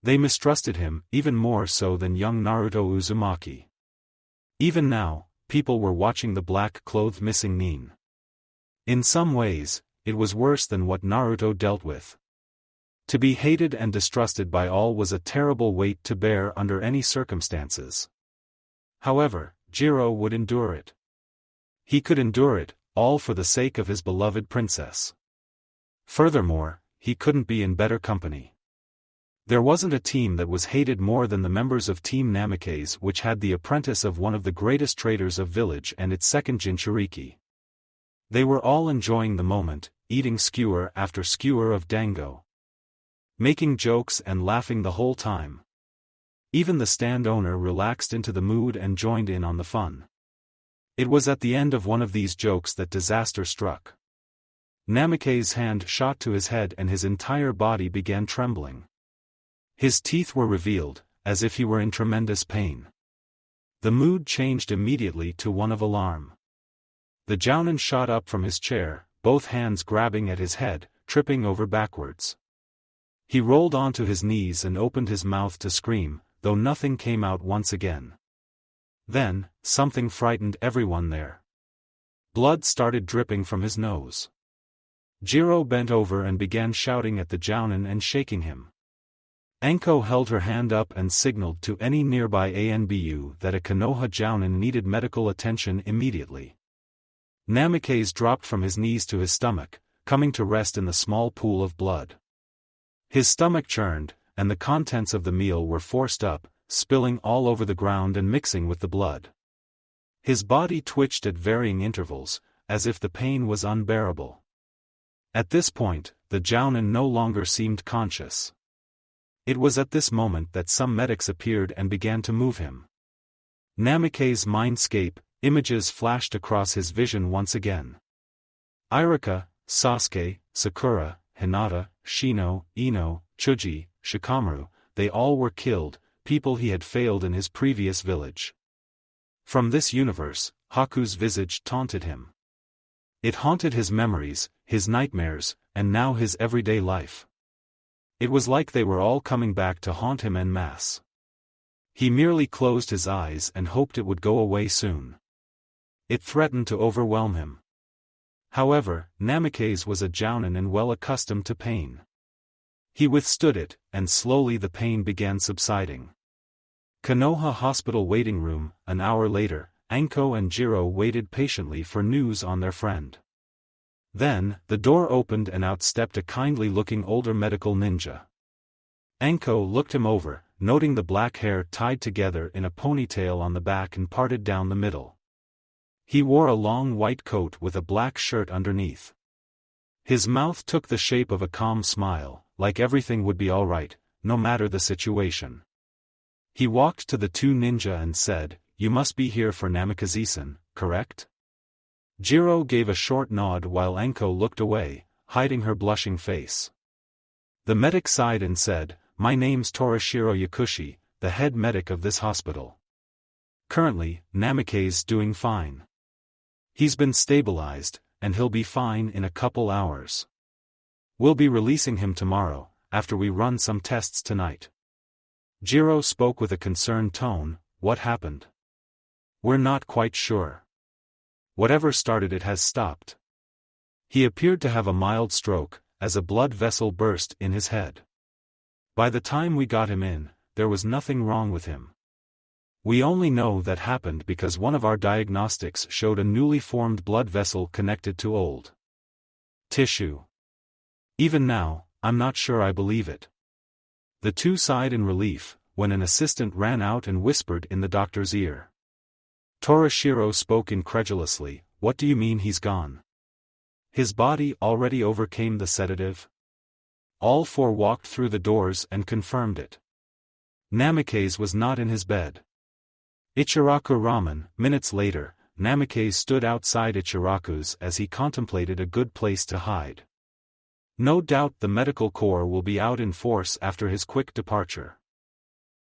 They mistrusted him, even more so than young Naruto Uzumaki. Even now, people were watching the black-clothed missing nin. In some ways, it was worse than what Naruto dealt with. To be hated and distrusted by all was a terrible weight to bear under any circumstances. However, Jiro would endure it. He could endure it, all for the sake of his beloved princess. Furthermore, he couldn't be in better company. There wasn't a team that was hated more than the members of Team Namikaze, which had the apprentice of one of the greatest traders of village and its second Jinchuriki. They were all enjoying the moment, eating skewer after skewer of dango. Making jokes and laughing the whole time. Even the stand owner relaxed into the mood and joined in on the fun. It was at the end of one of these jokes that disaster struck. Namikaze's hand shot to his head and his entire body began trembling. His teeth were revealed, as if he were in tremendous pain. The mood changed immediately to one of alarm. The jounin shot up from his chair, both hands grabbing at his head, tripping over backwards. He rolled onto his knees and opened his mouth to scream, though nothing came out once again. Then, something frightened everyone there. Blood started dripping from his nose. Jiro bent over and began shouting at the jounin and shaking him. Anko held her hand up and signaled to any nearby Anbu that a Konoha jounin needed medical attention immediately. Namikaze dropped from his knees to his stomach, coming to rest in the small pool of blood. His stomach churned, and the contents of the meal were forced up, spilling all over the ground and mixing with the blood. His body twitched at varying intervals, as if the pain was unbearable. At this point, the jounin no longer seemed conscious. It was at this moment that some medics appeared and began to move him. Namikaze's mindscape, images flashed across his vision once again. Irika, Sasuke, Sakura, Hinata, Shino, Ino, Chuji, Shikamaru, they all were killed, people he had failed in his previous village. From this universe, Haku's visage taunted him. It haunted his memories, his nightmares, and now his everyday life. It was like they were all coming back to haunt him en masse. He merely closed his eyes and hoped it would go away soon. It threatened to overwhelm him. However, Namikaze was a jounin and well accustomed to pain. He withstood it, and slowly the pain began subsiding. Konoha Hospital waiting room. An hour later, Anko and Jiro waited patiently for news on their friend. Then, the door opened and out stepped a kindly-looking older medical ninja. Anko looked him over, noting the black hair tied together in a ponytail on the back and parted down the middle. He wore a long white coat with a black shirt underneath. His mouth took the shape of a calm smile, like everything would be all right, no matter the situation. He walked to the two ninja and said, "You must be here for Namikaze-san, correct?" Jiro gave a short nod while Anko looked away, hiding her blushing face. The medic sighed and said, "My name's Torashiro Yakushi, the head medic of this hospital. Currently, Namikaze's doing fine. He's been stabilized, and he'll be fine in a couple hours. We'll be releasing him tomorrow, after we run some tests tonight." Jiro spoke with a concerned tone. "What happened?" "We're not quite sure. Whatever started it has stopped. He appeared to have a mild stroke, as a blood vessel burst in his head. By the time we got him in, there was nothing wrong with him. We only know that happened because one of our diagnostics showed a newly formed blood vessel connected to old tissue. Even now, I'm not sure I believe it." The two sighed in relief, when an assistant ran out and whispered in the doctor's ear. Torashiro spoke incredulously, "What do you mean he's gone? His body already overcame the sedative?" All four walked through the doors and confirmed it. Namikaze was not in his bed. Ichiraku Ramen. Minutes later, Namikaze stood outside Ichiraku's as he contemplated a good place to hide. No doubt the medical corps will be out in force after his quick departure.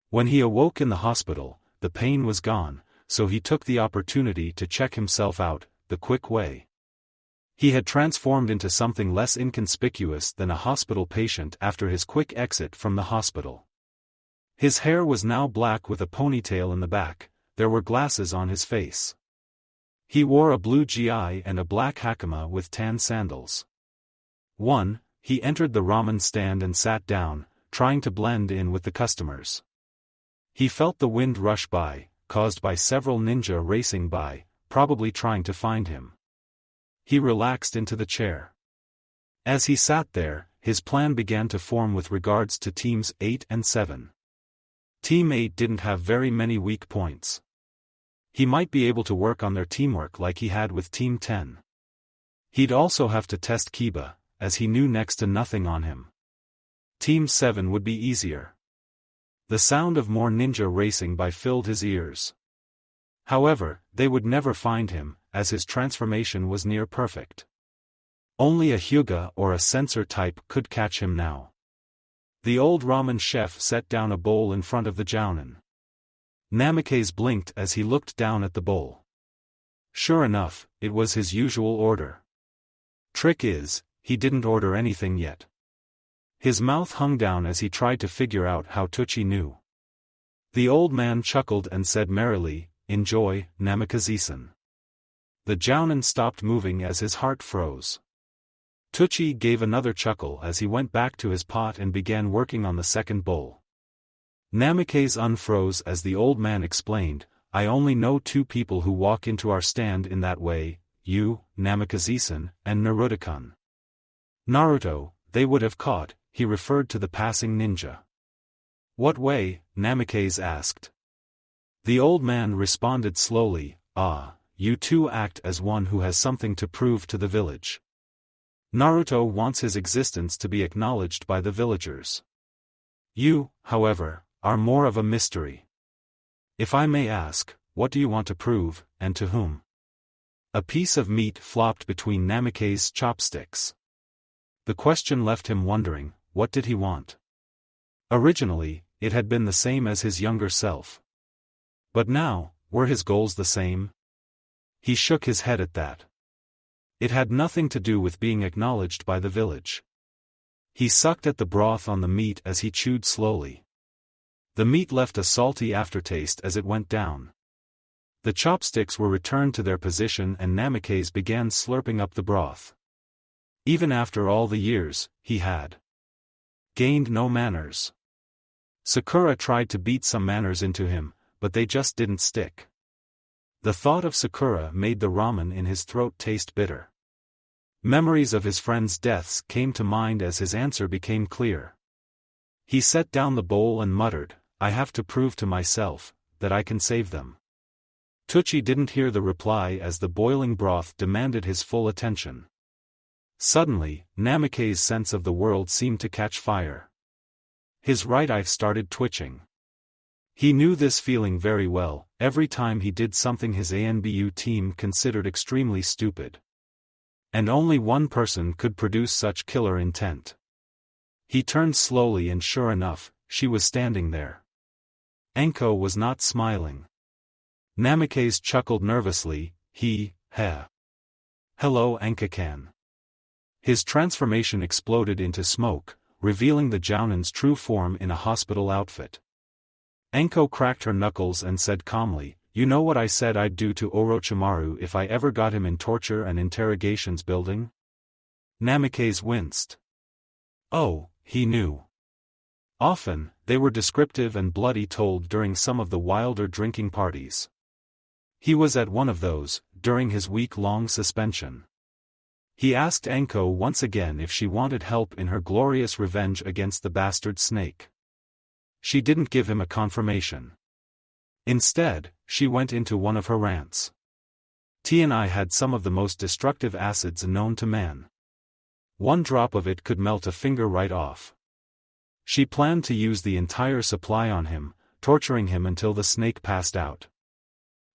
When he awoke in the hospital, the pain was gone, so he took the opportunity to check himself out, the quick way. He had transformed into something less inconspicuous than a hospital patient after his quick exit from the hospital. His hair was now black with a ponytail in the back, there were glasses on his face. He wore a blue gi and a black hakama with tan sandals. He entered the ramen stand and sat down, trying to blend in with the customers. He felt the wind rush by, caused by several ninja racing by, probably trying to find him. He relaxed into the chair. As he sat there, his plan began to form with regards to teams 8 and 7. Team 8 didn't have very many weak points. He might be able to work on their teamwork like he had with Team 10. He'd also have to test Kiba, as he knew next to nothing on him. Team 7 would be easier. The sound of more ninja racing by filled his ears. However, they would never find him, as his transformation was near perfect. Only a Hyuga or a censor type could catch him now. The old ramen chef set down a bowl in front of the jounin. Namikaze blinked as he looked down at the bowl. Sure enough, it was his usual order. Trick is, he didn't order anything yet. His mouth hung down as he tried to figure out how Tucci knew. The old man chuckled and said merrily, "Enjoy, Namikaze-san." The jounin stopped moving as his heart froze. Tucci gave another chuckle as he went back to his pot and began working on the second bowl. Namikaze unfroze as the old man explained, "I only know two people who walk into our stand in that way, you, Namikaze-san, and Naruto-kun." Naruto, they would have caught, he referred to the passing ninja. "What way?" Namikaze asked. The old man responded slowly, "You two act as one who has something to prove to the village. Naruto wants his existence to be acknowledged by the villagers. You, however, are more of a mystery. If I may ask, what do you want to prove, and to whom?" A piece of meat flopped between Namikaze's chopsticks. The question left him wondering, what did he want? Originally, it had been the same as his younger self. But now, were his goals the same? He shook his head at that. It had nothing to do with being acknowledged by the village. He sucked at the broth on the meat as he chewed slowly. The meat left a salty aftertaste as it went down. The chopsticks were returned to their position and Namikaze began slurping up the broth. Even after all the years, he had gained no manners. Sakura tried to beat some manners into him, but they just didn't stick. The thought of Sakura made the ramen in his throat taste bitter. Memories of his friends' deaths came to mind as his answer became clear. He set down the bowl and muttered, "I have to prove to myself that I can save them." Tucci didn't hear the reply as the boiling broth demanded his full attention. Suddenly, Namikaze's sense of the world seemed to catch fire. His right eye started twitching. He knew this feeling very well. Every time he did something his Anbu team considered extremely stupid. And only one person could produce such killer intent. He turned slowly and sure enough, she was standing there. Anko was not smiling. Namikaze chuckled nervously, "Hello Anko-kan." His transformation exploded into smoke, revealing the jounin's true form in a hospital outfit. Anko cracked her knuckles and said calmly, "You know what I said I'd do to Orochimaru if I ever got him in torture and interrogations building?" Namikaze winced. Oh, he knew. Often, they were descriptive and bloody told during some of the wilder drinking parties. He was at one of those, during his week-long suspension. He asked Anko once again if she wanted help in her glorious revenge against the bastard snake. She didn't give him a confirmation. Instead, she went into one of her rants. "T&I had some of the most destructive acids known to man. One drop of it could melt a finger right off. She planned to use the entire supply on him, torturing him until the snake passed out.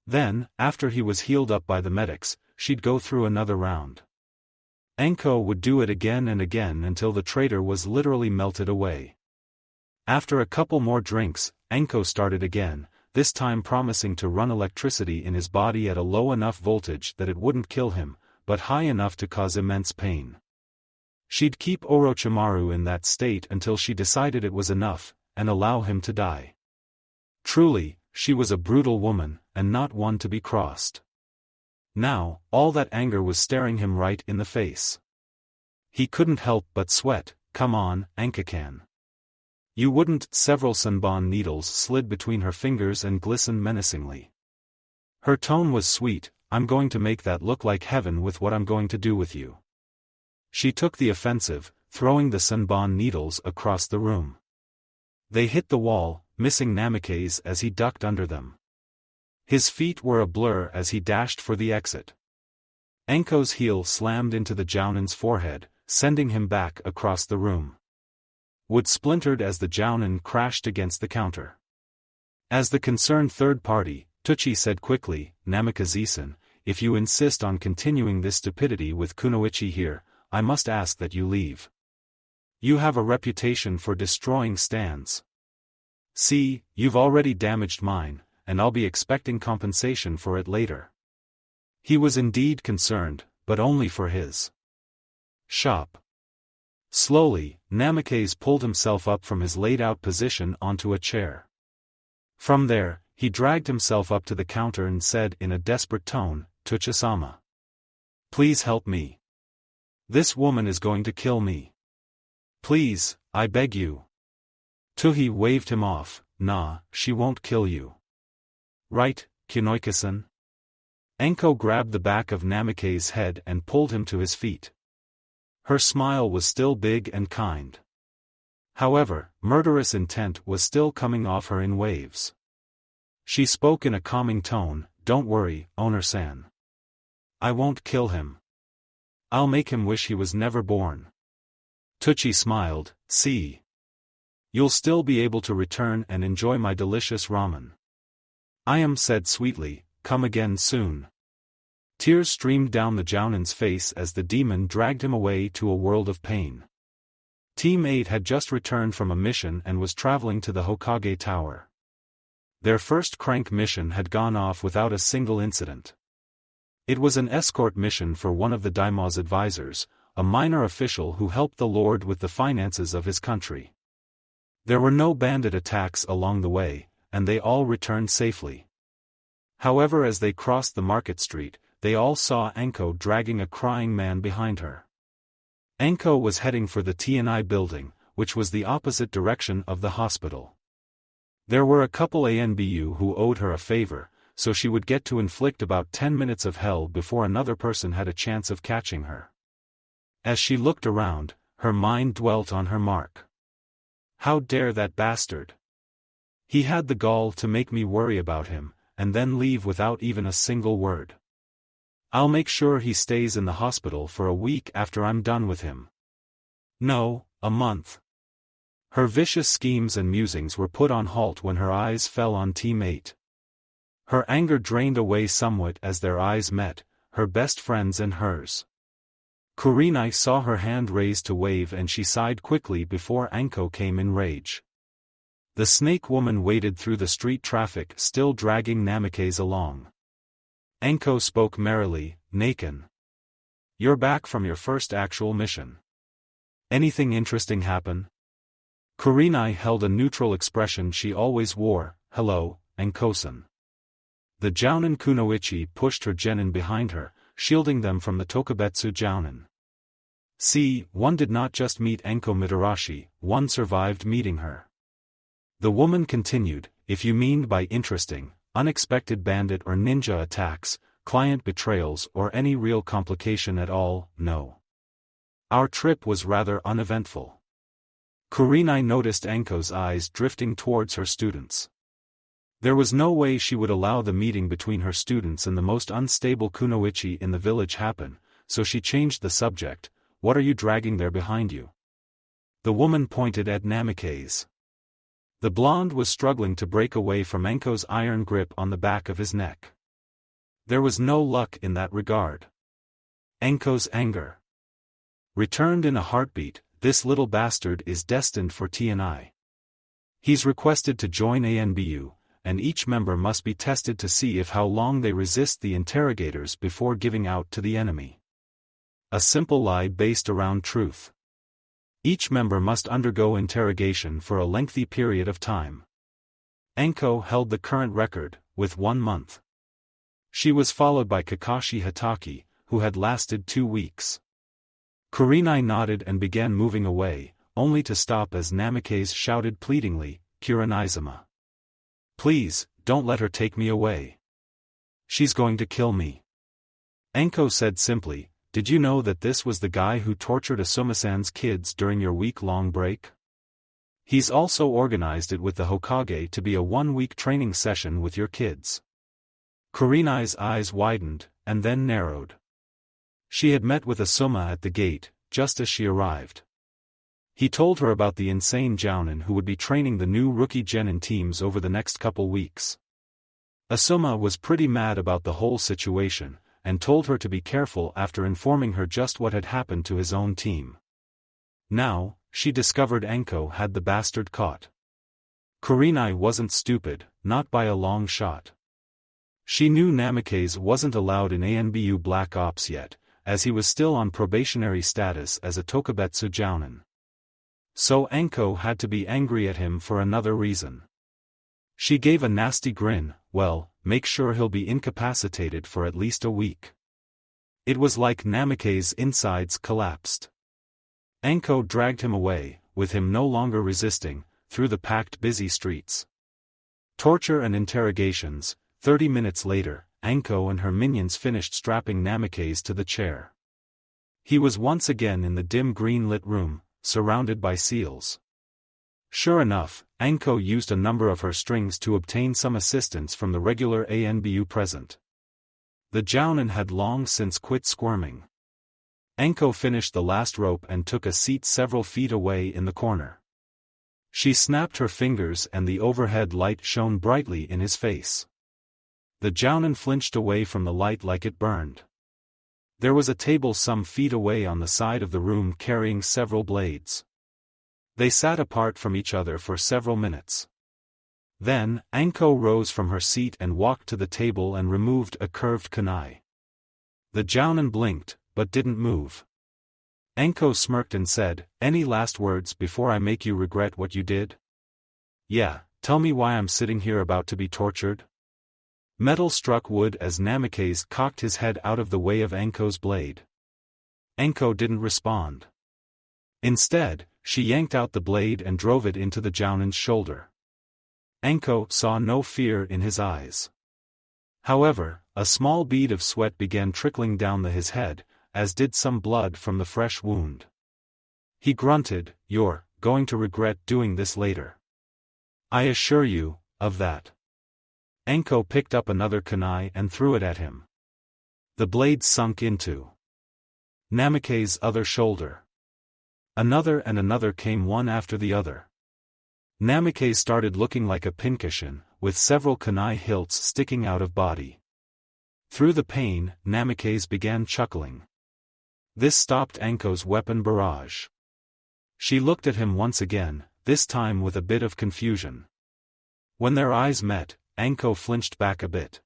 Then, after he was healed up by the medics, she'd go through another round. Anko would do it again and again until the traitor was literally melted away. After a couple more drinks, Anko started again, this time promising to run electricity in his body at a low enough voltage that it wouldn't kill him, but high enough to cause immense pain. She'd keep Orochimaru in that state until she decided it was enough, and allow him to die. Truly, she was a brutal woman, and not one to be crossed. Now, all that anger was staring him right in the face. He couldn't help but sweat. "Come on, Anko-kan. You wouldn't." Several sunbon needles slid between her fingers and glistened menacingly. Her tone was sweet, "I'm going to make that look like heaven with what I'm going to do with you." She took the offensive, throwing the sunbon needles across the room. They hit the wall, missing Namikaze as he ducked under them. His feet were a blur as he dashed for the exit. Anko's heel slammed into the jounin's forehead, sending him back across the room. Wood splintered as the jounin crashed against the counter. As the concerned third party, Tucci said quickly, "Namikaze-san, if you insist on continuing this stupidity with Kunoichi here, I must ask that you leave. You have a reputation for destroying stands. See, you've already damaged mine, and I'll be expecting compensation for it later." He was indeed concerned, but only for his shop. Slowly, Namikaze pulled himself up from his laid-out position onto a chair. From there, he dragged himself up to the counter and said in a desperate tone, "Tucci-sama. Please help me. This woman is going to kill me. Please, I beg you." Tuhi waved him off. "Nah, she won't kill you. Right, Kunoichi-san?" Anko grabbed the back of Namikaze's head and pulled him to his feet. Her smile was still big and kind. However, murderous intent was still coming off her in waves. She spoke in a calming tone, "Don't worry, owner-san. I won't kill him. I'll make him wish he was never born." Tucci smiled, "See. You'll still be able to return and enjoy my delicious ramen. I said sweetly, "Come again soon." Tears streamed down the jounin's face as the demon dragged him away to a world of pain. Team 8 had just returned from a mission and was traveling to the Hokage Tower. Their first crank mission had gone off without a single incident. It was an escort mission for one of the daimyo's advisors, a minor official who helped the lord with the finances of his country. There were no bandit attacks along the way, and they all returned safely. However, as they crossed the market street, they all saw Anko dragging a crying man behind her. Anko was heading for the T&I building, which was the opposite direction of the hospital. There were a couple Anbu who owed her a favor, so she would get to inflict about 10 minutes of hell before another person had a chance of catching her. As she looked around, her mind dwelt on her mark. How dare that bastard! He had the gall to make me worry about him, and then leave without even a single word. I'll make sure he stays in the hospital for a week after I'm done with him. No, a month. Her vicious schemes and musings were put on halt when her eyes fell on Team 8. Her anger drained away somewhat as their eyes met, her best friends and hers. Kurinai saw her hand raised to wave and she sighed quickly before Anko came in rage. The snake woman waded through the street traffic, still dragging Namikaze along. Anko spoke merrily, "Naken. You're back from your first actual mission. Anything interesting happen?" Kurinai held a neutral expression she always wore, "Hello, Anko-san." The jounin Kunoichi pushed her genin behind her, shielding them from the Tokubetsu jounin. See, one did not just meet Anko Mitarashi, one survived meeting her. The woman continued, "If you mean by interesting, unexpected bandit or ninja attacks, client betrayals or any real complication at all, no. Our trip was rather uneventful." Kurinai noticed Anko's eyes drifting towards her students. There was no way she would allow the meeting between her students and the most unstable kunoichi in the village happen, so she changed the subject. "What are you dragging there behind you?" The woman pointed at Namikaze. The blonde was struggling to break away from Anko's iron grip on the back of his neck. There was no luck in that regard. Anko's anger returned in a heartbeat. This little bastard is destined for T&I. He's requested to join ANBU, and each member must be tested to see if how long they resist the interrogators before giving out to the enemy. A simple lie based around truth. Each member must undergo interrogation for a lengthy period of time. Anko held the current record, with 1 month. She was followed by Kakashi Hatake, who had lasted 2 weeks. Kurinai nodded and began moving away, only to stop as Namikaze shouted pleadingly, "Kurinai-sama. Please, don't let her take me away. She's going to kill me." Anko said simply, "Did you know that this was the guy who tortured Asuma-san's kids during your week-long break? He's also organized it with the Hokage to be a 1-week training session with your kids." Kurinai's eyes widened, and then narrowed. She had met with Asuma at the gate, just as she arrived. He told her about the insane jounin who would be training the new rookie genin teams over the next couple weeks. Asuma was pretty mad about the whole situation, and told her to be careful after informing her just what had happened to his own team. Now, she discovered Anko had the bastard caught. Kurenai wasn't stupid, not by a long shot. She knew Namikaze wasn't allowed in Anbu Black Ops yet, as he was still on probationary status as a Tokubetsu jounin. So Anko had to be angry at him for another reason. She gave a nasty grin, well, make sure he'll be incapacitated for at least a week. It was like Namikaze's insides collapsed. Anko dragged him away, with him no longer resisting, through the packed busy streets. Torture and interrogations. 30 minutes later, Anko and her minions finished strapping Namikaze to the chair. He was once again in the dim green-lit room, surrounded by seals. Sure enough, Anko used a number of her strings to obtain some assistance from the regular Anbu present. The jounin had long since quit squirming. Anko finished the last rope and took a seat several feet away in the corner. She snapped her fingers and the overhead light shone brightly in his face. The jounin flinched away from the light like it burned. There was a table some feet away on the side of the room carrying several blades. They sat apart from each other for several minutes. Then, Anko rose from her seat and walked to the table and removed a curved kunai. The jounin blinked, but didn't move. Anko smirked and said, "Any last words before I make you regret what you did?" "Yeah, tell me why I'm sitting here about to be tortured?" Metal struck wood as Namikaze cocked his head out of the way of Anko's blade. Anko didn't respond. Instead, she yanked out the blade and drove it into the jounin's shoulder. Anko saw no fear in his eyes. However, a small bead of sweat began trickling down his head, as did some blood from the fresh wound. He grunted, "You're going to regret doing this later. I assure you of that." Anko picked up another kunai and threw it at him. The blade sunk into Namikaze's other shoulder. Another and another came one after the other. Namikaze started looking like a pincushion, with several kunai hilts sticking out of body. Through the pain, Namikaze began chuckling. This stopped Anko's weapon barrage. She looked at him once again, this time with a bit of confusion. When their eyes met, Anko flinched back a bit.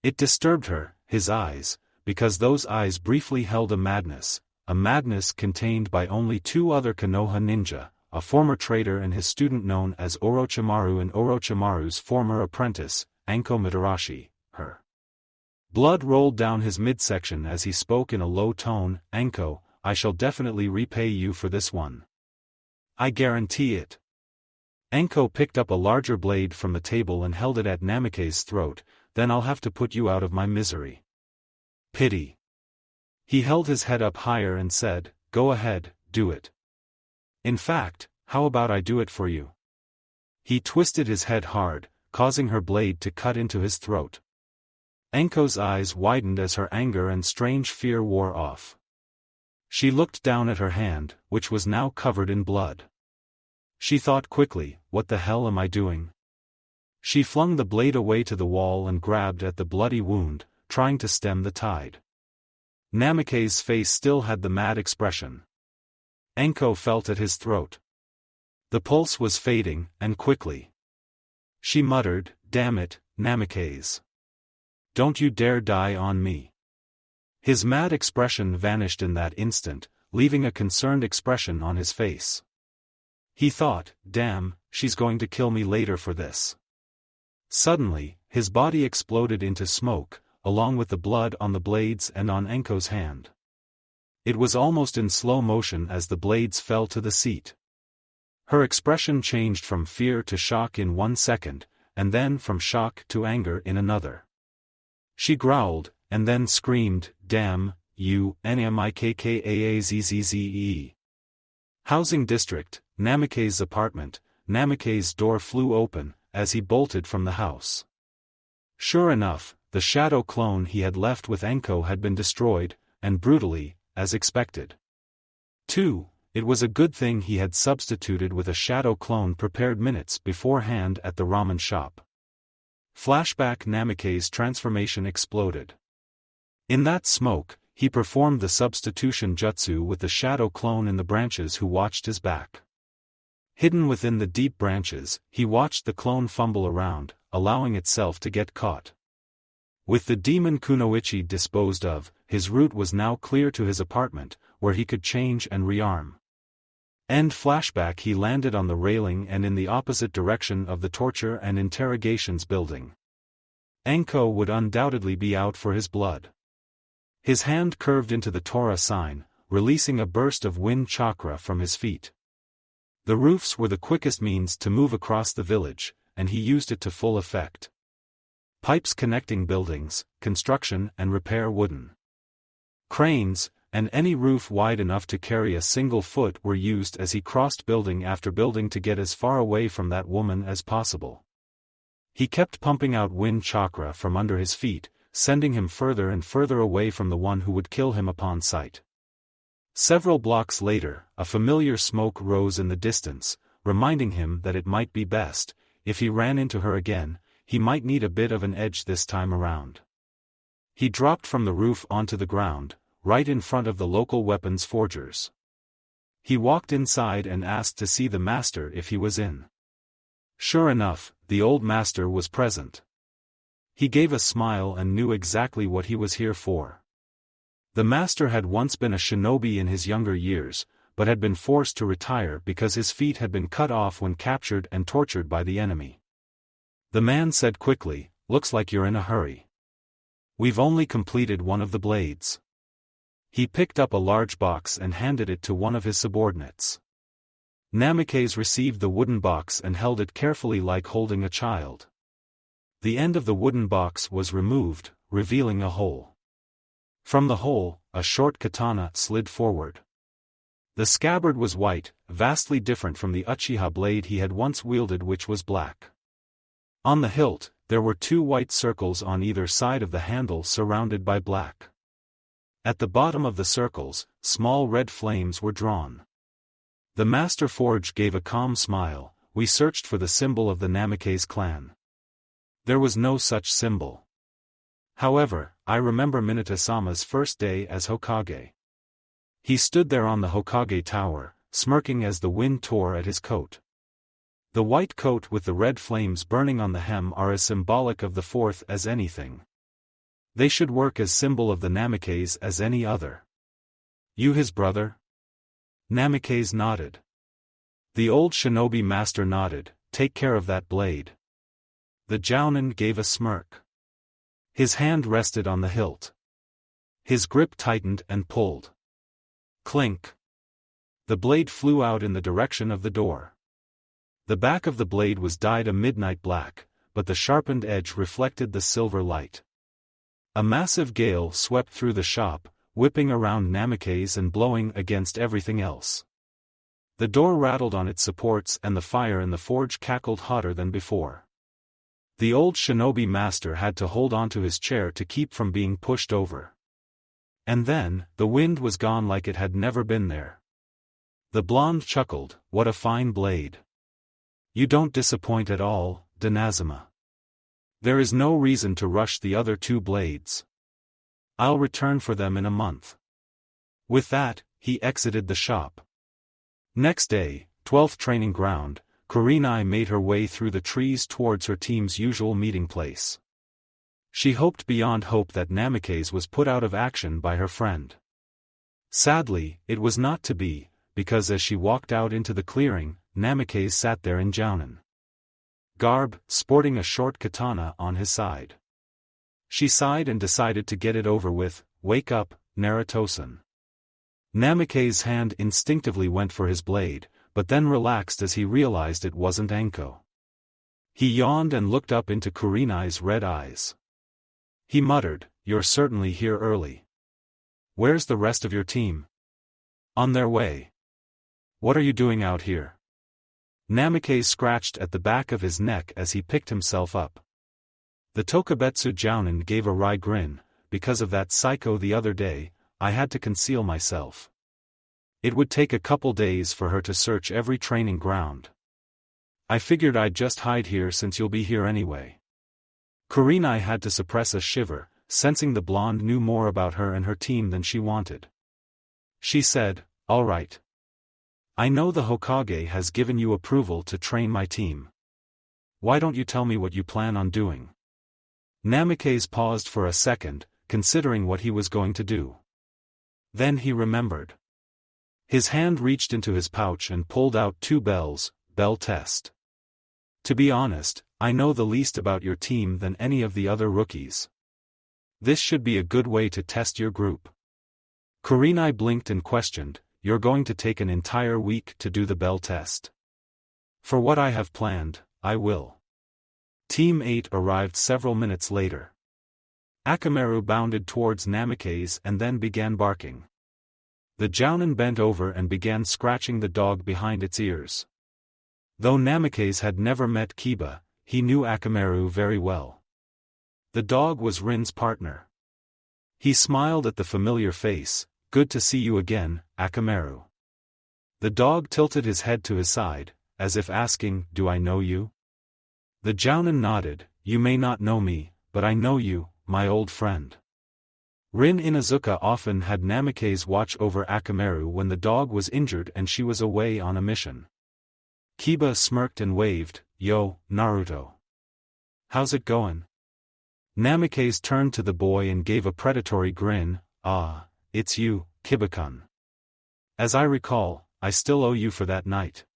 It disturbed her, his eyes, because those eyes briefly held a madness contained by only two other Konoha ninja, a former traitor and his student known as Orochimaru and Orochimaru's former apprentice, Anko Mitarashi, her. Blood rolled down his midsection as he spoke in a low tone, "Anko, I shall definitely repay you for this one. I guarantee it." Anko picked up a larger blade from the table and held it at Namikaze's throat, "Then I'll have to put you out of my misery." "Pity." He held his head up higher and said, "Go ahead, do it. In fact, how about I do it for you?" He twisted his head hard, causing her blade to cut into his throat. Anko's eyes widened as her anger and strange fear wore off. She looked down at her hand, which was now covered in blood. She thought quickly, "What the hell am I doing?" She flung the blade away to the wall and grabbed at the bloody wound, trying to stem the tide. Namikaze's face still had the mad expression. Anko felt at his throat. The pulse was fading, and quickly. She muttered, "Damn it, Namikaze. Don't you dare die on me." His mad expression vanished in that instant, leaving a concerned expression on his face. He thought, "Damn, she's going to kill me later for this." Suddenly, his body exploded into smoke, along with the blood on the blades and on Anko's hand. It was almost in slow motion as the blades fell to the seat. Her expression changed from fear to shock in 1 second, and then from shock to anger in another. She growled, and then screamed, "Damn, you, Namikkazee." Housing district, Namikaze's apartment. Namikaze's door flew open, as he bolted from the house. Sure enough, the shadow clone he had left with Anko had been destroyed, and brutally, as expected. 2. It was a good thing he had substituted with a shadow clone prepared minutes beforehand at the ramen shop. Flashback: Namikaze's transformation exploded. In that smoke, he performed the substitution jutsu with the shadow clone in the branches who watched his back. Hidden within the deep branches, he watched the clone fumble around, allowing itself to get caught. With the demon kunoichi disposed of, his route was now clear to his apartment, where he could change and rearm. End flashback: he landed on the railing and in the opposite direction of the torture and interrogations building. Anko would undoubtedly be out for his blood. His hand curved into the Tora sign, releasing a burst of wind chakra from his feet. The roofs were the quickest means to move across the village, and he used it to full effect. Pipes connecting buildings, construction and repair wooden cranes, and any roof wide enough to carry a single foot were used as he crossed building after building to get as far away from that woman as possible. He kept pumping out wind chakra from under his feet, sending him further and further away from the one who would kill him upon sight. Several blocks later, a familiar smoke rose in the distance, reminding him that it might be best, if he ran into her again, he might need a bit of an edge this time around. He dropped from the roof onto the ground, right in front of the local weapons forgers. He walked inside and asked to see the master if he was in. Sure enough, the old master was present. He gave a smile and knew exactly what he was here for. The master had once been a shinobi in his younger years, but had been forced to retire because his feet had been cut off when captured and tortured by the enemy. The man said quickly, "Looks like you're in a hurry. We've only completed one of the blades." He picked up a large box and handed it to one of his subordinates. Namikaze received the wooden box and held it carefully like holding a child. The end of the wooden box was removed, revealing a hole. From the hole, a short katana slid forward. The scabbard was white, vastly different from the Uchiha blade he had once wielded, which was black. On the hilt, there were 2 white circles on either side of the handle surrounded by black. At the bottom of the circles, small red flames were drawn. The Master Forge gave a calm smile. "We searched for the symbol of the Namikaze clan. There was no such symbol. However, I remember Minato-sama's first day as Hokage. He stood there on the Hokage tower, smirking as the wind tore at his coat. The white coat with the red flames burning on the hem are as symbolic of the fourth as anything. They should work as symbol of the Namikaze as any other." "You his brother?" Namikaze nodded. The old shinobi master nodded. "Take care of that blade." The Jounin gave a smirk. His hand rested on the hilt. His grip tightened and pulled. Clink. The blade flew out in the direction of the door. The back of the blade was dyed a midnight black, but the sharpened edge reflected the silver light. A massive gale swept through the shop, whipping around Namikaze and blowing against everything else. The door rattled on its supports and the fire in the forge cackled hotter than before. The old shinobi master had to hold onto his chair to keep from being pushed over. And then, the wind was gone like it had never been there. The blonde chuckled, "What a fine blade. You don't disappoint at all, Danazama. There is no reason to rush the other 2 blades. I'll return for them in a month." With that, he exited the shop. Next day, 12th training ground, Kurenai made her way through the trees towards her team's usual meeting place. She hoped beyond hope that Namikaze was put out of action by her friend. Sadly, it was not to be, because as she walked out into the clearing, Namikaze sat there in Jounin garb, sporting a short katana on his side. She sighed and decided to get it over with. "Wake up, Naruto-san." Namikaze's hand instinctively went for his blade, but then relaxed as he realized it wasn't Anko. He yawned and looked up into Kurenai's red eyes. He muttered, "You're certainly here early. Where's the rest of your team?" "On their way." "What are you doing out here?" Namikaze scratched at the back of his neck as he picked himself up. The Tokubetsu Jounin gave a wry grin. "Because of that psycho the other day, I had to conceal myself." It would take a couple days for her to search every training ground. I figured I'd just hide here since you'll be here anyway. Kurenai had to suppress a shiver, sensing the blonde knew more about her and her team than she wanted. She said, "All right. I know the Hokage has given you approval to train my team. Why don't you tell me what you plan on doing?" Namikaze paused for a second, considering what he was going to do. Then he remembered. His hand reached into his pouch and pulled out 2 bells, bell test. "To be honest, I know the least about your team than any of the other rookies. This should be a good way to test your group." Kurenai blinked and questioned, "You're going to take an entire week to do the bell test?" "For what I have planned, I will." Team 8 arrived several minutes later. Akamaru bounded towards Namikaze and then began barking. The Jounin bent over and began scratching the dog behind its ears. Though Namikaze had never met Kiba, he knew Akamaru very well. The dog was Rin's partner. He smiled at the familiar face. "Good to see you again, Akamaru." The dog tilted his head to his side, as if asking, "Do I know you?" The Jounin nodded. "You may not know me, but I know you, my old friend." Rin Inuzuka often had Namikaze watch over Akamaru when the dog was injured and she was away on a mission. Kiba smirked and waved, "Yo, Naruto. How's it going?" Namikaze turned to the boy and gave a predatory grin. "Ah, it's you, Kiba-kun. As I recall, I still owe you for that night."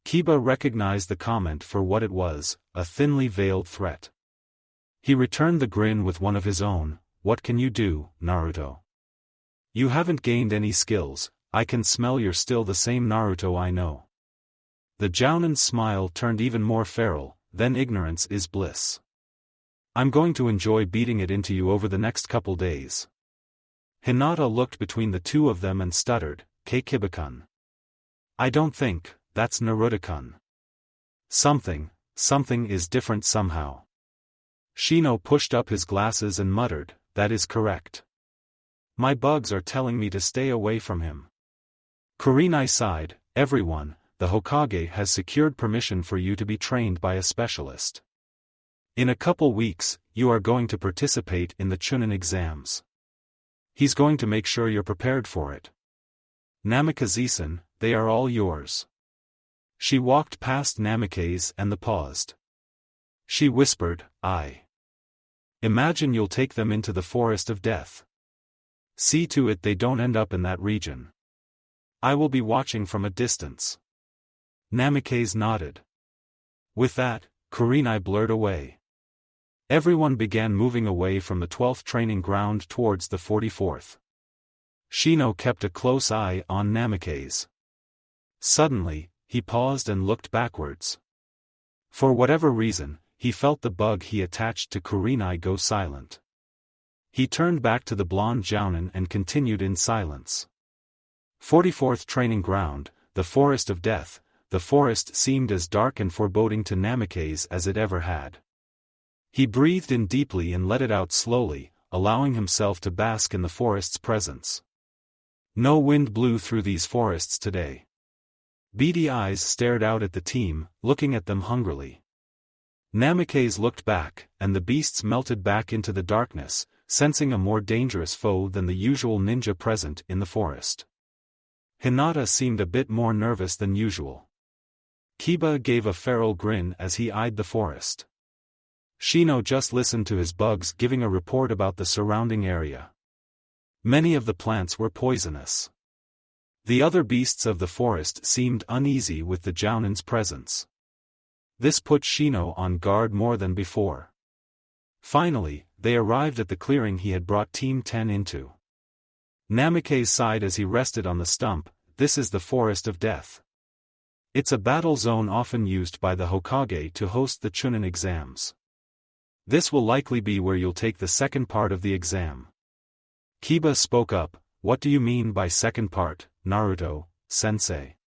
Kiba recognized the comment for what it was, a thinly veiled threat. He returned the grin with one of his own. "What can you do, Naruto? You haven't gained any skills, I can smell you're still the same Naruto I know." The Jounin's smile turned even more feral. "Then ignorance is bliss. I'm going to enjoy beating it into you over the next couple days." Hinata looked between the two of them and stuttered, "Kiba-kun. I don't think, that's Naruto-kun. Something is different somehow." Shino pushed up his glasses and muttered, "That is correct. My bugs are telling me to stay away from him." Kurenai sighed, "Everyone, the Hokage has secured permission for you to be trained by a specialist. In a couple weeks, you are going to participate in the Chunin exams. He's going to make sure you're prepared for it. Namikaze-san, they are all yours." She walked past Namikaze and paused. She whispered, "I imagine you'll take them into the forest of death. See to it they don't end up in that region. I will be watching from a distance." Namikaze nodded. With that, Kurenai blurred away. Everyone began moving away from the 12th training ground towards the 44th. Shino kept a close eye on Namikaze. Suddenly, he paused and looked backwards. For whatever reason, he felt the bug he attached to Kurenai go silent. He turned back to the blonde Jounin and continued in silence. 44th training ground, the forest of death. The forest seemed as dark and foreboding to Namikaze as it ever had. He breathed in deeply and let it out slowly, allowing himself to bask in the forest's presence. No wind blew through these forests today. Beady eyes stared out at the team, looking at them hungrily. Namikaze looked back, and the beasts melted back into the darkness, sensing a more dangerous foe than the usual ninja present in the forest. Hinata seemed a bit more nervous than usual. Kiba gave a feral grin as he eyed the forest. Shino just listened to his bugs giving a report about the surrounding area. Many of the plants were poisonous. The other beasts of the forest seemed uneasy with the Jounin's presence. This put Shino on guard more than before. Finally, they arrived at the clearing he had brought Team 10 into. Namikaze sighed as he rested on the stump. "This is the forest of death. It's a battle zone often used by the Hokage to host the Chunin exams. This will likely be where you'll take the second part of the exam." Kiba spoke up, "What do you mean by second part, Naruto, sensei?"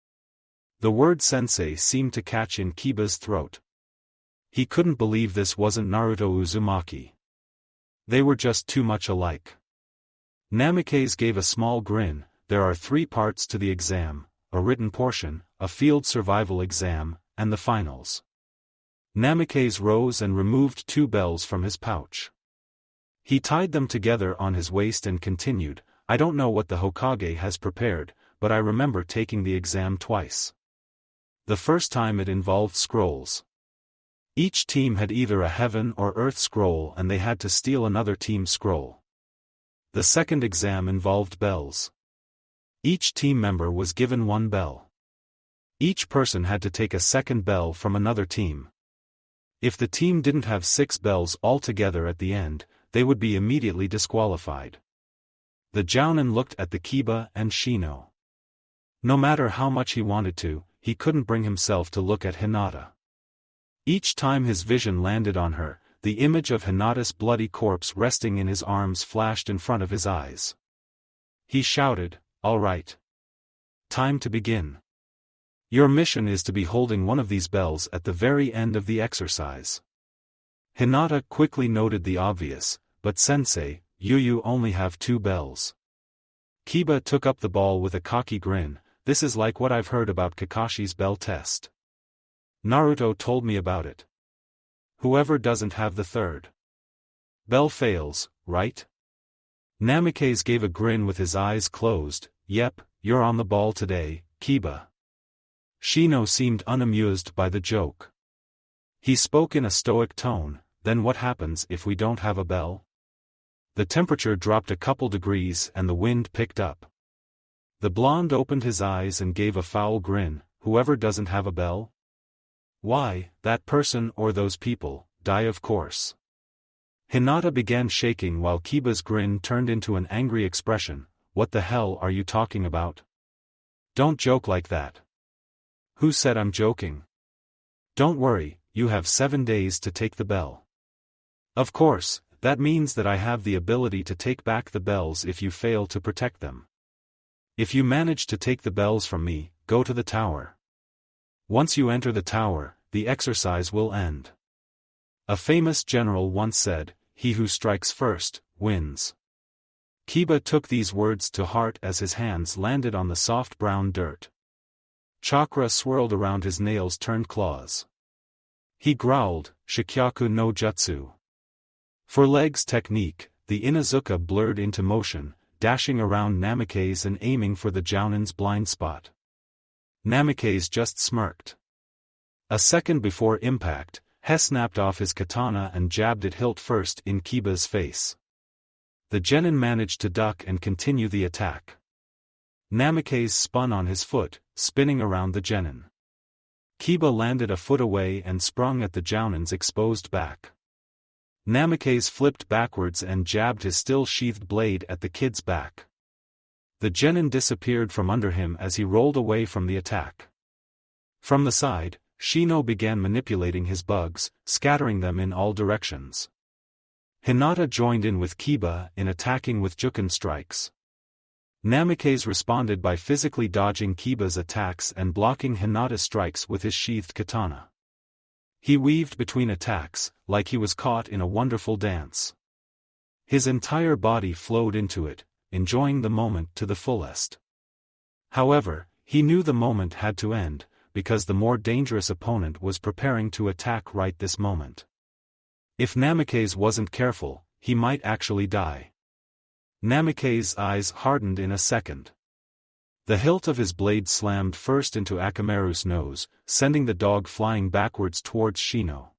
The word sensei seemed to catch in Kiba's throat. He couldn't believe this wasn't Naruto Uzumaki. They were just too much alike. Namikaze gave a small grin. there are 3 parts to the exam: a written portion, a field survival exam, and the finals. Namikaze rose and removed 2 bells from his pouch. He tied them together on his waist and continued, I don't know what the Hokage has prepared, but I remember taking the exam twice. The first time it involved scrolls. Each team had either a heaven or earth scroll and they had to steal another team's scroll. The second exam involved bells. Each team member was given 1 bell. Each person had to take a second bell from another team. If the team didn't have 6 bells altogether at the end, they would be immediately disqualified. The Jounin looked at the Kiba and Shino. No matter how much he wanted to, he couldn't bring himself to look at Hinata. Each time his vision landed on her, the image of Hinata's bloody corpse resting in his arms flashed in front of his eyes. He shouted, All right. Time to begin. Your mission is to be holding one of these bells at the very end of the exercise. Hinata quickly noted the obvious, but sensei, you only have 2 bells. Kiba took up the ball with a cocky grin, this is like what I've heard about Kakashi's bell test. Naruto told me about it. Whoever doesn't have the 3rd bell fails, right? Namikaze gave a grin with his eyes closed, yep, you're on the ball today, Kiba. Shino seemed unamused by the joke. He spoke in a stoic tone, then what happens if we don't have a bell? The temperature dropped a couple degrees and the wind picked up. The blonde opened his eyes and gave a foul grin, whoever doesn't have a bell? Why, that person or those people, die of course. Hinata began shaking while Kiba's grin turned into an angry expression, what the hell are you talking about? Don't joke like that. Who said I'm joking? Don't worry, you have 7 days to take the bell. Of course, that means that I have the ability to take back the bells if you fail to protect them. If you manage to take the bells from me, go to the tower. Once you enter the tower, the exercise will end. A famous general once said, he who strikes first, wins. Kiba took these words to heart as his hands landed on the soft brown dirt. Chakra swirled around his nails turned claws. He growled, Shikyaku no Jutsu. For legs technique, the Inazuka blurred into motion, dashing around Namikaze and aiming for the Jounin's blind spot. Namikaze just smirked. A second before impact, He snapped off his katana and jabbed it hilt first in Kiba's face. The genin managed to duck and continue the attack. Namikaze spun on his foot, spinning around the genin. Kiba landed a foot away and sprung at the Jounin's exposed back. Namikaze flipped backwards and jabbed his still-sheathed blade at the kid's back. The genin disappeared from under him as he rolled away from the attack. From the side, Shino began manipulating his bugs, scattering them in all directions. Hinata joined in with Kiba in attacking with Juken strikes. Namikaze responded by physically dodging Kiba's attacks and blocking Hinata's strikes with his sheathed katana. He weaved between attacks, like he was caught in a wonderful dance. His entire body flowed into it, enjoying the moment to the fullest. However, he knew the moment had to end, because the more dangerous opponent was preparing to attack right this moment. If Namikaze wasn't careful, he might actually die. Namikaze's eyes hardened in a second. The hilt of his blade slammed first into Akamaru's nose, sending the dog flying backwards towards Shino.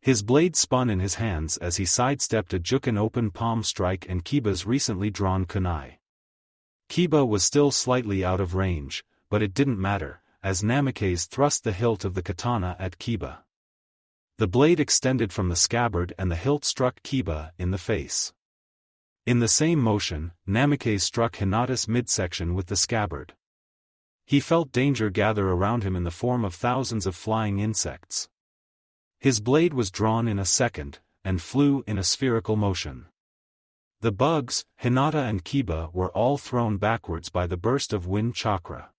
His blade spun in his hands as he sidestepped a Juken open palm strike and Kiba's recently drawn kunai. Kiba was still slightly out of range, but it didn't matter, as Namikaze thrust the hilt of the katana at Kiba. The blade extended from the scabbard and the hilt struck Kiba in the face. In the same motion, Namikaze struck Hinata's midsection with the scabbard. He felt danger gather around him in the form of thousands of flying insects. His blade was drawn in a second, and flew in a spherical motion. The bugs, Hinata and Kiba were all thrown backwards by the burst of wind chakra.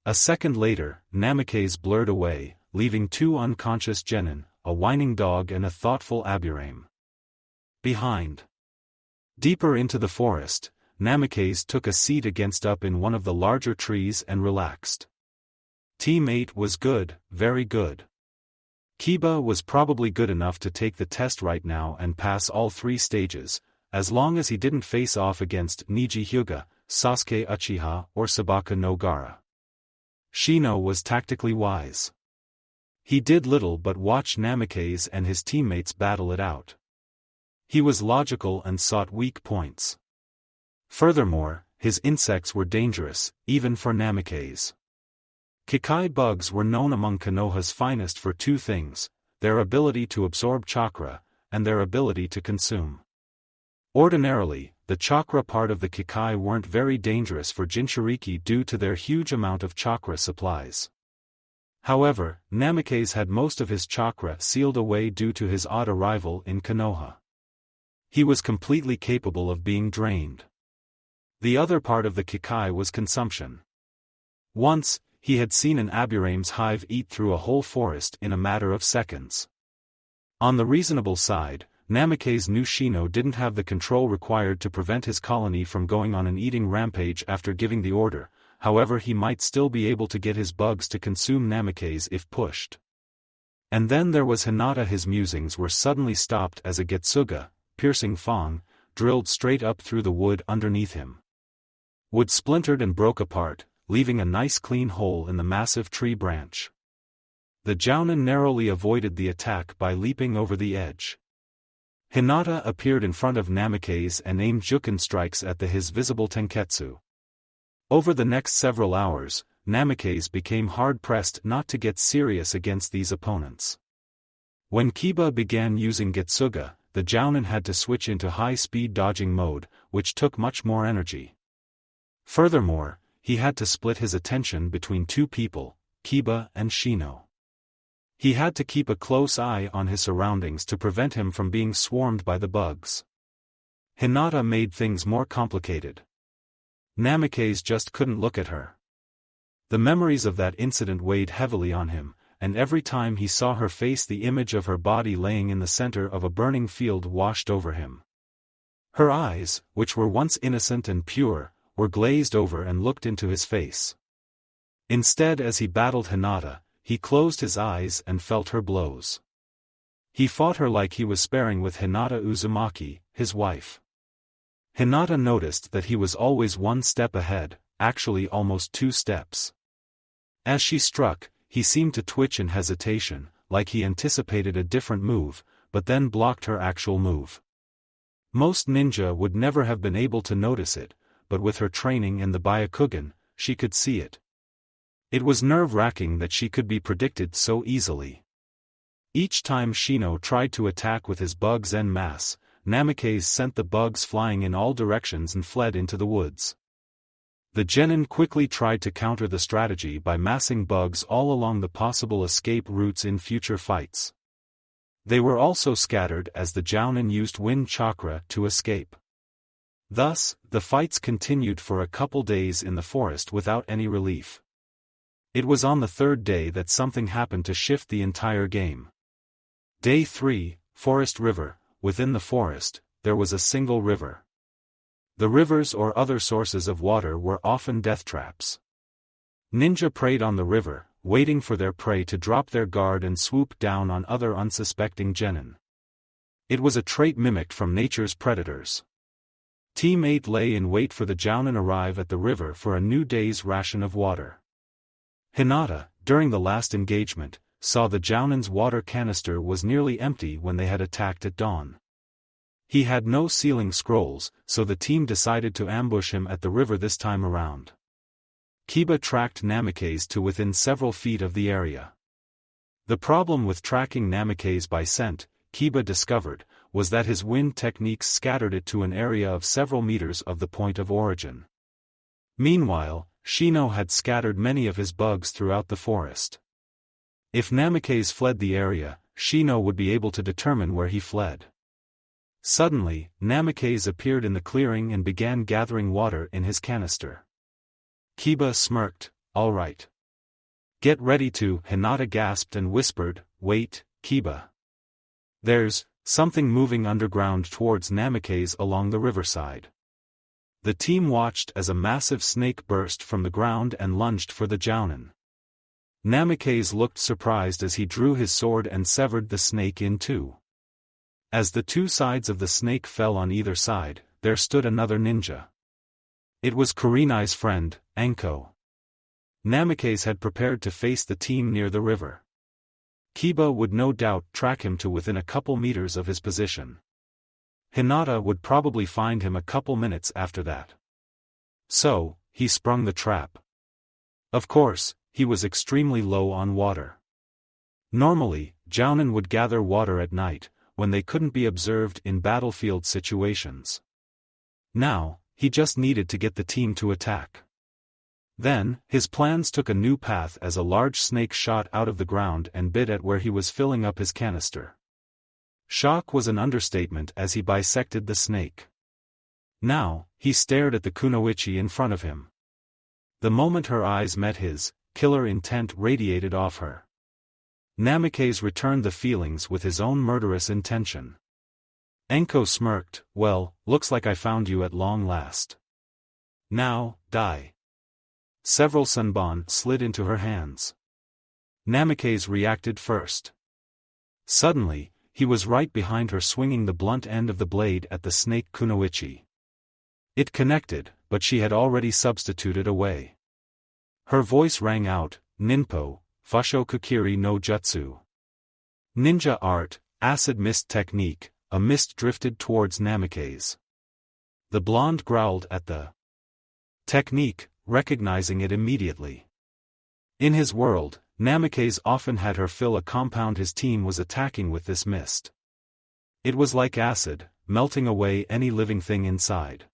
A second later, Namikaze blurred away, leaving two unconscious genin, a whining dog and a thoughtful Aburame behind. Deeper into the forest, Namikaze took a seat against up in one of the larger trees and relaxed. Team 8 was good, very good. Kiba was probably good enough to take the test right now and pass all 3 stages, as long as he didn't face off against Niji Hyuga, Sasuke Uchiha or Sabaka no Gaara. Shino was tactically wise. He did little but watch Namikaze and his teammates battle it out. He was logical and sought weak points. Furthermore, his insects were dangerous, even for Namikaze. Kikai bugs were known among Konoha's finest for 2 things, their ability to absorb chakra, and their ability to consume. Ordinarily, the chakra part of the Kikai weren't very dangerous for Jinchuriki due to their huge amount of chakra supplies. However, Namikaze had most of his chakra sealed away due to his odd arrival in Konoha. He was completely capable of being drained. The other part of the Kikai was consumption. Once, he had seen an Aburame's hive eat through a whole forest in a matter of seconds. On the reasonable side, Namikaze knew Shino didn't have the control required to prevent his colony from going on an eating rampage after giving the order, however he might still be able to get his bugs to consume Namikaze if pushed. And then there was Hinata. His musings were suddenly stopped as a Getsuga, piercing fang, drilled straight up through the wood underneath him. Wood splintered and broke apart, leaving a nice clean hole in the massive tree branch. The Jounin narrowly avoided the attack by leaping over the edge. Hinata appeared in front of Namikaze and aimed Juken strikes at his visible Tenketsu. Over the next several hours, Namikaze became hard-pressed not to get serious against these opponents. When Kiba began using Getsuga, the Jounin had to switch into high-speed dodging mode, which took much more energy. Furthermore, he had to split his attention between 2 people, Kiba and Shino. He had to keep a close eye on his surroundings to prevent him from being swarmed by the bugs. Hinata made things more complicated. Namikaze just couldn't look at her. The memories of that incident weighed heavily on him, and every time he saw her face the image of her body laying in the center of a burning field washed over him. Her eyes, which were once innocent and pure, were glazed over and looked into his face. Instead, as he battled Hinata, he closed his eyes and felt her blows. He fought her like he was sparring with Hinata Uzumaki, his wife. Hinata noticed that he was always 1 step ahead, actually almost 2 steps. As she struck, he seemed to twitch in hesitation, like he anticipated a different move, but then blocked her actual move. Most ninja would never have been able to notice it, but with her training in the Byakugan, she could see it. It was nerve-wracking that she could be predicted so easily. Each time Shino tried to attack with his bugs en masse, Namikaze sent the bugs flying in all directions and fled into the woods. The genin quickly tried to counter the strategy by massing bugs all along the possible escape routes in future fights. They were also scattered as the Jounin used wind chakra to escape. Thus, the fights continued for a couple days in the forest without any relief. It was on the 3rd day that something happened to shift the entire game. Day 3, Forest River. Within the forest, there was a single river. The rivers or other sources of water were often death traps. Ninja preyed on the river, waiting for their prey to drop their guard and swoop down on other unsuspecting genin. It was a trait mimicked from nature's predators. Team 8 lay in wait for the Jounin arrive at the river for a new day's ration of water. Hinata, during the last engagement, saw the Jounin's water canister was nearly empty when they had attacked at dawn. He had no sealing scrolls, so the team decided to ambush him at the river this time around. Kiba tracked Namikaze to within several feet of the area. The problem with tracking Namikaze by scent, Kiba discovered, was that his wind techniques scattered it to an area of several meters of the point of origin. Meanwhile, Shino had scattered many of his bugs throughout the forest. If Namikaze fled the area, Shino would be able to determine where he fled. Suddenly, Namikaze appeared in the clearing and began gathering water in his canister. Kiba smirked, "All right. Get ready to," Hinata gasped and whispered, "Wait, Kiba. There's something moving underground towards Namikaze along the riverside." The team watched as a massive snake burst from the ground and lunged for the jounin. Namikaze looked surprised as he drew his sword and severed the snake in two. As the two sides of the snake fell on either side, there stood another ninja. It was Kurenai's friend, Anko. Namikaze had prepared to face the team near the river. Kiba would no doubt track him to within a couple meters of his position. Hinata would probably find him a couple minutes after that. So, he sprung the trap. Of course, he was extremely low on water. Normally, jounin would gather water at night, when they couldn't be observed in battlefield situations. Now, he just needed to get the team to attack. Then, his plans took a new path as a large snake shot out of the ground and bit at where he was filling up his canister. Shock was an understatement as he bisected the snake. Now, he stared at the kunoichi in front of him. The moment her eyes met his, killer intent radiated off her. Namikaze returned the feelings with his own murderous intention. Anko smirked, "Well, looks like I found you at long last. Now, die." Several senbon slid into her hands. Namikaze reacted first. Suddenly, he was right behind her swinging the blunt end of the blade at the snake kunoichi. It connected, but she had already substituted away. Her voice rang out, "Ninpo, Fusho Kukiri no Jutsu." Ninja art, acid mist technique, a mist drifted towards Namikaze. The blonde growled at the technique, recognizing it immediately. In his world, Namikaze often had her fill a compound his team was attacking with this mist. It was like acid, melting away any living thing inside.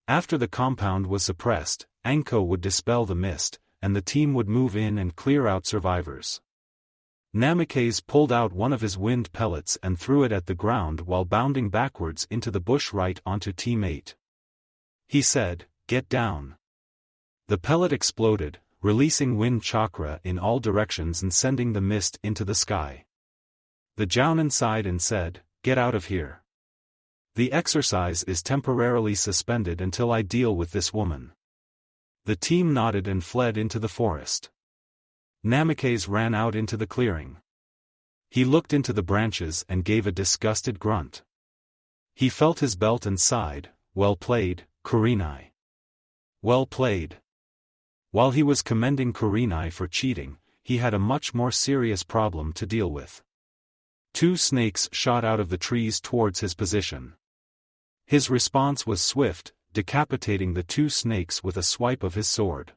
After the compound was suppressed, Anko would dispel the mist, and the team would move in and clear out survivors. Namikaze pulled out one of his wind pellets and threw it at the ground while bounding backwards into the bush right onto Team 8. He said, "Get down." The pellet exploded, releasing wind chakra in all directions and sending the mist into the sky. The jounin sighed and said, "Get out of here. The exercise is temporarily suspended until I deal with this woman." The team nodded and fled into the forest. Namikaze ran out into the clearing. He looked into the branches and gave a disgusted grunt. He felt his belt and sighed, "Well played, Kurenai. Well played." While he was commending Kurenai for cheating, he had a much more serious problem to deal with. Two snakes shot out of the trees towards his position. His response was swift, decapitating the two snakes with a swipe of his sword.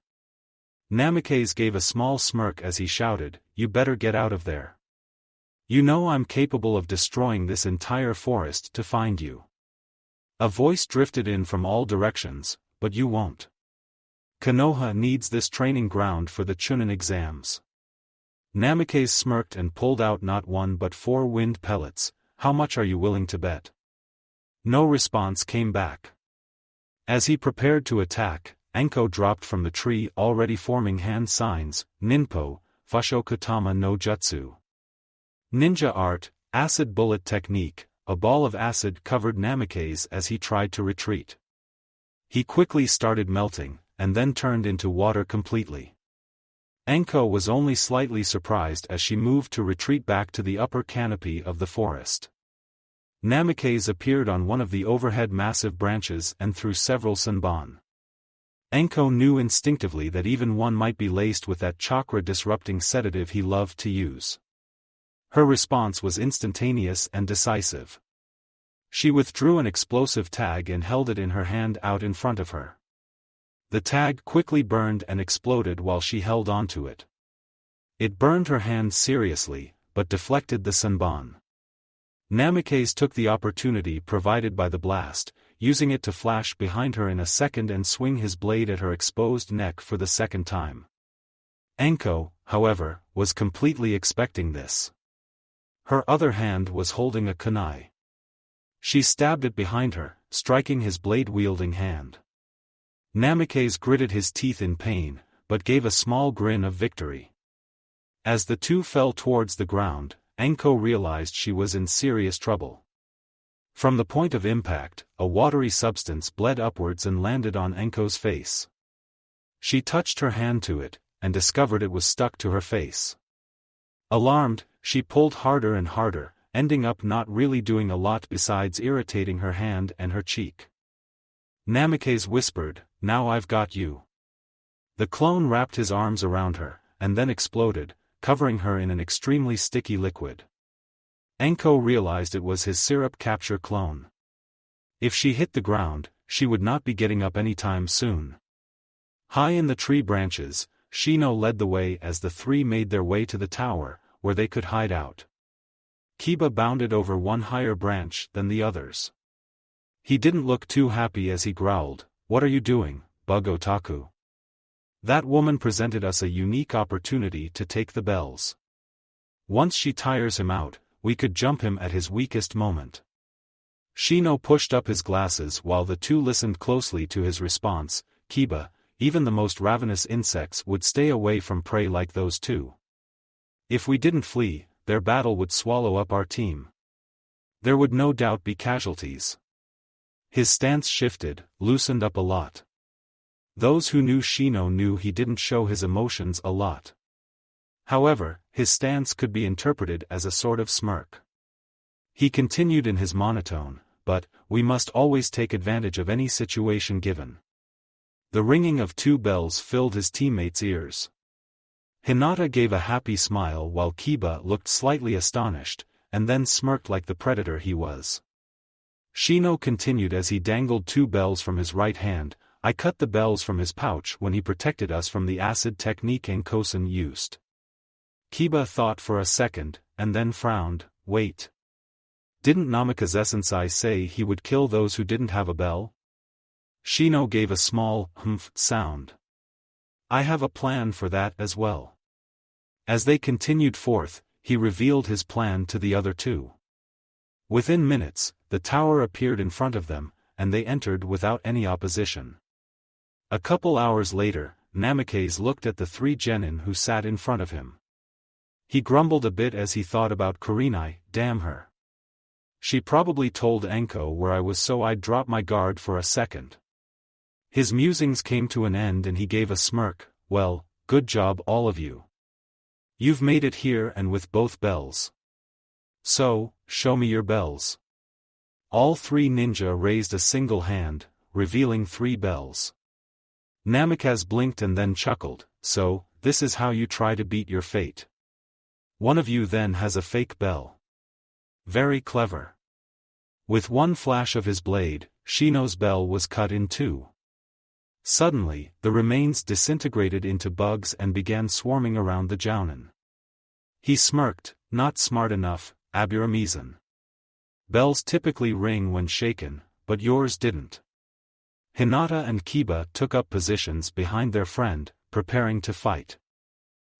Namikaze gave a small smirk as he shouted, "You better get out of there. You know I'm capable of destroying this entire forest to find you." A voice drifted in from all directions, "But you won't. Konoha needs this training ground for the Chunin exams." Namikaze smirked and pulled out not one but 4 wind pellets. "How much are you willing to bet?" No response came back. As he prepared to attack, Anko dropped from the tree already forming hand signs, "Ninpo, Fusho Katama no Jutsu." Ninja art, acid bullet technique, a ball of acid covered Namikaze as he tried to retreat. He quickly started melting, and then turned into water completely. Anko was only slightly surprised as she moved to retreat back to the upper canopy of the forest. Namikaze appeared on one of the overhead massive branches and threw several senbon. Anko knew instinctively that even one might be laced with that chakra-disrupting sedative he loved to use. Her response was instantaneous and decisive. She withdrew an explosive tag and held it in her hand out in front of her. The tag quickly burned and exploded while she held onto it. It burned her hand seriously, but deflected the senbon. Namikaze took the opportunity provided by the blast, using it to flash behind her in a second and swing his blade at her exposed neck for the second time. Anko, however, was completely expecting this. Her other hand was holding a kunai. She stabbed it behind her, striking his blade-wielding hand. Namikaze gritted his teeth in pain, but gave a small grin of victory. As the two fell towards the ground, Anko realized she was in serious trouble. From the point of impact, a watery substance bled upwards and landed on Anko's face. She touched her hand to it, and discovered it was stuck to her face. Alarmed, she pulled harder and harder, ending up not really doing a lot besides irritating her hand and her cheek. Namikaze whispered, "Now I've got you." The clone wrapped his arms around her, and then exploded, covering her in an extremely sticky liquid. Anko realized it was his syrup capture clone. If she hit the ground, she would not be getting up anytime soon. High in the tree branches, Shino led the way as the three made their way to the tower, where they could hide out. Kiba bounded over one higher branch than the others. He didn't look too happy as he growled, "What are you doing, bug otaku? That woman presented us a unique opportunity to take the bells. Once she tires him out, we could jump him at his weakest moment." Shino pushed up his glasses while the two listened closely to his response. "Kiba, even the most ravenous insects would stay away from prey like those two. If we didn't flee, their battle would swallow up our team. There would no doubt be casualties." His stance shifted, loosened up a lot. Those who knew Shino knew he didn't show his emotions a lot. However, his stance could be interpreted as a sort of smirk. He continued in his monotone, "But, we must always take advantage of any situation given." The ringing of two bells filled his teammates' ears. Hinata gave a happy smile while Kiba looked slightly astonished, and then smirked like the predator he was. Shino continued as he dangled two bells from his right hand. "I cut the bells from his pouch when he protected us from the acid technique Enkosen used." Kiba thought for a second, and then frowned. "Wait. Didn't Namikaze-sensei say he would kill those who didn't have a bell?" Shino gave a small, humph sound. "I have a plan for that as well." As they continued forth, he revealed his plan to the other two. Within minutes, the tower appeared in front of them, and they entered without any opposition. A couple hours later, Namikaze looked at the three genin who sat in front of him. He grumbled a bit as he thought about Kurenai. "Damn her. She probably told Anko where I was, so I'd drop my guard for a second." His musings came to an end and he gave a smirk. "Well, good job all of you. You've made it here and with both bells. So, show me your bells." All three ninja raised a single hand, revealing 3 bells. Namikaze blinked and then chuckled. "So, this is how you try to beat your fate. One of you then has a fake bell. Very clever." With one flash of his blade, Shino's bell was cut in two. Suddenly, the remains disintegrated into bugs and began swarming around the jounin. He smirked, "Not smart enough, Aburamizen. Bells typically ring when shaken, but yours didn't." Hinata and Kiba took up positions behind their friend, preparing to fight.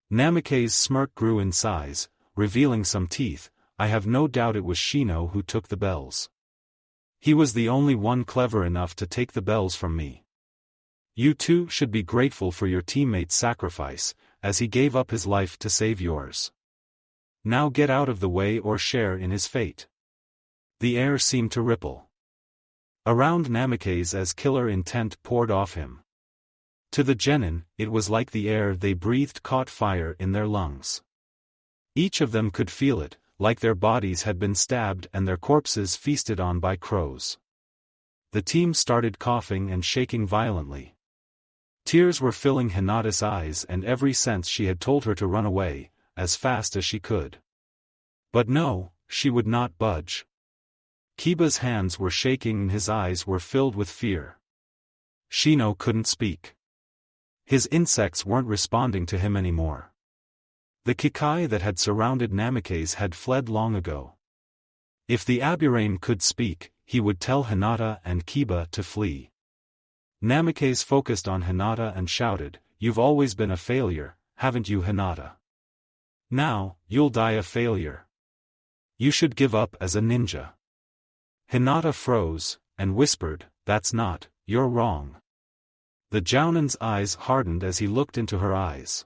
Namikaze's smirk grew in size, revealing some teeth. "I have no doubt it was Shino who took the bells. He was the only one clever enough to take the bells from me. You two should be grateful for your teammate's sacrifice, as he gave up his life to save yours. Now get out of the way or share in his fate." The air seemed to ripple around Namikaze as killer intent poured off him. To the genin, it was like the air they breathed caught fire in their lungs. Each of them could feel it, like their bodies had been stabbed and their corpses feasted on by crows. The team started coughing and shaking violently. Tears were filling Hinata's eyes and every sense she had told her to run away, as fast as she could. But no, she would not budge. Kiba's hands were shaking and his eyes were filled with fear. Shino couldn't speak. His insects weren't responding to him anymore. The Kikai that had surrounded Namikaze had fled long ago. If the Aburame could speak, he would tell Hinata and Kiba to flee. Namikaze focused on Hinata and shouted, "You've always been a failure, haven't you, Hinata? Now, you'll die a failure. You should give up as a ninja." Hinata froze, and whispered, "That's not, you're wrong." The Jounin's eyes hardened as he looked into her eyes.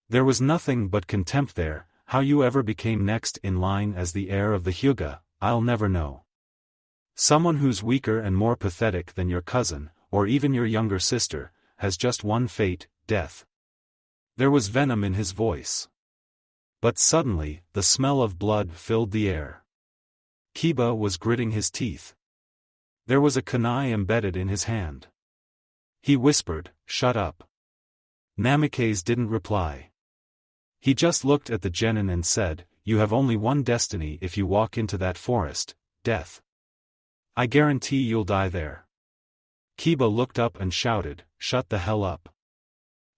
There was nothing but contempt there. "How you ever became next in line as the heir of the Hyuga, I'll never know. Someone who's weaker and more pathetic than your cousin, or even your younger sister, has just one fate, death. There was venom in his voice. But suddenly, the smell of blood filled the air. Kiba was gritting his teeth. There was a kunai embedded in his hand. He whispered, "Shut up." Namikaze didn't reply. He just looked at the genin and said, "You have only one destiny if you walk into that forest, death. I guarantee you'll die there." Kiba looked up and shouted, "Shut the hell up.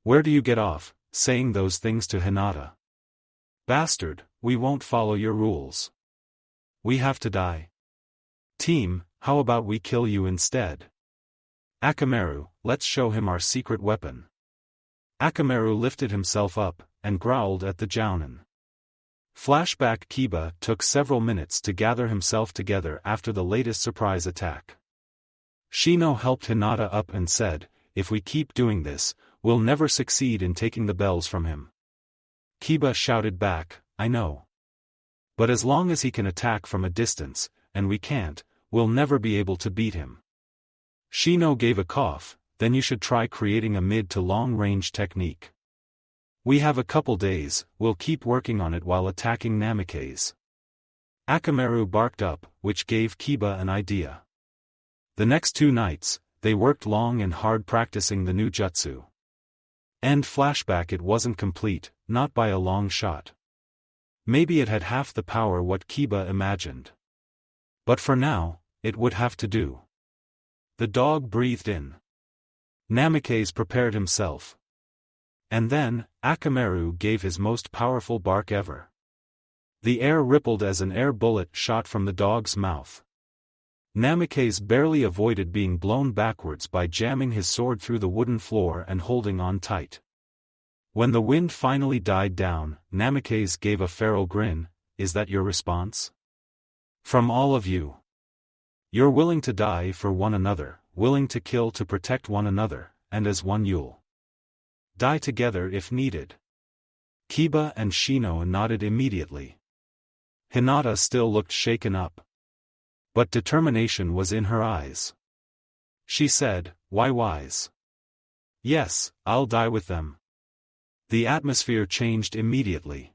Where do you get off, saying those things to Hinata? Bastard, we won't follow your rules. We have to die. Team, how about we kill you instead? Akamaru, let's show him our secret weapon." Akamaru lifted himself up, and growled at the jounin. Flashback. Kiba took several minutes to gather himself together after the latest surprise attack. Shino helped Hinata up and said, "If we keep doing this, we'll never succeed in taking the bells from him." Kiba shouted back, "I know. But as long as he can attack from a distance, and we can't, we'll never be able to beat him." Shino gave a cough, "Then you should try creating a mid to long range technique. We have a couple days, we'll keep working on it while attacking Namikaze." Akamaru barked up, which gave Kiba an idea. The next 2 nights, they worked long and hard practicing the new jutsu. End flashback. It wasn't complete, not by a long shot. Maybe it had half the power what Kiba imagined. But for now, it would have to do. The dog breathed in. Namikaze prepared himself. And then, Akamaru gave his most powerful bark ever. The air rippled as an air bullet shot from the dog's mouth. Namikaze barely avoided being blown backwards by jamming his sword through the wooden floor and holding on tight. When the wind finally died down, Namikaze gave a feral grin. "Is that your response? From all of you? You're willing to die for one another, willing to kill to protect one another, and as one you'll die together if needed." Kiba and Shino nodded immediately. Hinata still looked shaken up. But determination was in her eyes. She said, "Why wise? Yes, I'll die with them." The atmosphere changed immediately.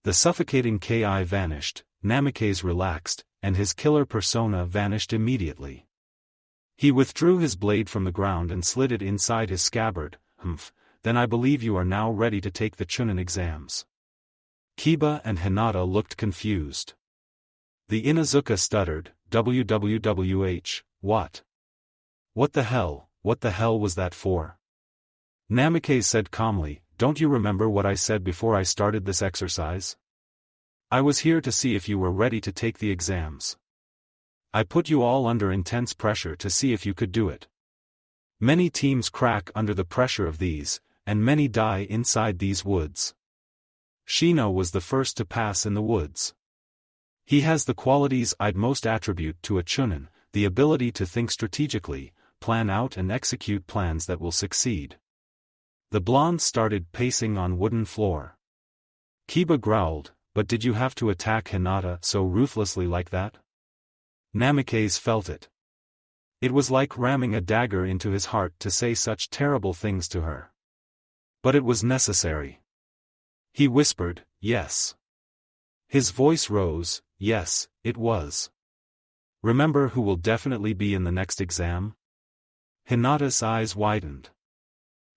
The suffocating Ki vanished, Namikaze relaxed, and his killer persona vanished immediately. He withdrew his blade from the ground and slid it inside his scabbard. Then I believe you are now ready to take the Chunin exams." Kiba and Hinata looked confused. The Inazuka stuttered, "WWWH, what? What the hell was that for?" Namikaze said calmly, "Don't you remember what I said before I started this exercise? I was here to see if you were ready to take the exams. I put you all under intense pressure to see if you could do it. Many teams crack under the pressure of these, and many die inside these woods. Shino was the first to pass in the woods. He has the qualities I'd most attribute to a Chunin, the ability to think strategically, plan out and execute plans that will succeed." The blonde started pacing on wooden floor. Kiba growled, "But did you have to attack Hinata so ruthlessly like that?" Namikaze felt it. It was like ramming a dagger into his heart to say such terrible things to her. But it was necessary. He whispered, "Yes." His voice rose, "Yes, it was. Remember who will definitely be in the next exam?" Hinata's eyes widened.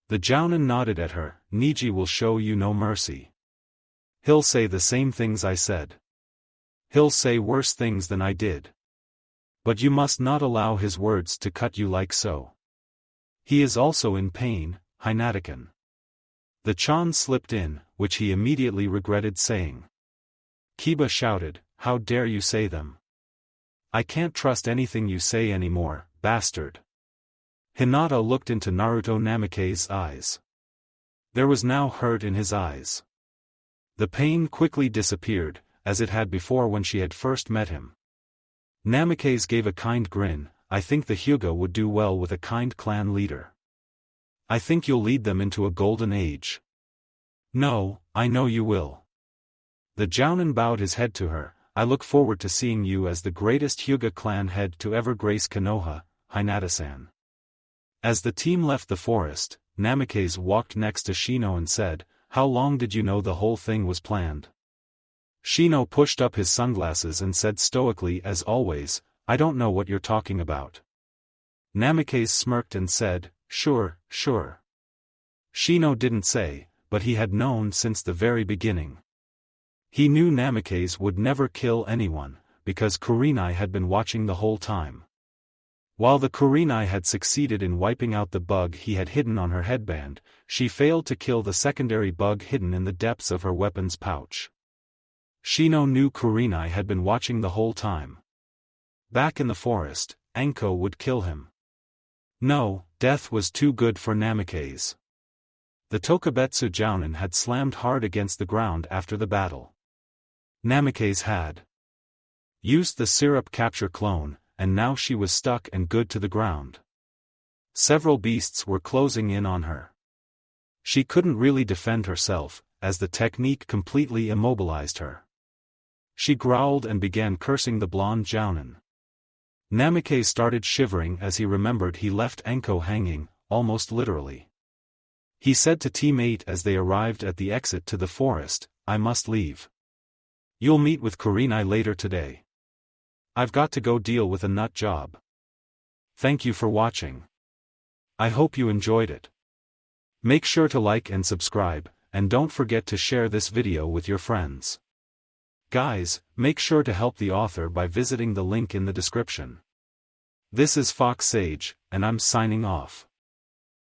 The jounin nodded at her, "Niji will show you no mercy. He'll say the same things I said. He'll say worse things than I did. But you must not allow his words to cut you like so. He is also in pain, Hinatakan." The Chan slipped in, which he immediately regretted saying. Kiba shouted, "How dare you say them? I can't trust anything you say anymore, bastard." Hinata looked into Naruto Namikaze's eyes. There was now hurt in his eyes. The pain quickly disappeared, as it had before when she had first met him. Namikaze gave a kind grin, "I think the Hyuga would do well with a kind clan leader. I think you'll lead them into a golden age." "No, I know you will." The jounin bowed his head to her, I look forward to seeing you as the greatest Hyuga clan head to ever grace Konoha, Hinata-san. As the team left the forest, Namikaze walked next to Shino and said, "How long did you know the whole thing was planned?" Shino pushed up his sunglasses and said stoically as always, "I don't know what you're talking about." Namikaze smirked and said, Sure. Shino didn't say, but he had known since the very beginning. He knew Namikaze would never kill anyone, because Kurenai had been watching the whole time. While the Kurenai had succeeded in wiping out the bug he had hidden on her headband, she failed to kill the secondary bug hidden in the depths of her weapon's pouch. Shino knew Kurenai had been watching the whole time. Back in the forest, Anko would kill him. No, death was too good for Namikaze. The Tokubetsu Jounin had slammed hard against the ground after the battle. Namikaze had used the syrup capture clone, and now she was stuck and good to the ground. Several beasts were closing in on her. She couldn't really defend herself, as the technique completely immobilized her. She growled and began cursing the blonde Jounin. Namikaze started shivering as he remembered he left Anko hanging, almost literally. He said to Team 8 as they arrived at the exit to the forest, "I must leave. You'll meet with Kurenai later today. I've got to go deal with a nut job." Thank you for watching. I hope you enjoyed it. Make sure to like and subscribe, and don't forget to share this video with your friends. Guys, make sure to help the author by visiting the link in the description. This is Fox Sage, and I'm signing off.